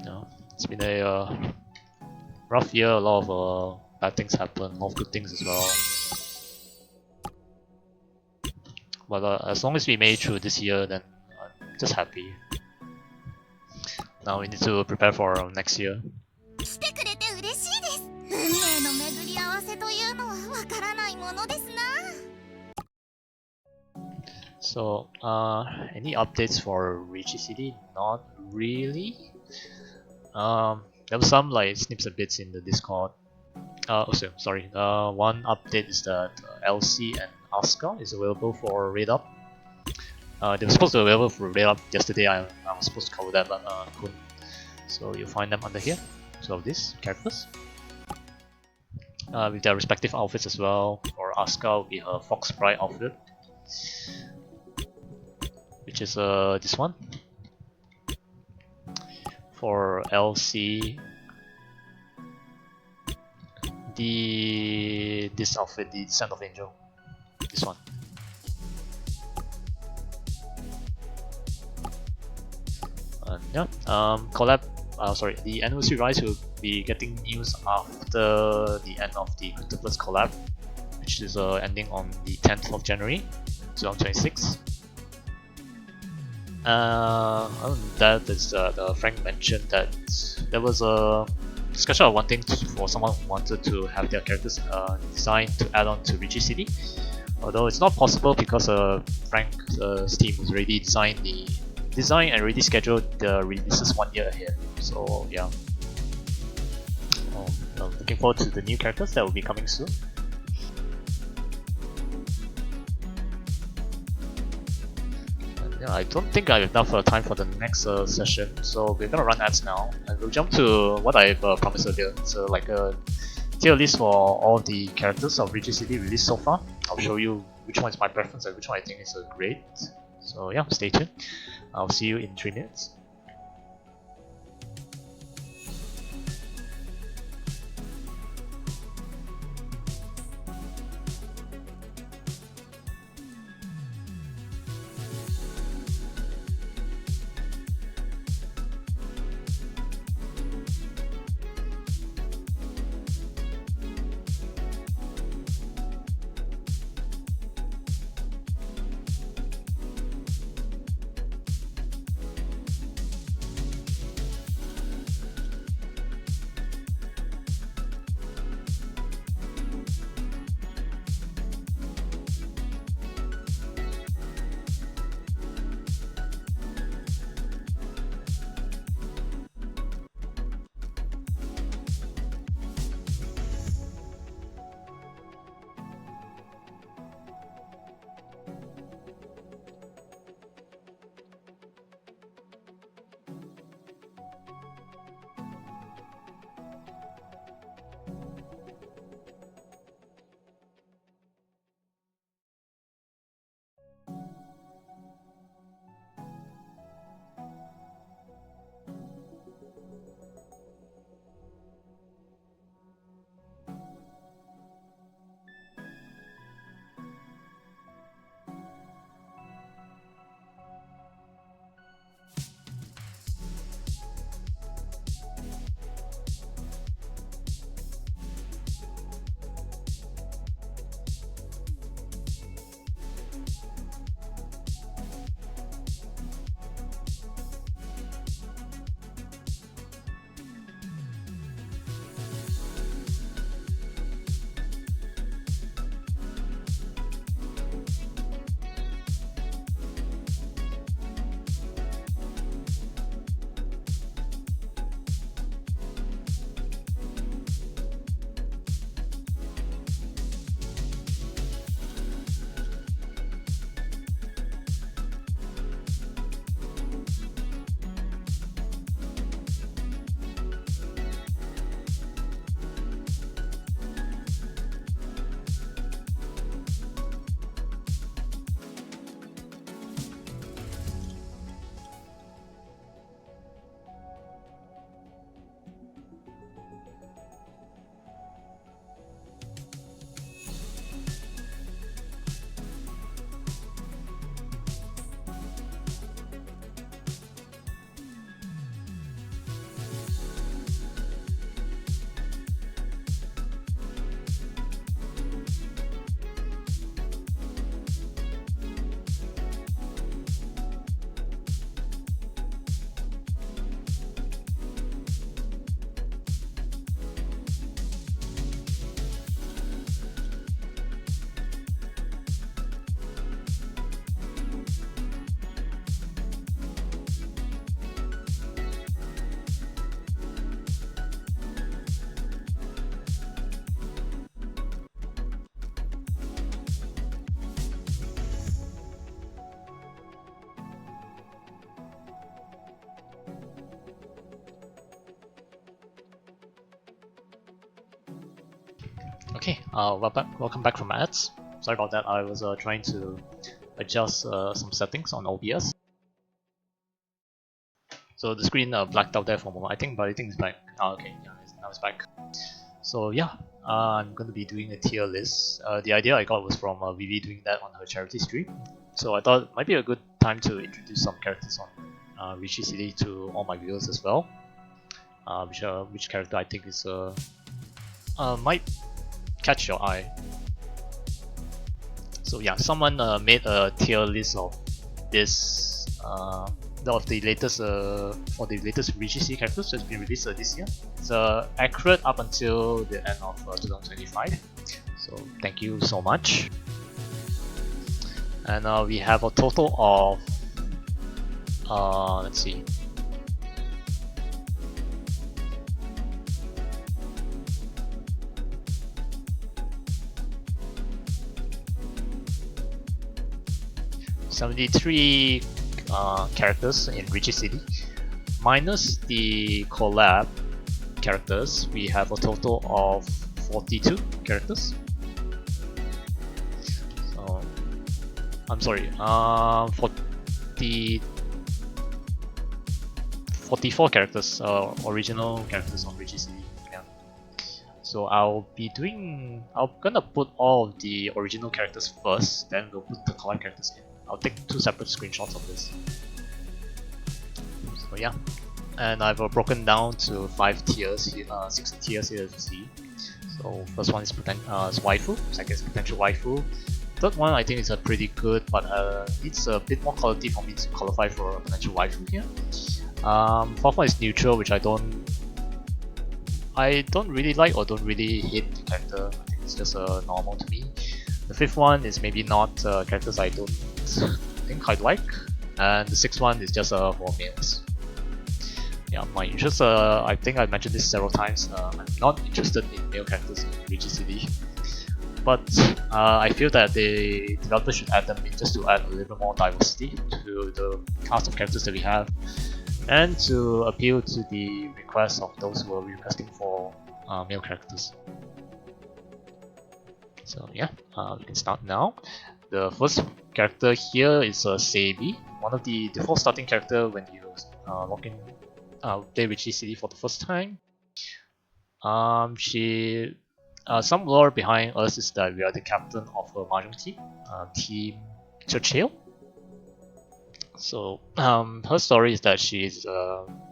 Yeah, it's been a rough year, a lot of bad things happen, a lot of good things as well. But as long as we made it through this year, then I'm just happy. Now we need to prepare for next year. So, any updates for Riichi City? Not really. There were some like snips and bits in the Discord. sorry. One update is that LC and Asuka is available for raid up. They were supposed to be available for raid up yesterday. I was supposed to cover that, but couldn't. So you'll find them under here. So these characters, with their respective outfits as well. For Asuka, will be her Fox Bride outfit, which is this one. For LC, this outfit, the Scent of Angel, this one. Yeah, collab. Sorry, the anniversary rise will be getting news after the end of the Cryptoplus collab, which is ending on the 10th of January, 2026. Other than that, is the Frank mentioned that there was a discussion of wanting for someone who wanted to have their characters designed to add on to Riichi City. Although it's not possible because Frank's team has already designed and already scheduled the releases 1 year ahead. So yeah, I'm looking forward to the new characters that will be coming soon. Yeah, I don't think I have enough time for the next session, so we're gonna run ads now, and we'll jump to what I've promised earlier. So like a tier list for all the characters of Riichi City released so far. I'll show you which one is my preference and which one I think is great. So yeah, stay tuned. I'll see you in 3 minutes. Okay, welcome back from ads. Sorry about that, I was trying to adjust some settings on OBS. So the screen blacked out there for a moment, but I think it's back. Oh, okay, yeah, now it's back. So yeah, I'm going to be doing a tier list. The idea I got was from Vivi doing that on her charity stream. So I thought it might be a good time to introduce some characters on Riichi City to all my viewers as well. Which character I think is might catch your eye. So yeah, someone made a tier list of this of the latest Riichi City characters that's been released this year. It's accurate up until the end of 2025. So thank you so much. And we have a total of let's see. $73 characters in Riichi City. Minus the collab characters, we have a total of 42 characters. So, I'm sorry, 44 characters, original characters on Riichi City. Yeah. So I'm gonna put all of the original characters first, then we'll put the collab characters in. I'll take 2 separate screenshots of this. So yeah, and I've broken down to 5 tiers here, 6 tiers here as you see. So first one is waifu, second is potential waifu. Third one I think is a pretty good, but needs a bit more quality for me to qualify for a potential waifu here. Fourth one is neutral, which I don't really like or don't really hate the character. I think it's just normal to me. The fifth one is maybe not characters I don't think I'd like, and the sixth one is just for males. Yeah, my interest, I think I mentioned this several times, I'm not interested in male characters in Riichi City, but I feel that the developers should add them in just to add a little bit more diversity to the cast of characters that we have, and to appeal to the requests of those who are requesting for male characters. So yeah, we can start now. The first character here is Seibi, one of the default starting character when you log in, play Riichi City for the first time. Some lore behind us is that we are the captain of a mahjong team, Team Churchill. So her story is that she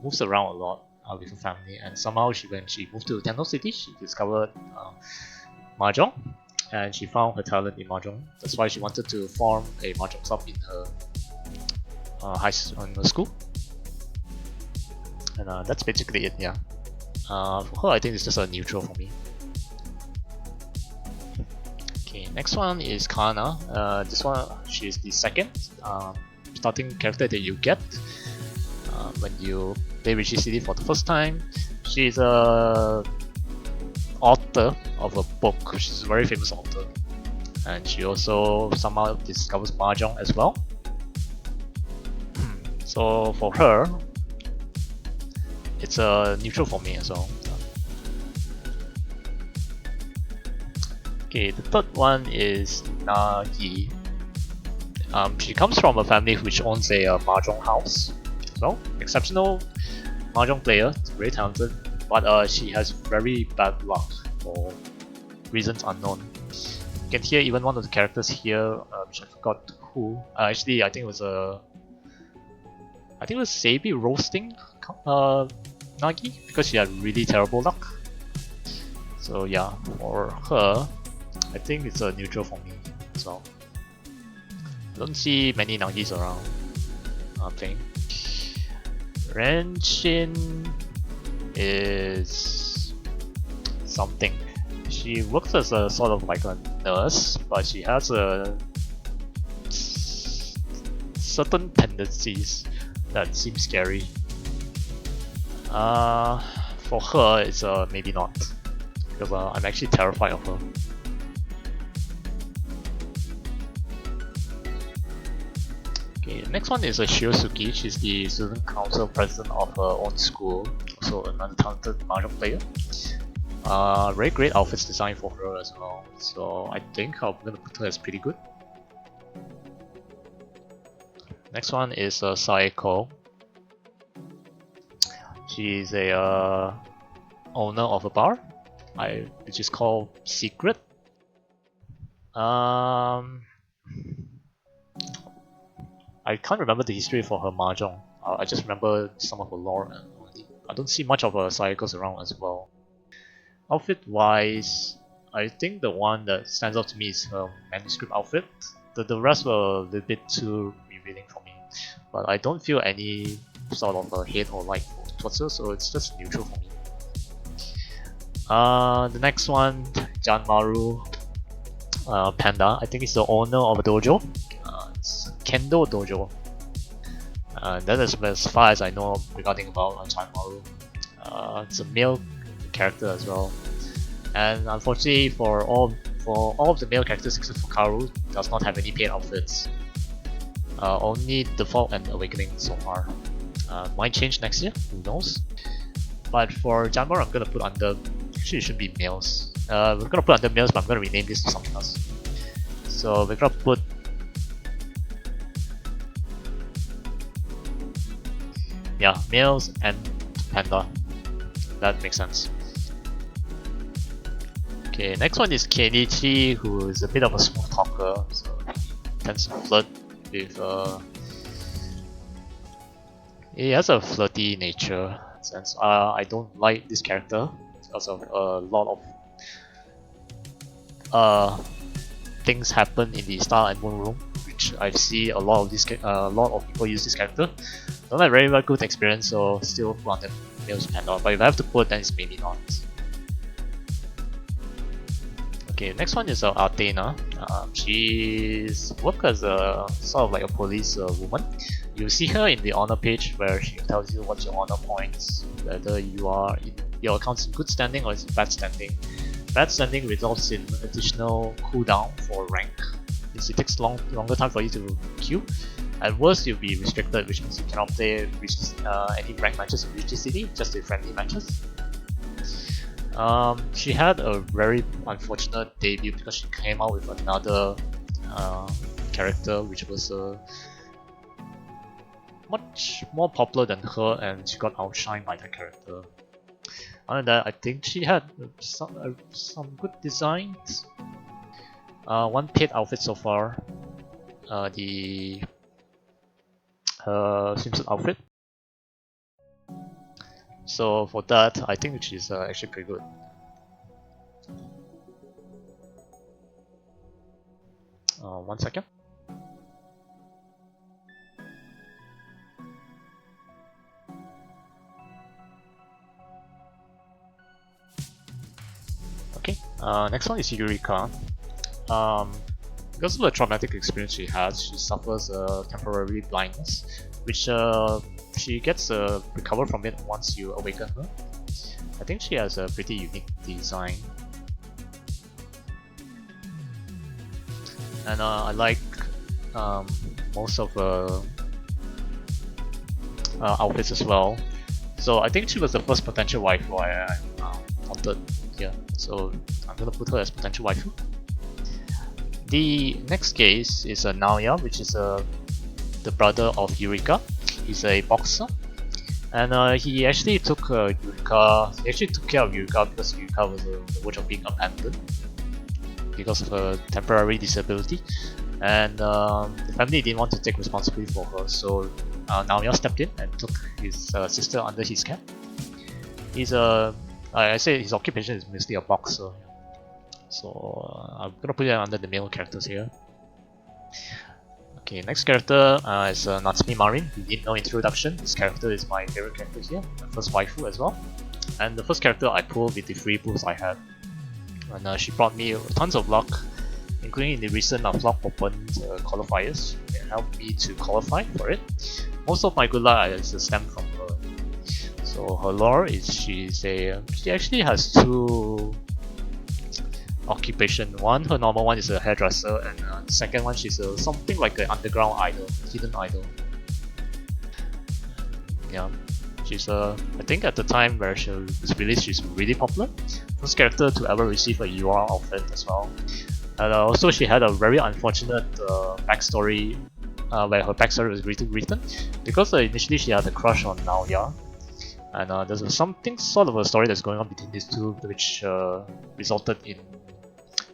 moves around a lot with her family, and somehow when she moved to Tenno City, she discovered mahjong, and she found her talent in mahjong. That's why she wanted to form a mahjong club in her school, and that's basically it. Yeah, for her I think it's just a neutral for me. Okay, next one is Kana. This one, she's the second starting character that you get when you play Riichi City for the first time. She's a author of a book. She's a very famous author, and she also somehow discovers mahjong as well. So for her, it's a neutral for me as well. Okay, the third one is Nagi. She comes from a family which owns a mahjong house. So exceptional mahjong player, very talented, but she has very bad luck for reasons unknown. You can hear even one of the characters here, which I forgot who. Actually, I think it was Seibi roasting Nagi because she had really terrible luck. So yeah, for her, I think it's a neutral for me as well. I don't see many Nagis around playing. Renshin is something. She works as a sort of like a nurse, but she has certain tendencies that seem scary. For her, it's maybe not, because I'm actually terrified of her. Okay, the next one is Shiosuki. She's the student council president of her own school, also another talented mahjong player. Very great outfits designed for her as well. So I think I'm gonna put her as pretty good. Next one is Saeko. She's a owner of a bar, which is called Secret. I can't remember the history for her mahjong. I just remember some of her lore. I don't see much of her cycles around as well. Outfit wise, I think the one that stands out to me is her manuscript outfit. The rest were a little bit too revealing for me, but I don't feel any sort of hate or like towards her, so it's just neutral for me. The next one, Janmaru Panda. I think he's the owner of a dojo. It's Kendo Dojo. That is as far as I know regarding about Janmaru. It's a male character as well, and unfortunately for all of the male characters except for Karu, does not have any paid outfits. Only Default and Awakening so far. Might change next year, who knows? But for Janmaru, I'm gonna put under. Actually, it should be males. We're gonna put under males, but I'm gonna rename this to something else. So we're gonna put. Yeah, males and Panda. That makes sense. Okay, next one is Kenichi, who is a bit of a smooth talker, so he tends to flirt with he has a flirty nature since I don't like this character because of a lot of things happen in the Star and Moon room, which I see a lot of people use this character. Don't have very good experience, so still put on the males Panda. But if I have to put, then it's maybe not. Okay, next one is Athena. She's worked as a sort of like a police woman. You see her in the honor page where she tells you what's your honor points, whether your account's in good standing or it's in bad standing. Bad standing results in additional cooldown for rank. It takes longer time for you to queue. At worst, you'll be restricted, which means you cannot play any rank matches in Riichi City, just the friendly matches. She had a very unfortunate debut because she came out with another character which was much more popular than her, and she got outshined by that character. Other than that, I think she had some good designs. One paid outfit so far, the swimsuit outfit. So for that, I think she's actually pretty good. One second. Okay, next one is Eureka. Because of the traumatic experience she has, she suffers temporary blindness, which she gets recovered from it once you awaken her. I think she has a pretty unique design, and I like most of her outfits as well. So I think she was the first potential waifu I wanted here. So I'm gonna put her as potential waifu. The next case is Naoya, which is the brother of Eureka. He's a boxer, and he actually took Eureka. He actually took care of Eureka because Eureka was on the verge of being abandoned because of her temporary disability, and the family didn't want to take responsibility for her. So Naoya stepped in and took his sister under his care. He's I say his occupation is mostly a boxer. So I'm gonna put it under the male characters here. Okay, next character is Natsumi Marin. You need no introduction. This character is my favorite character here, my first waifu as well, and the first character I pulled with the free boosts I had. And she brought me tons of luck, including in the recent Flock Open qualifiers. It helped me to qualify for it. Most of my good luck is stemmed from her. So her lore is she actually has two occupation. One, her normal one is a hairdresser, and the second one she's something like an underground idol, hidden idol. Yeah, She's I think at the time where she was released, she's really popular. First character to ever receive a UR outfit as well. And also she had a very unfortunate backstory where her backstory was written because initially she had a crush on Naoya, and there's something sort of a story that's going on between these two, which resulted in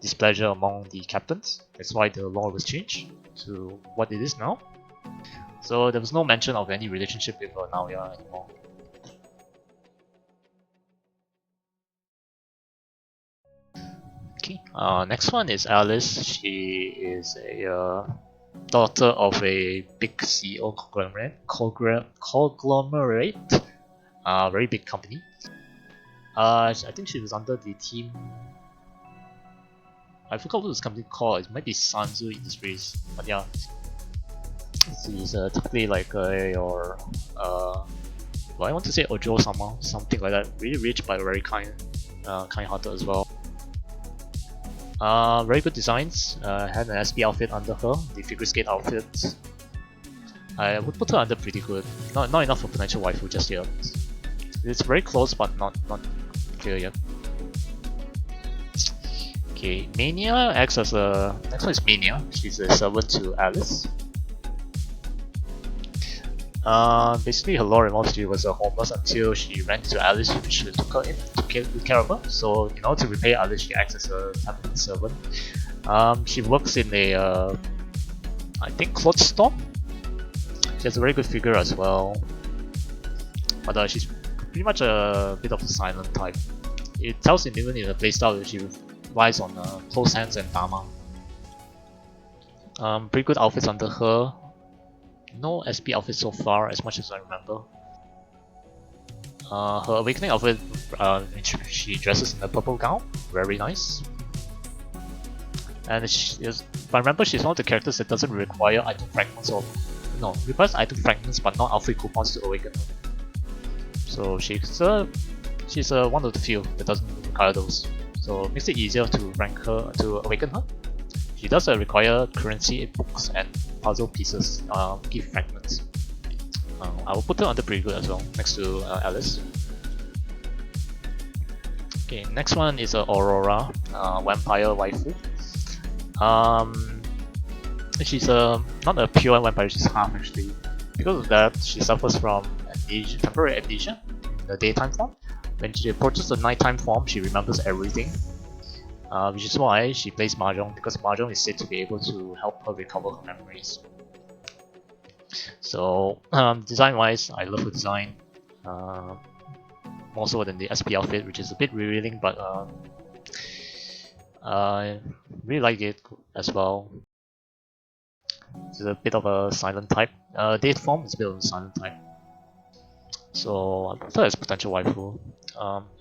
displeasure among the captains. That's why the law was changed to what it is now. So there was no mention of any relationship with Naoya anymore. Okay, next one is Alice. She is a daughter of a big CEO conglomerate, very big company. I think she was under the team. I forgot what this company called. It might be Sanzu Industries, but yeah, she's typically like well, I want to say Ojo-sama, something like that. Really rich but very kind-hearted as well. Very good designs. Had an SB outfit under her, the figure skate outfit. I would put her under pretty good. Not enough for potential waifu just yet. It's very close but not clear yet. Okay, Mania acts as a... Next one is Mania. She's a servant to Alice. Basically her lore involves she was homeless until she ran into Alice, which took her in to take care of her. So in order to repay Alice, she acts as a temporary servant. She works in a, I think, clothes store. She has a very good figure as well. But she's pretty much a bit of a silent type. It tells even in the playstyle that she relies on close hands and Dama. Pretty good outfits under her. No SP outfit so far, as much as I remember. Her awakening outfit, she dresses in a purple gown, very nice. And if I remember, she's one of the characters that doesn't require item fragments or requires item fragments but not outfit coupons to awaken her. So she's one of the few that doesn't require those. So it makes it easier to rank her, to awaken her. She does require currency, books, and puzzle pieces, gift fragments. I will put her under pretty good as well, next to Alice. Okay, next one is Aurora, vampire waifu. She's not a pure vampire, she's half actually. Because of that, she suffers from amnesia, temporary amnesia in the daytime form. When she approaches the nighttime form, she remembers everything. Which is why she plays Mahjong, because Mahjong is said to be able to help her recover her memories. So, design wise, I love her design. More so than the SP outfit, which is a bit revealing, but I really like it as well. It's a bit of a silent type. Date form is a bit of a silent type. So, I thought it's potential waifu.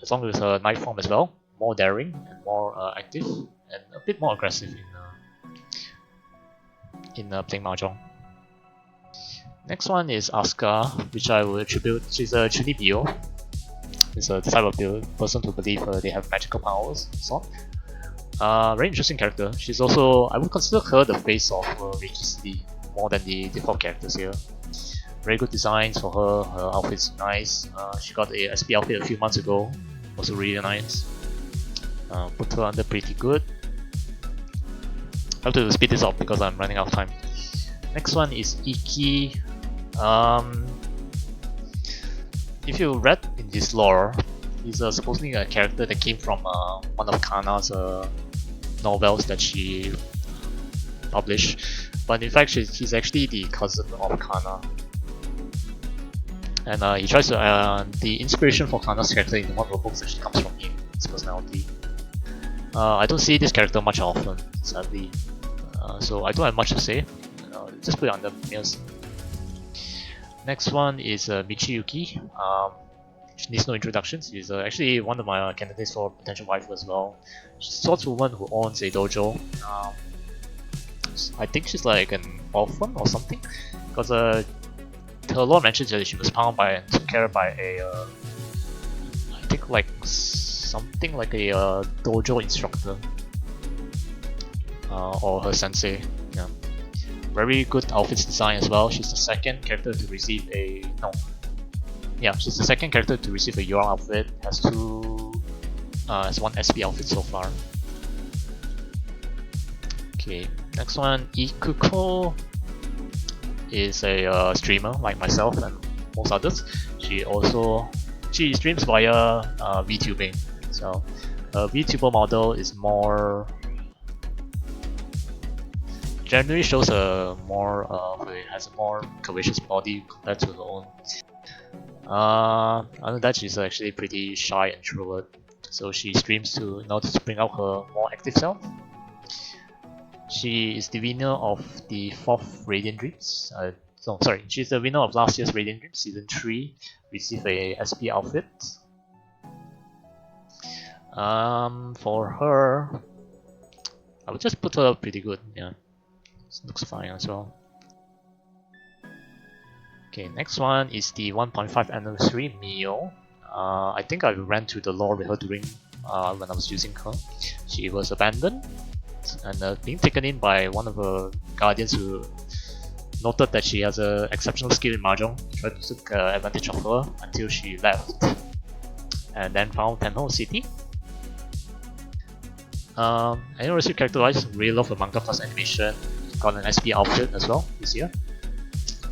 As long as her night form as well. More daring and more active and a bit more aggressive in playing Mahjong. Next one is Asuka, which I will attribute. She's a Chunibyo. It's a type of person who believe they have magical powers and so on. Very interesting character. She's also, I would consider her the face of Riichi City more than the default characters here. Very good designs for her. Her outfit's nice. She got a SP outfit a few months ago. Also really nice. Put her under pretty good. I have to speed this up because I'm running out of time. Next one is Iki. If you read in this lore, he's supposedly a character that came from one of Kana's novels that she published. But in fact, he's actually the cousin of Kana. And he tries to. The inspiration for Kana's character in one of the books actually comes from him, his personality. I don't see this character much often, sadly. So I don't have much to say. Just put it under males. Next one is Michiyuki. She needs no introduction. She's actually one of my candidates for potential waifu as well. She's a swordswoman who owns a dojo. I think she's like an orphan or something, because her lore mentions that she was found by and took care of by a I think like something like a dojo instructor or her sensei. Yeah. Very good outfits design as well. She's the second character to receive a yeah, she's the second character to receive a UR outfit. Has one SP outfit so far. Okay, next one, Ikuko is a streamer like myself and most others. She streams via VTubing. So a VTuber model is more generally shows a more has a more curvaceous body compared to her own. Other than that, she's actually pretty shy and introvert. So she streams in order to bring out her more active self. She is the winner of the 4th Radiant Dreams. She's the winner of last year's Radiant Dreams Season 3. Received a SP outfit. For her, I would just put her pretty good. Yeah, looks fine as well. Okay, next one is the 1.5 anniversary Mio. I think I ran through the lore with her during when I was using her. She was abandoned and being taken in by one of her guardians who noted that she has an exceptional skill in Mahjong. Tried to take advantage of her until she left, and then found Tenho City. Anniversary character-wise, really love the manga plus animation. Got an SP outfit as well this year.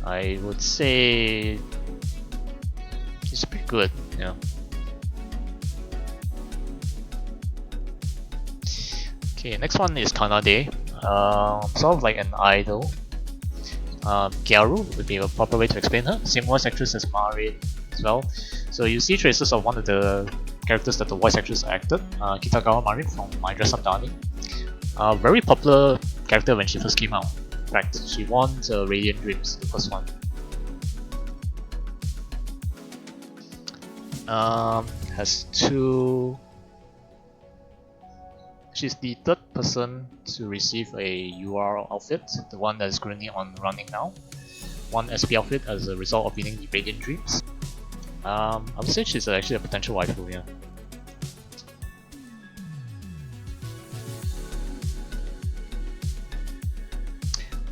I would say it's pretty good, yeah. Okay, next one is Kanade. Sort of like an idol. Gyaru would be a proper way to explain her. Same voice actress as Marin as well. So you see traces of one of the characters that the voice actress acted, Kitagawa Marin from My Dress Up Darling. Very popular character when she first came out. In fact, she won Radiant Dreams, the first one. She's the 3rd person to receive a UR outfit, the one that is currently running now. One SP outfit as a result of winning the Radiant Dreams. I would say she's actually a potential waifu, yeah.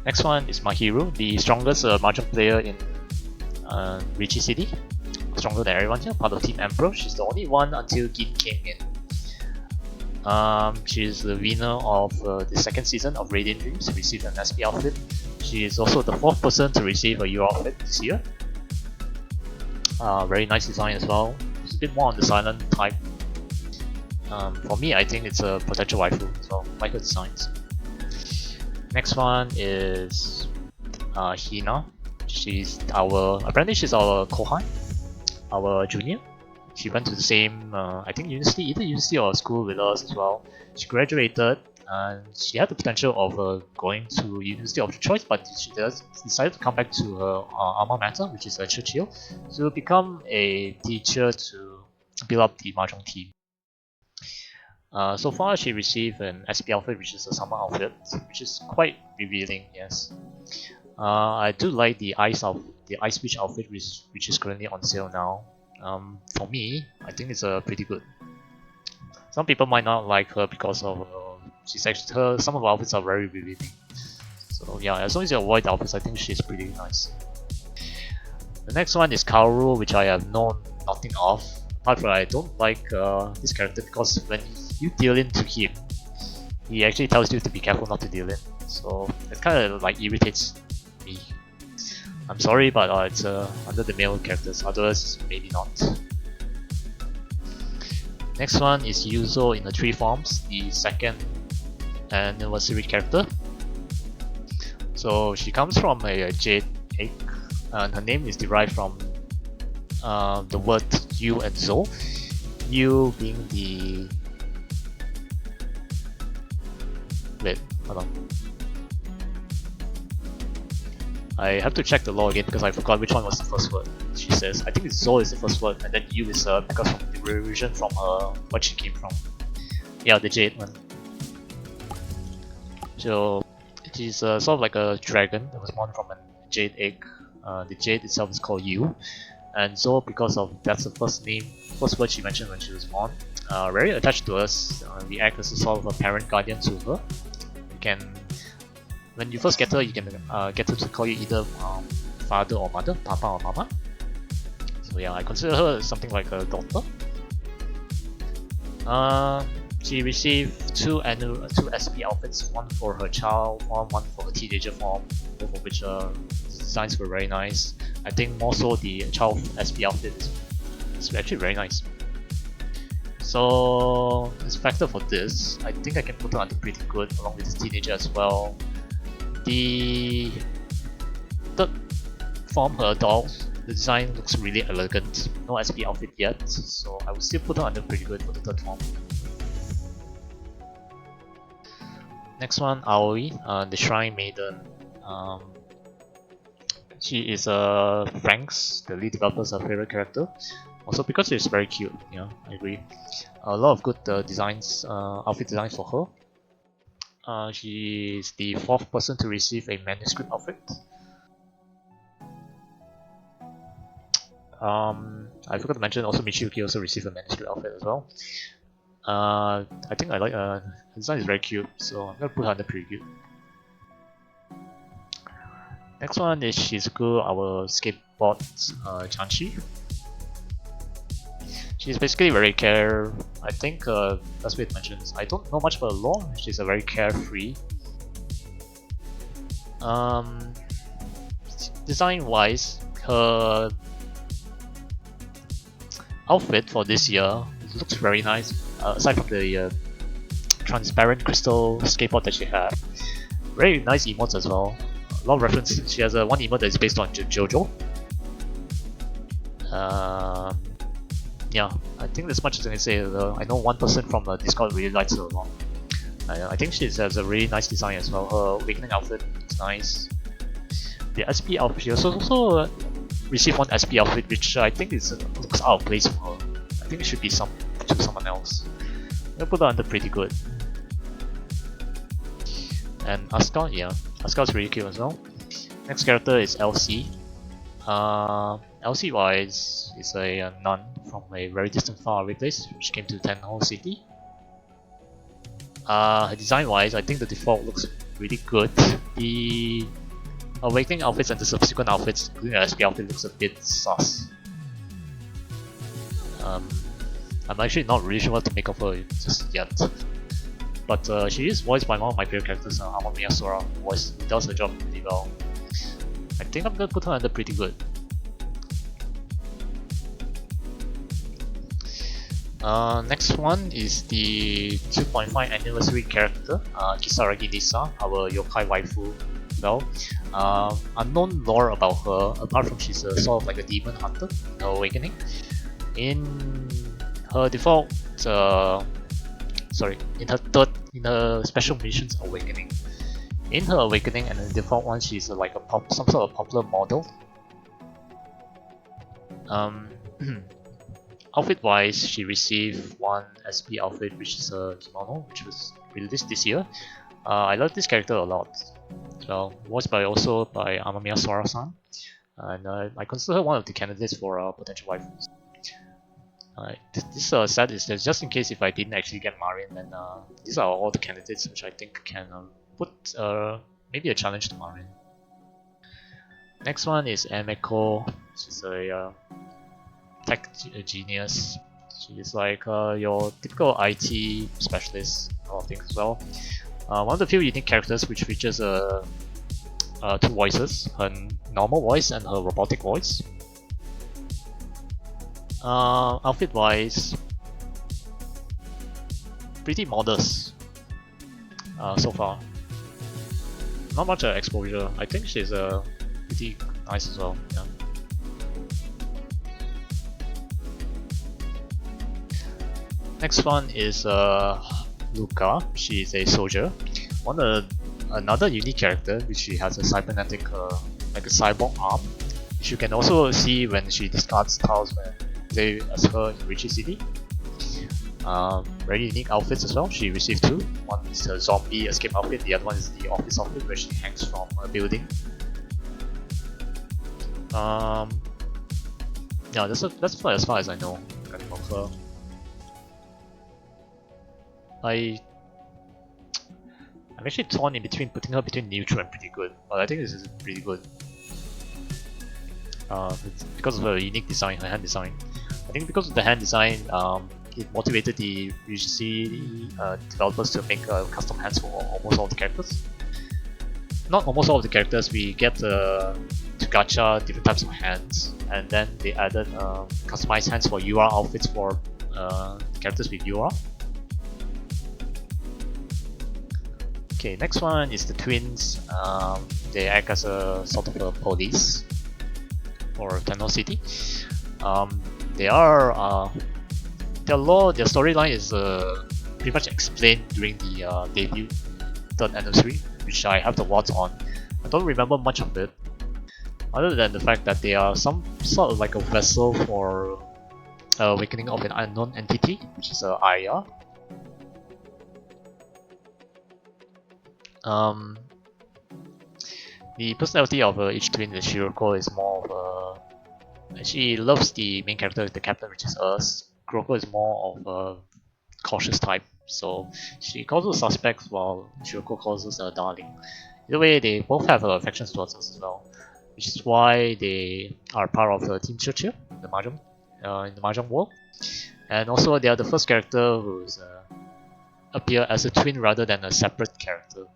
Next one is Mahiru, the strongest Mahjong player in Riichi City. Stronger than everyone here, part of Team Emperor. She's the only one until Gin came in. She's the winner of the 2nd season of Radiant Dreams, received an SP outfit. She is also the 4th person to receive a UR outfit this year. Very nice design as well. It's a bit more on the silent type. For me, I think it's a potential waifu, so like her designs. Next one is Hina. Apparently she's our kohai, our junior. She went to the same, I think either university or school with us as well. She graduated and she had the potential of going to university of her choice, but she decided to come back to her alma mater, which is Churchill, to become a teacher to build up the Mahjong team. So far, she received an SP outfit, which is a summer outfit, which is quite revealing. Yes, I do like the ice witch outfit, which is currently on sale now. For me, I think it's pretty good. Some people might not like her because of some of her outfits are very revealing. So yeah, as long as you avoid the outfits, I think she's pretty nice. The next one is Kaoru, which I have known nothing of. Apart from I don't like this character because when you deal into him, he actually tells you to be careful not to deal in. So it kind of like irritates me. I'm sorry, but it's under the male characters, others maybe not. Next one is Yuzo in the 3 forms, the 2nd anniversary character. So she comes from a jade egg, and her name is derived from the word Yu and Zo. Yu being the... Wait, hold on. I have to check the lore again because I forgot which one was the first word. She says, I think it's Zo is the first word, and then Yu is because from the revision from what she came from. Yeah, the jade one. So it is sort of like a dragon that was born from a jade egg. The jade itself is called Yu, and Zo because that's the first word she mentioned when she was born. Very attached to us. We act as a sort of a parent guardian to her. When you first get her, you can get her to call you either father or mother, papa or mama. So So yeah, I consider her something like a daughter. She received two SP outfits, one for her child form, one for her teenager form, both of which designs were very nice. I think more so the child SP outfit is actually very nice. So as a factor for this, I think I can put her under pretty good along with the teenager as well. The third form, her adult, the design looks really elegant. No SP outfit yet, so I would still put her under pretty good for the third form. Next one, Aoi, the Shrine Maiden. She is Frank's, the lead developer's favorite character. Also because she's very cute, yeah, I agree. A lot of good designs, outfit designs for her. She is the 4th person to receive a manuscript outfit. I forgot to mention also Michiyuki also received a manuscript outfit as well. I think I like the design is very cute, so I'm gonna put her under pretty good. Next one is Shizuku, our skateboard Chanchi. She's basically very I think that's what it mentions. I don't know much about her lore. She's a very carefree. Design wise, her outfit for this year looks very nice. Aside from the transparent crystal skateboard that she had, very nice emotes as well. A lot of references. She has one emote that is based on JoJo. Yeah, I think that's much as I can say. I know one person from Discord really likes her a lot. I think she has a really nice design as well. Her awakening outfit is nice. The SP outfit, she also received one SP outfit, which I think looks out of place for her. I think it should be someone else. I'm gonna put her under pretty good. And Asuka, yeah, Asuka's really cute as well. Next character is LC. LC wise is a nun from a very distant faraway place which came to Tenho City. Her design wise, I think the default looks really good. The awakening outfits and the subsequent outfits, including the SP outfit, looks a bit sus. I'm actually not really sure what to make of her just yet. But she is voiced by one of my favorite characters, Amamiya Sora, who does her job really well. I think I'm gonna put her under pretty good. Next one is the 2.5 anniversary character, Kisaragi Lisa, our yokai waifu. Well, unknown lore about her, apart from she's sort of like a demon hunter in her awakening. In her default, in her special missions awakening. In her awakening and the default one, she's like some sort of popular model. Outfit wise, she received one SP outfit, which is a kimono, which was released this year. I love this character a lot. So, voiced also by Amamiya Sora-san, and I consider her one of the candidates for potential waifus. This set is just in case if I didn't actually get Marin, then these are all the candidates which I think can put maybe a challenge to Marin. Next one is Emeko. She's a tech genius. She's like your typical IT specialist, a lot of things as well. One of the few unique characters which features two voices, her normal voice and her robotic voice. Outfit wise, pretty modest so far. Not much exposure. I think she's pretty nice as well. Yeah. Next one is Luca. She is a soldier. Another unique character, which she has a cybernetic, like a cyborg arm, which you can also see when she discards tiles when they as her in Riichi City. Very unique outfits as well. She received two. One is a zombie escape outfit. The other one is the office outfit where she hangs from a building. Yeah, that's about as far as I know of her. I'm actually torn in between putting her between neutral and pretty good, but I think this is pretty good. because of her unique design, her hand design. I think because of the hand design, it motivated the Riichi developers to make custom hands for almost all the characters. Not almost all of the characters, we get to gacha different types of hands, and then they added customized hands for UR outfits for characters with UR. Okay, next one is the twins. They act as a sort of a police for Tenno City. They are their storyline is pretty much explained during the debut third anniversary, which I have to watch on. I don't remember much of it, other than the fact that they are some sort of like a vessel for awakening of an unknown entity, which is Aya. The personality of each twin, the Shiroko, is more of a... She loves the main character, the captain, which is us. Kuroko is more of a cautious type, so she calls us suspects while Shiroko calls us a darling. Either way, they both have affections towards us as well, which is why they are part of the Team Churchill, the Mahjong, in the Mahjong world. And also, they are the first character who's appear as a twin rather than a separate character.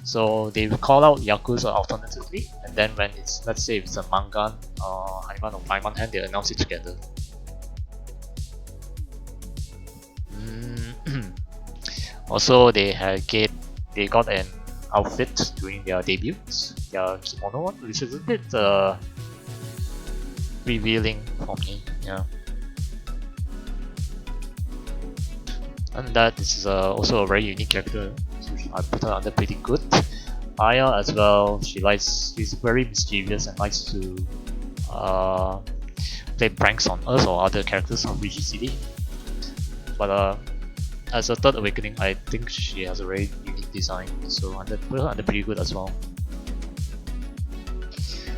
So they will call out Yakuza alternatively, and then when it's, let's say if it's a Mangan, Haiman or Maiman hand, they announce it together. Also, they got an outfit during their debut, their kimono one, which is a bit revealing for me. Yeah. And that this is also a very unique character. I put her under pretty good. Aya as well. She's very mischievous and likes to play pranks on us or other characters of Riichi City. But as a third awakening, I think she has a very unique design, so put her under pretty good as well.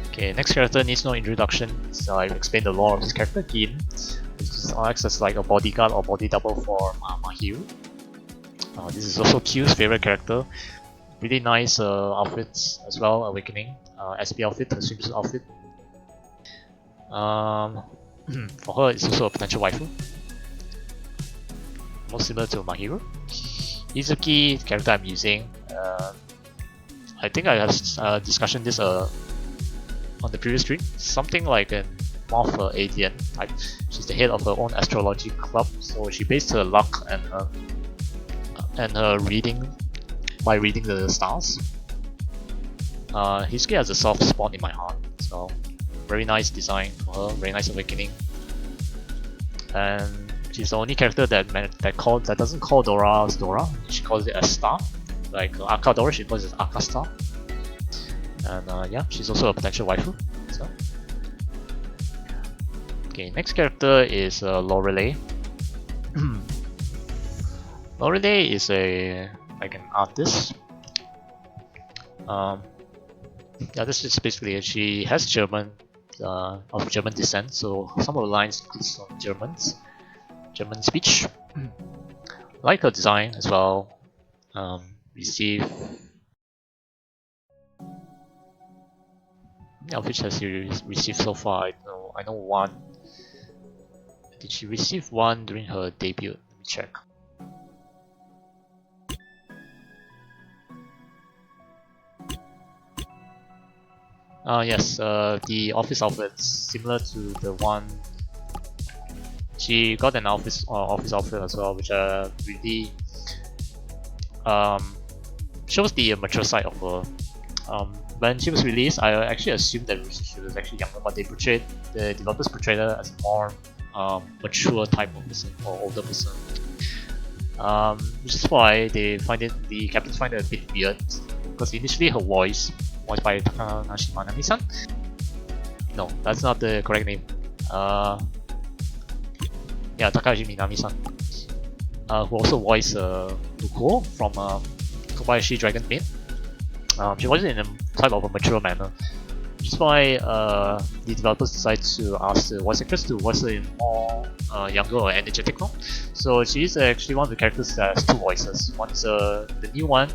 Okay, next character needs no introduction. So I've explained the lore of this character. Gin, which acts as like a bodyguard or body double for Mahiro. This is also Q's favorite character. Really nice outfits as well. Awakening, SP outfit, her swimsuit outfit. For her, it's also a potential waifu. More similar to Mahiro. Izuki, the character I'm using. I think I have discussion this on the previous stream. Something like an more of an alien type. She's the head of her own astrology club, so she based her luck and her reading by reading the stars. History has a soft spot in my heart, so very nice design for her, very nice awakening. And she's the only character that doesn't call Dora Dora. She calls it a star, like Akadora. She calls it Akastar. And yeah, she's also a potential waifu. So. Okay, next character is Lorelei. Lorelei is like an artist. Yeah, this is basically it. She has German of German descent, so some of the lines include some German speech. Like her design as well. Receive. Yeah, which has she received so far? I know one. Did she receive one during her debut? Let me check. Yes, the office outfits similar to the one. She got an office outfit as well, which really shows the mature side of her. When she was released, I actually assumed that she was actually younger, but the developers portrayed her as a more mature type of person or older person. Which is why the captains find it a bit weird, because initially her voiced by Takanashi Manami-san. No, that's not the correct name. Yeah, Takashi Minami-san, who also voiced Nuko from Kobayashi Dragon Maid. She voiced it in a type of a mature manner, which is why the developers decided to ask the voice actress to voice her in more younger or energetic form. So she is actually one of the characters that has two voices. One is the new one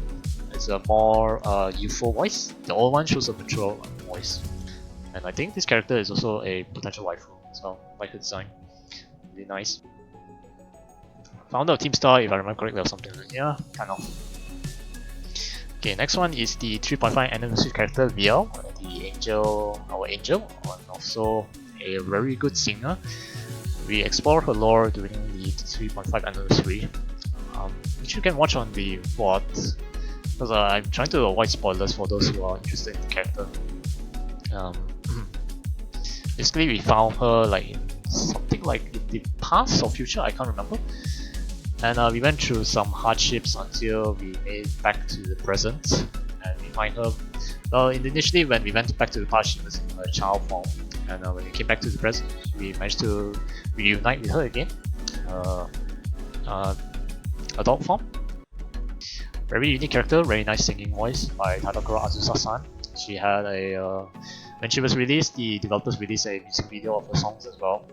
is a more youthful voice. The old one shows a mature voice. And I think this character is also a potential waifu as well. Like her design, really nice. Founder of Team Star, if I remember correctly, or something like that. Yeah, kind of. Okay, next one is the 3.5 anniversary character VL, the angel, our angel, and also a very good singer. We explore her lore during the 3.5 anniversary, which you can watch on the VOD, because I'm trying to avoid spoilers for those who are interested in the character. Basically, we found her like in something like in the past or future, I can't remember. And we went through some hardships until we made back to the present, and we find her. Well, initially when we went back to the past, she was in her child form, and when we came back to the present, we managed to reunite with her again, adult form. Very unique character, very nice singing voice by Tadakura Azusa-san. She had a when she was released, the developers released a music video of her songs as well.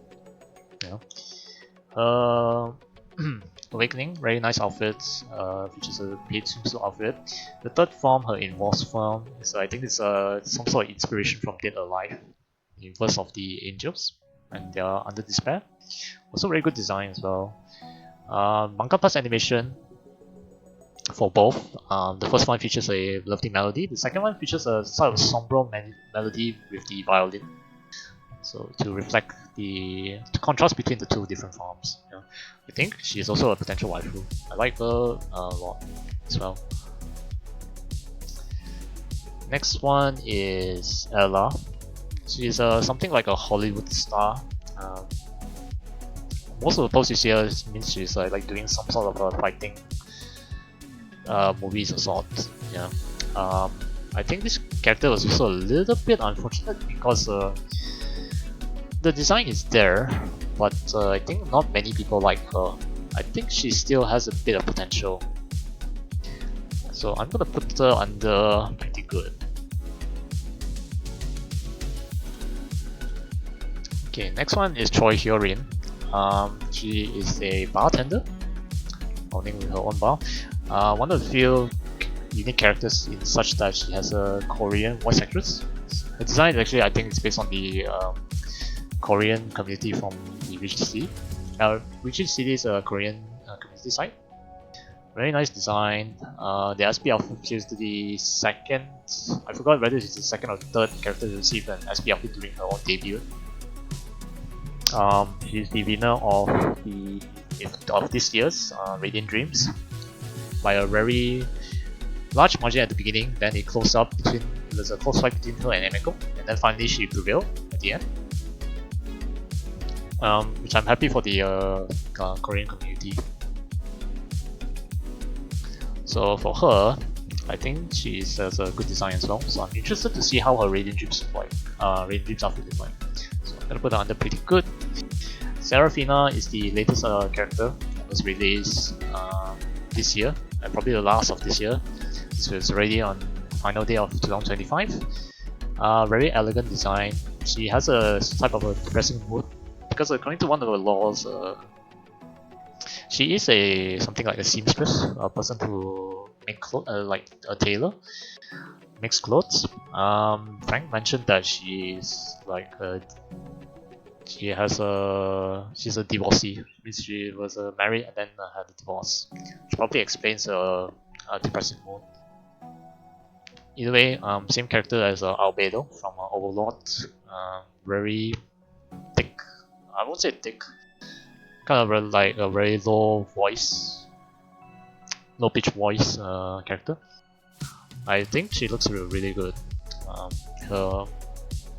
Awakening, very nice outfits, features a paid swimsuit outfit. The third form, her involved form, is I think it's some sort of inspiration from Dead Alive, the inverse of the angels, and they are under despair. Also very good design as well. Manga plus animation for both. The first one features a lovely melody, the second one features a sort of somber melody with the violin. So to reflect the contrast between the two different forms. I think she is also a potential waifu. I like her a lot as well. Next one is Ella. She is something like a Hollywood star. Most of the posts you see her means she's like doing some sort of fighting movies or sorts. Yeah. I think this character was also a little bit unfortunate because the design is there, but I think not many people like her. I think she still has a bit of potential. So I'm gonna put her under pretty good. Okay, next one is Choi Hyorin. She is a bartender, owning her own bar. One of the few unique characters in such that she has a Korean voice actress. The design is actually, I think, it's based on the Korean community from the Riichi City. Riichi City is a Korean community site. Very nice design. The SP outfit is the second. I forgot whether it's the second or third character to receive an SP outfit during her own debut. She's the winner of this year's Radiant Dreams by a very large margin at the beginning. Then it closed up between. There's a close fight between her and Emiko, and then finally she prevailed at the end. Which I'm happy for the Korean community. So for her, I think she has a good design as well. So I'm interested to see how her Radiant Dreams outfit is like. So I'm gonna put her under pretty good. Serafina is the latest character that was released this year, and probably the last of this year. This was already on final day of 2025. Very elegant design. She has a type of a depressing mood because according to one of her laws, she is something like a seamstress, a person who make clothes, like a tailor, makes clothes. Frank mentioned that she's like she's a divorcee, means she was married and then had a divorce. Which probably explains her depressive mood. Either way, same character as Albedo from Overlord. Very thick. I won't say thick. Kind of like a very low voice, low pitch voice character. I think she looks really good. Her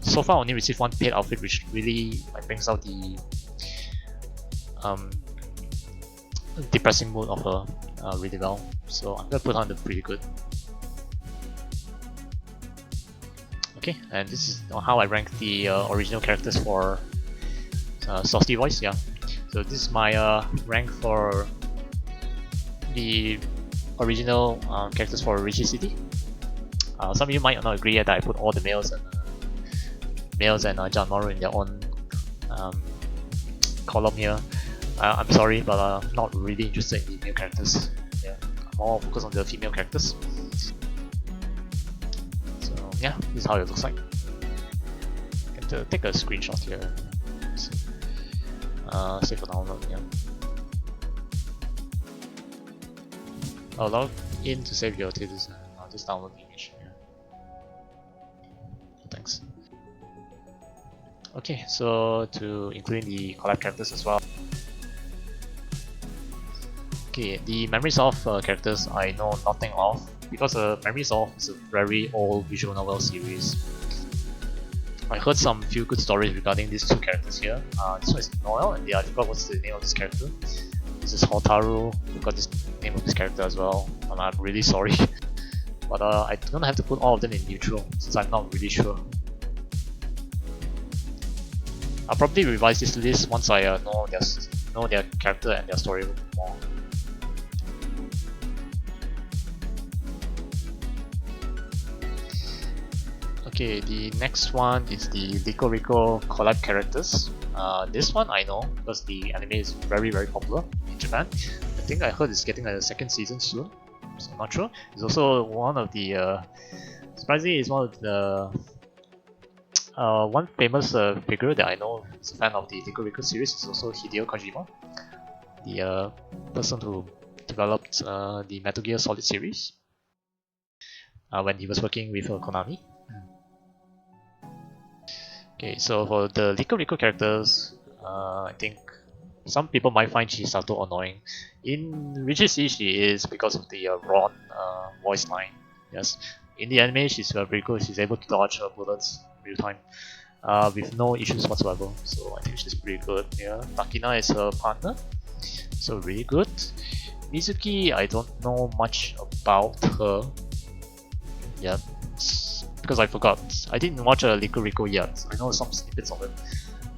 so far only received one paid outfit, which really like brings out the depressing mood of her really well. So I'm gonna put her under pretty good. Okay, and this is how I rank the original characters for Softy Voice. Yeah, so this is my rank for the original characters for Riichi City. Some of you might not agree that I put all the males and John Morrow in their own column here. I'm sorry, but I'm not really interested in the male characters. Yeah, I'm more focused on the female characters. So yeah, this is how it looks like. to take a screenshot here. Save for download, yeah. I'll log in to save your status and I'll just download the image. Yeah. Thanks. Okay, so to include the collab characters as well. Okay, the Memories of characters I know nothing of because Memories of is a very old visual novel series. I heard some few good stories regarding these two characters here. This one is Noel, and I forgot what's the name of this character. This is Hotaru. I forgot this name of this character as well. And I'm really sorry, but I'm gonna have to put all of them in neutral since I'm not really sure. I'll probably revise this list once I know their character and their story more. Okay, the next one is the Rico Rico collab characters. This one I know because the anime is very popular in Japan. I think I heard it's getting a second season soon, so I'm not sure. It's also one of the surprisingly, it's one of the one famous figure that I know is a fan of the Rico Rico series is also Hideo Kojima, the person who developed the Metal Gear Solid series when he was working with Konami. Okay, so for the Rico Rico characters, I think some people might find Chisato annoying. In Riichi City, she is because of the Ron voice line. Yes, in the anime, she's very good. She's able to dodge her bullets real time with no issues whatsoever. So I think she's pretty good. Yeah, Takina is her partner, so really good. Mizuki, I don't know much about her. Yeah. Because I forgot. I didn't watch Rico Rico yet. I know some snippets of it.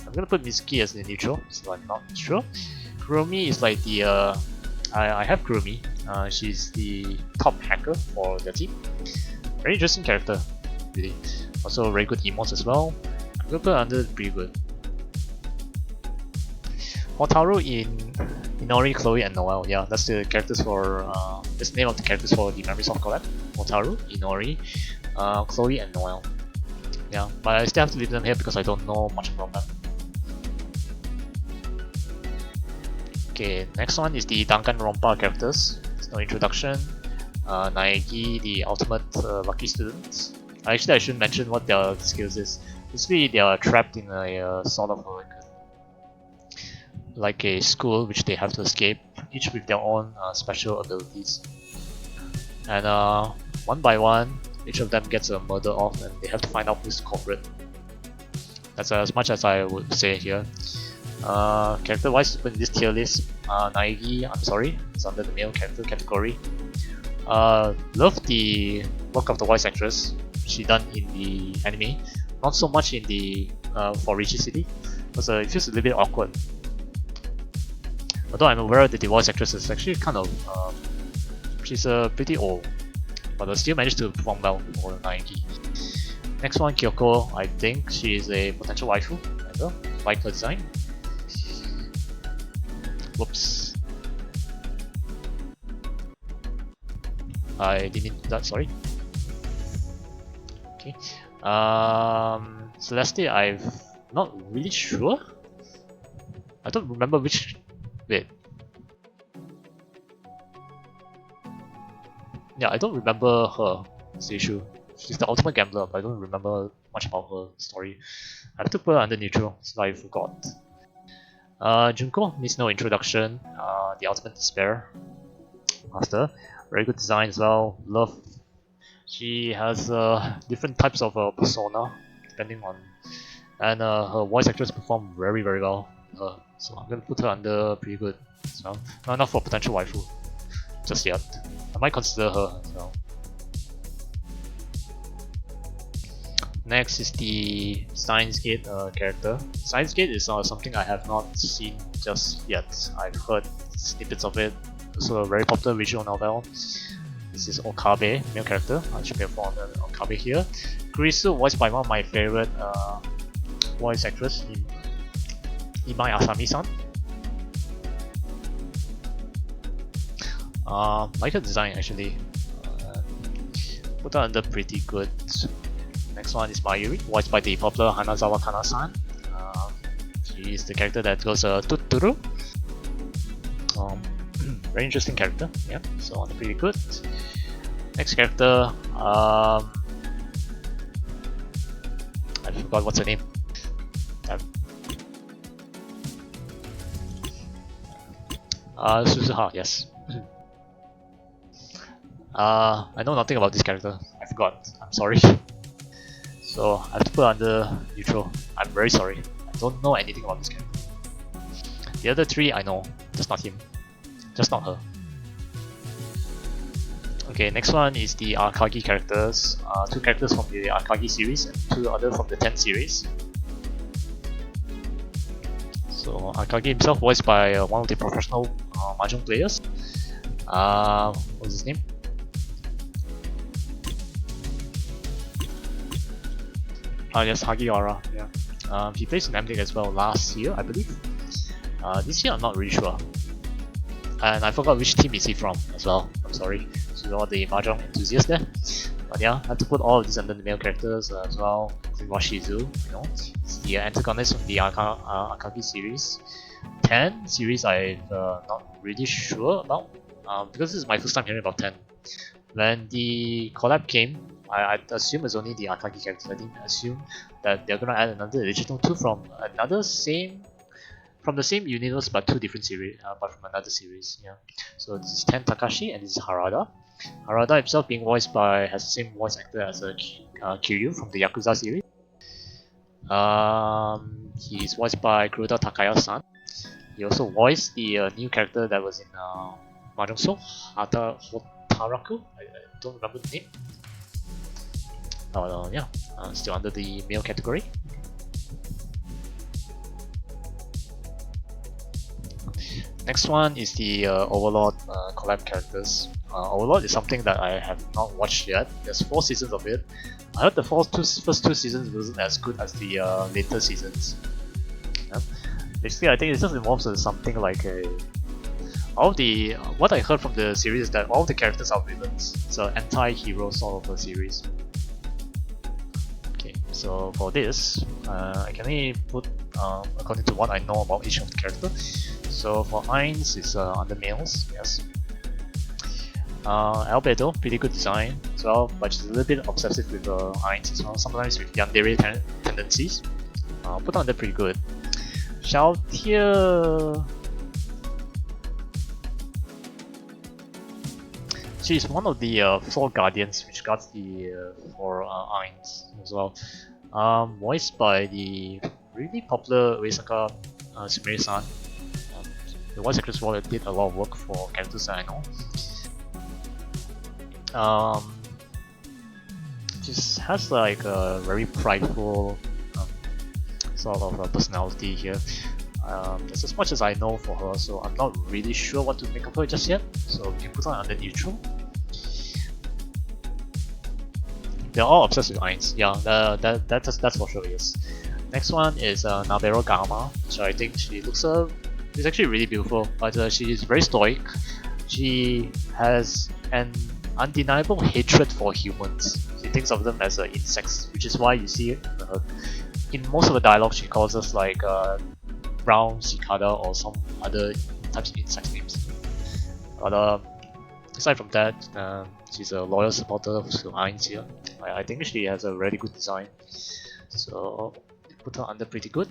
I'm gonna put Mizuki as the neutral, so I'm not sure. Kurumi is like the I have Kurumi. She's the top hacker for the team. Very interesting character, really. Also very good emotes as well. I'm gonna put her under pretty good. Hotaru in Inori, Chloe, and Noel. Yeah, that's the characters for that's the name of the characters for the Memories of collab. Hotaru, Inori, Chloe, and Noel. Yeah, but I still have to leave them here because I don't know much about them. Okay, next one is the Danganronpa characters. There's no introduction. Naegi, the ultimate lucky student. Actually, I should mention what their skills is. Basically, they are trapped in a sort of like a school which they have to escape, each with their own special abilities. And one by one, each of them gets a murder off and they have to find out who's the culprit. That's as much as I would say here. Character wise, in this tier list, Naegi, I'm sorry, it's under the male character category. Love the work of the voice actress she done in the anime, not so much in the for Riichi City, because it feels a little bit awkward. Although I'm aware that the voice actress is actually kind of she's pretty old, but still managed to perform well for Naegi. Next one, Kyoko. I think she is a potential waifu. I like her design. Whoops. I didn't do that, sorry. Okay. Celeste, I'm not really sure. I don't remember which. Wait. Yeah, I don't remember her. That's the issue. She's the ultimate gambler, but I don't remember much about her story. I have to put her under neutral, so I forgot. Junko needs no introduction. The ultimate despair master, very good design as well. Love. She has different types of persona depending on, and her voice actress perform very well. So I'm gonna put her under pretty good. So not for potential waifu just yet. I might consider her as well. Next is the Steins Gate character. Steins Gate is something I have not seen just yet. I've heard snippets of it. Also a very popular visual novel. This is Okabe, male character. I should be informed on Okabe here. Kurisu, voiced by one of my favorite voice actress, Imai Asami-san. Like her design actually. Put her under pretty good. Next one is Mayuri, voiced by the popular Hanazawa Kana-san. She is the character that goes Tuturu. Very interesting character, yeah, so pretty good. Next character, I forgot what's her name. Suzuha, yes. I know nothing about this character. I forgot. I'm sorry. So I have to put under neutral. I'm very sorry. I don't know anything about this character. The other three I know, just not him. Just not her. Okay, next one is the Akagi characters. Two characters from the Akagi series and two others from the 10 series. So Akagi himself voiced by one of the professional Mahjong players. What's his name? Yes, Hagiwara. Yeah. He plays in Namding as well last year, I believe. This year I'm not really sure. And I forgot which team is he from as well. I'm sorry to all the Mahjong enthusiasts there. But yeah, I have to put all of these under the male characters as well, including Washizu, you know. It's the antagonist from the Akagi series. 10 series I'm not really sure about, because this is my first time hearing about 10. When the collab came, I assume it's only the Akagi characters. I didn't assume that they're gonna add another additional two from the same universe but two different series, but from another series. Yeah. So this is Ten Takashi and this is Harada. Harada himself being voiced by has the same voice actor as Kiryu from the Yakuza series. He's voiced by Kuroda Takaya-san. He also voiced the new character that was in Mahjong Soul, Hotaraku. I don't remember the name. Yeah, still under the male category. Next one is the Overlord collab characters. Overlord is something that I have not watched yet. There's 4 seasons of it. I heard the first two seasons wasn't as good as the later seasons. Yeah. Basically, I think it just involves something like what I heard from the series is that all the characters are villains. It's an anti-hero sort of a series. Okay, so for this, I can only put according to what I know about each of the characters. So for Ainz, it's under males, yes. Albedo, pretty good design as well, but she's a little bit obsessive with Ainz as well, sometimes with yandere tendencies. Put under pretty good. Xiaotia, she's one of the 4 guardians which guards the for Ainz as well. Voiced by the really popular Uesaka Sumire-san. The voice actress did a lot of work for characters that I know. Just has like a very prideful sort of personality here. That's as much as I know for her, so I'm not really sure what to make of her just yet. So we can put her under neutral. They're all obsessed with Ainz. Yeah, that's for sure. Yes. Next one is Nabero Gama. So I think she looks she's actually really beautiful, but she is very stoic. She has an undeniable hatred for humans. She thinks of them as insects, which is why you see in most of the dialogue she calls us like brown cicada or some other types of insect names. But aside from that, she's a loyal supporter to Ainz here. I think she has a really good design, so put her under pretty good.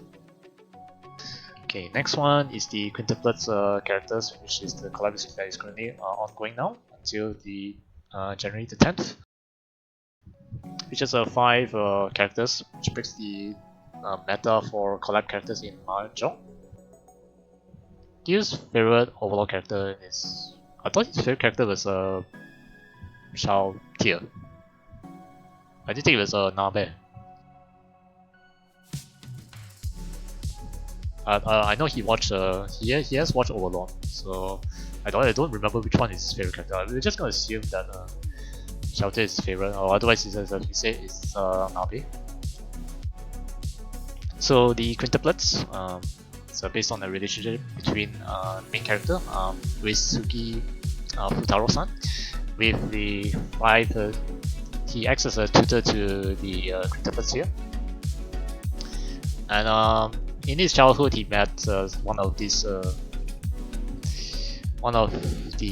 Okay, next one is the quintuplets characters, which is the collaboration that is currently ongoing now until the January the 10th. Features 5 characters, which breaks the meta for collab characters in Mahjong. His favorite overall character is, I thought his favorite character was Shao Tia. I didn't think it was Nabe. I know he watched. He has watched Overlord, so I don't remember which one is his favorite character. We're just gonna assume that Xiaote is his favorite, or otherwise, as we say, it's Nabe. So the quintuplets, it's based on a relationship between the main character, Uesugi Futaro-san, with the 5 he acts as a tutor to the quintuplets here. And in his childhood, he met one of the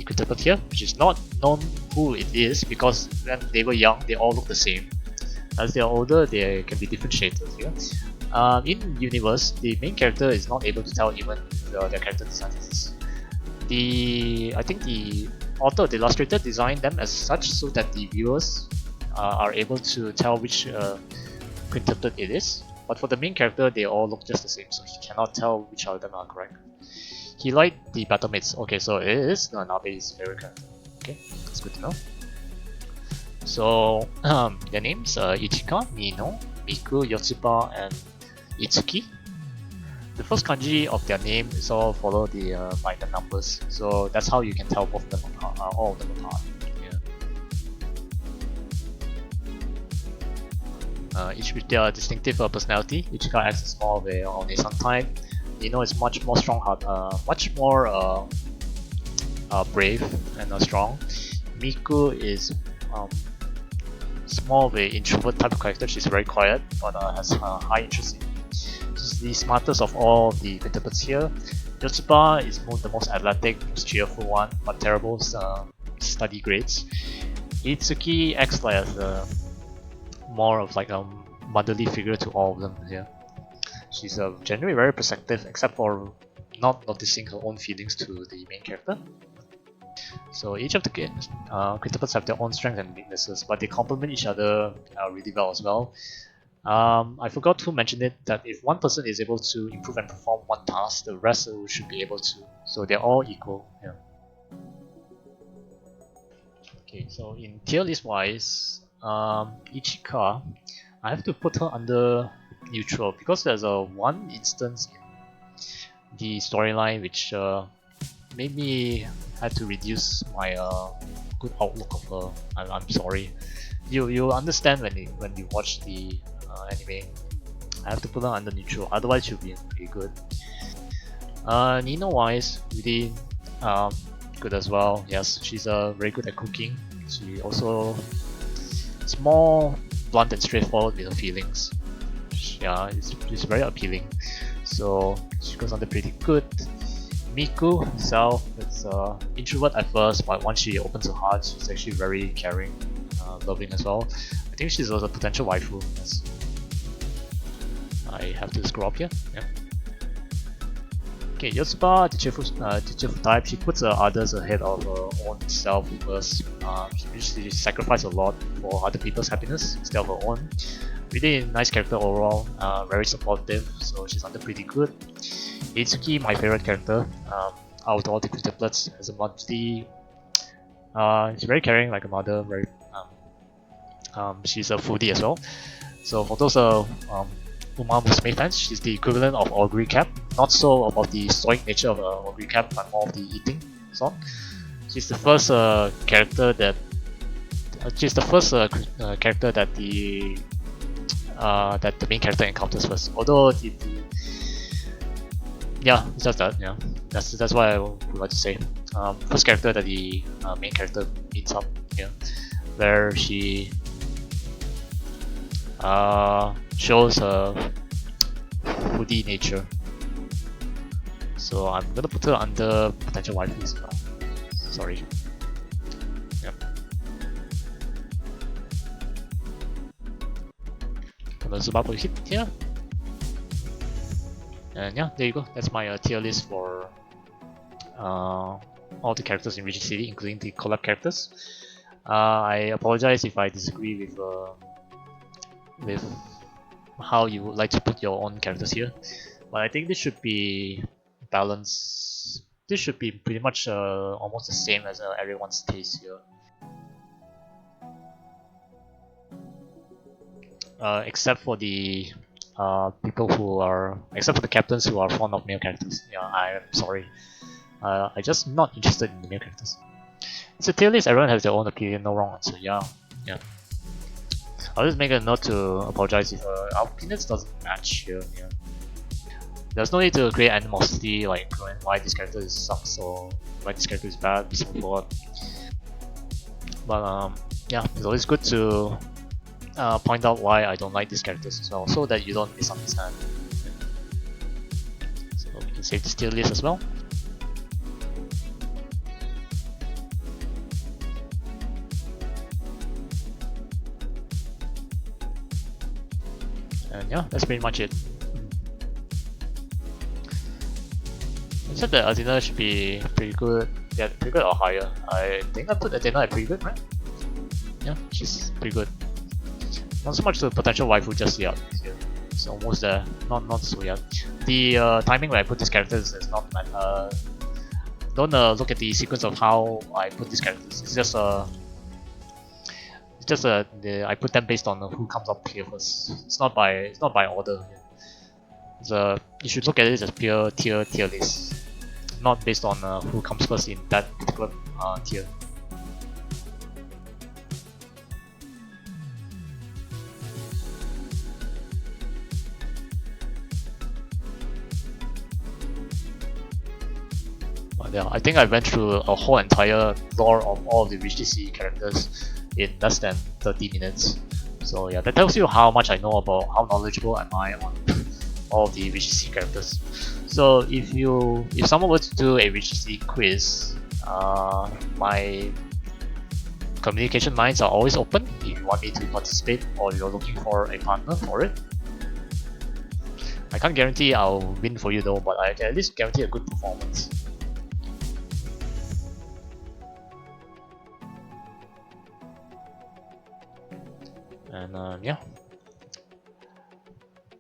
quintuplets here, which is not known who it is because when they were young, they all look the same. As they are older, they can be differentiated here. In universe, the main character is not able to tell even if their character design is. I think the author, the illustrator, designed them as such so that the viewers are able to tell which quintuplet it is. But for the main character, they all look just the same, so he cannot tell which of them are correct. He liked the battlemates. Okay, so it is Nabe's favorite character. Okay, that's good to know. So their names are Ichika, Nino, Miku, Yotsuba, and Itsuki. The first kanji of their name is all follow by the numbers, so that's how you can tell both of them apart, all of them apart. Yeah. Each with their distinctive personality. Ichika acts as more of a Onesan type. Nino is much more much more brave and strong. Miku is more of an introvert type of character. She's very quiet, but has high interest in. She's the smartest of all the quintuplets here. Yotsuba is the most athletic, most cheerful one, but terrible study grades. Itsuki acts like more of like a motherly figure to all of them here. She's generally very perceptive, except for not noticing her own feelings to the main character. So each of the quintuplets have their own strengths and weaknesses, but they complement each other really well as well. I forgot to mention it that if one person is able to improve and perform one task, the rest should be able to. So they're all equal. Yeah. Okay, so in tier list wise, Ichika, I have to put her under neutral because there's one instance in the storyline which made me had to reduce my good outlook of her. I'm sorry. You understand when you watch the anime. I have to put her under neutral, otherwise she'll be pretty good. Nino wise, really good as well. Yes, she's very good at cooking. She also is more blunt and straightforward with her feelings. Yeah, it's very appealing. So she goes under pretty good. Miku herself is introvert at first, but once she opens her heart, she's actually very caring, loving as well. I think she's also a potential waifu. Yes. I have to scroll up here. Yeah. Okay, Yotsuba, the cheerful type, she puts others ahead of her own self first. She usually sacrifices a lot for other people's happiness instead of her own. Really nice character overall, very supportive, so she's under pretty good. Itsuki, my favorite character, out of all the quintuplets, as a monthly. She's very caring, like a mother. Very, she's a foodie as well. So for those Uma Musume fans, she's the equivalent of Augury Cap. Not so about the stoic nature of Augury Cap, but more of the eating sort. She's the first character that. She's the first character that the main character encounters first. Although yeah, it's just that. Yeah, that's what I would like to say. First character that the main character meets up. Yeah, where she shows her foodie nature. So I'm gonna put her under potential waifu as well. Sorry. Yep. Gonna zoom up a hit here. And yeah, there you go. That's my tier list for all the characters in Riichi City, including the collab characters. I apologize if I disagree with how you would like to put your own characters here, but I think this should be balanced. This should be pretty much almost the same as everyone's taste here. Except for the except for the captains who are fond of male characters. Yeah, I'm sorry. I'm just not interested in the male characters. It's a tier list. Everyone has their own opinion, no wrong answer. Yeah. I'll just make a note to apologize if our opinions doesn't match here. Yeah. There's no need to create animosity like why this character sucks or why this character is bad, so forth. But yeah, it's always good to point out why I don't like these characters as well, so that you don't misunderstand. So we can save this tier list as well. And yeah, that's pretty much it. I said that Athena should be pretty good. Yeah, pretty good or higher. I think I put Athena at pretty good, right? Yeah, she's pretty good. Not so much the potential waifu just yet. It's almost there. Not so yet. The timing when I put these characters is not don't look at the sequence of how I put these characters. It's just I put them based on who comes up here first. It's not by order. It's you should look at it as pure tier list, not based on who comes first in that particular tier. But yeah, I think I went through a whole entire lore of all of the Riichi City characters in less than 30 minutes. So yeah, that tells you how much I know about, how knowledgeable am I on all of the Riichi City characters. So if someone were to do a Riichi City quiz, my communication lines are always open if you want me to participate or you're looking for a partner for it. I can't guarantee I'll win for you though, but I can at least guarantee a good performance. And yeah,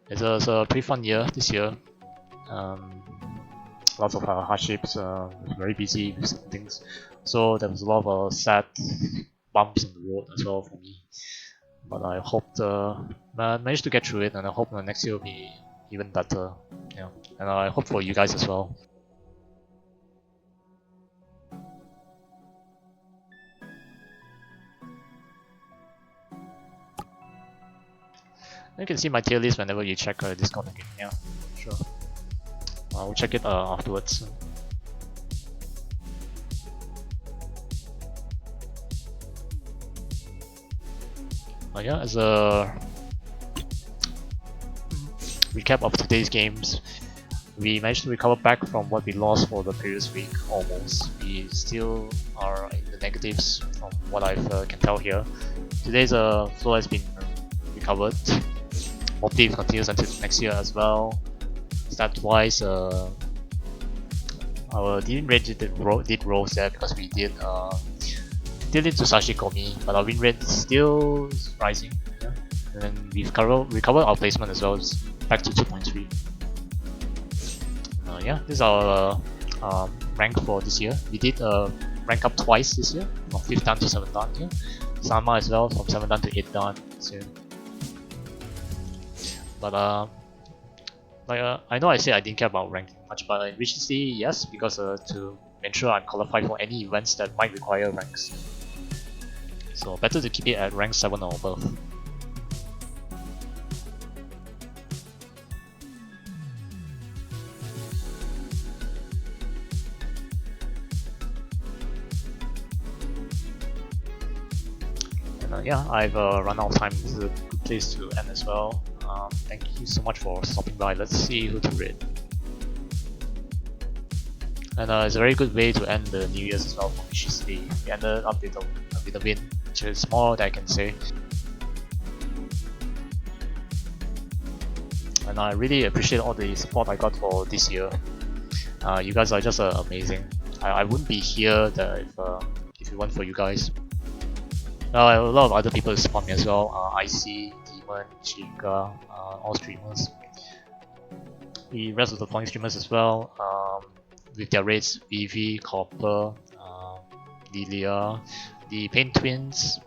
it's a pretty fun year this year. Lots of hardships, very busy with some things. So there was a lot of sad bumps in the road as well for me. But I hope I managed to get through it, and I hope the next year will be even better. Yeah, and I hope for you guys as well. You can see my tier list whenever you check Discord again. Yeah, sure. I'll check it afterwards. But yeah, as a recap of today's games, we managed to recover back from what we lost for the previous week almost. We still are in the negatives from what I can tell here. Today's flow has been recovered. Hopefully it continues until next year as well. Stat-wise, our win rate did rose there because we did into Sashikomi, but our win rate still rising. Yeah. And then we've recovered our placement as well, it's back to 2.3. Yeah, this is our rank for this year. We did rank up twice this year, from 5th dan to 7th dan here. Sama as well, from 7th dan to 8th dan this year. But I know I said I didn't care about ranking much, but in Riichi City, yes, because to ensure I'm qualified for any events that might require ranks. So better to keep it at rank 7 or above. And yeah, I've run out of time. This is a good place to end as well. Thank you so much for stopping by. Let's see who to raid. And it's a very good way to end the New Year's as well for Riichi City. We ended up with a win, which is more that I can say. And I really appreciate all the support I got for this year. You guys are just amazing. I wouldn't be here if it weren't for you guys. A lot of other people support me as well. IC, Demon, Chica, all streamers. The rest of the following streamers as well. With their raids, Vivi, Copper, Lilia, the Pain Twins,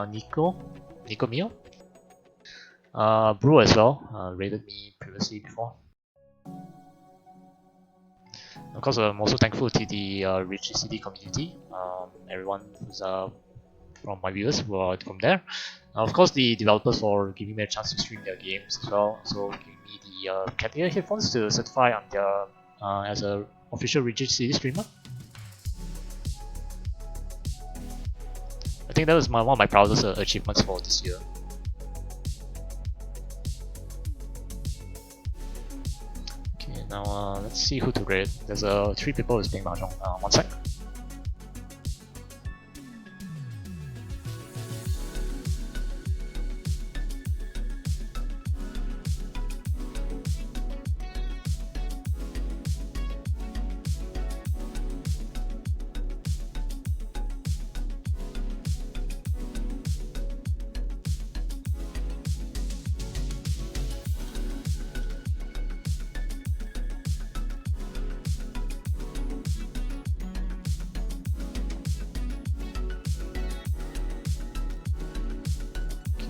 Nico Mio, Brew as well, raided me previously before. Of course, I'm also thankful to the Riichi City community, everyone who's from my viewers who are from there. Of course, the developers for giving me a chance to stream their games as well, so giving me the cat ear headphones to certify on their as a official Riichi City streamer. I think think that was one of my proudest achievements for this year. Okay, now let's see who to rate. There's 3 people who's playing Mahjong. One sec.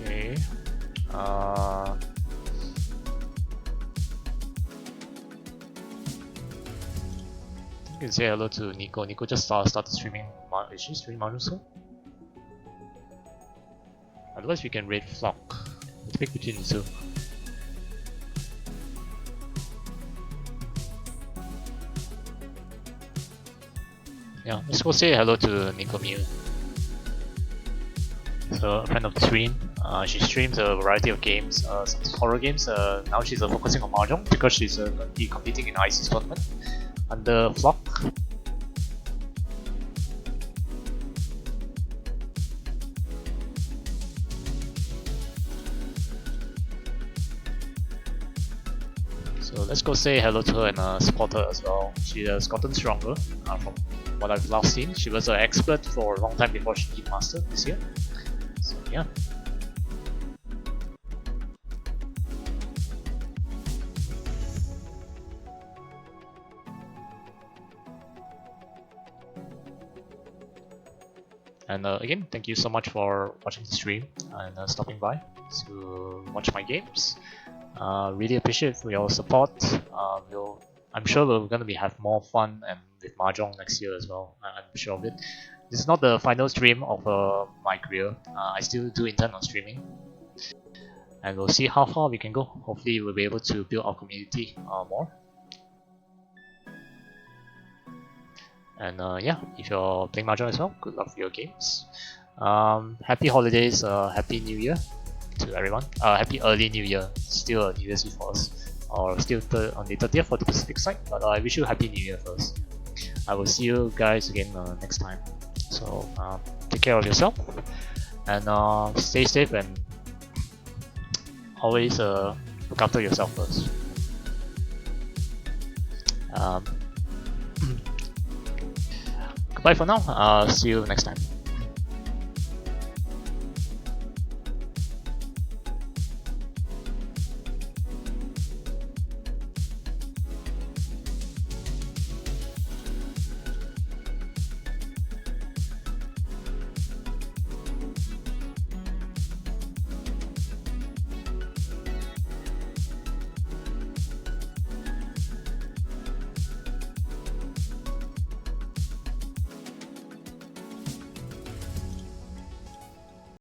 Okay. You can say hello to Nico. Nico just started streaming. Is she streaming Mahjong soon? Otherwise, we can raid Flock. Let's pick between the two. Yeah, let's go say hello to Nico Miu. So, a friend of the stream. She streams a variety of games, some horror games. Now she's focusing on Mahjong because she's going to be competing in IC's tournament under Flock. So let's go say hello to her and support her as well. She has gotten stronger from what I've last seen. She was an expert for a long time before she hit master this year. So yeah. And again, thank you so much for watching the stream and stopping by to watch my games. Really appreciate for your support. I'm sure we're going to have more fun and with Mahjong next year as well. I'm sure of it. This is not the final stream of my career. I still do intend on streaming, and we'll see how far we can go. Hopefully, we'll be able to build our community more. And yeah, if you're playing Mahjong as well, good luck for your games. Happy holidays, happy New Year to everyone. Happy early New Year. Still New Year's Eve for us, or still on the 30th for the Pacific side. But I wish you happy New Year first. I will see you guys again next time. So take care of yourself and stay safe and always look after yourself first. Goodbye for now. See you next time.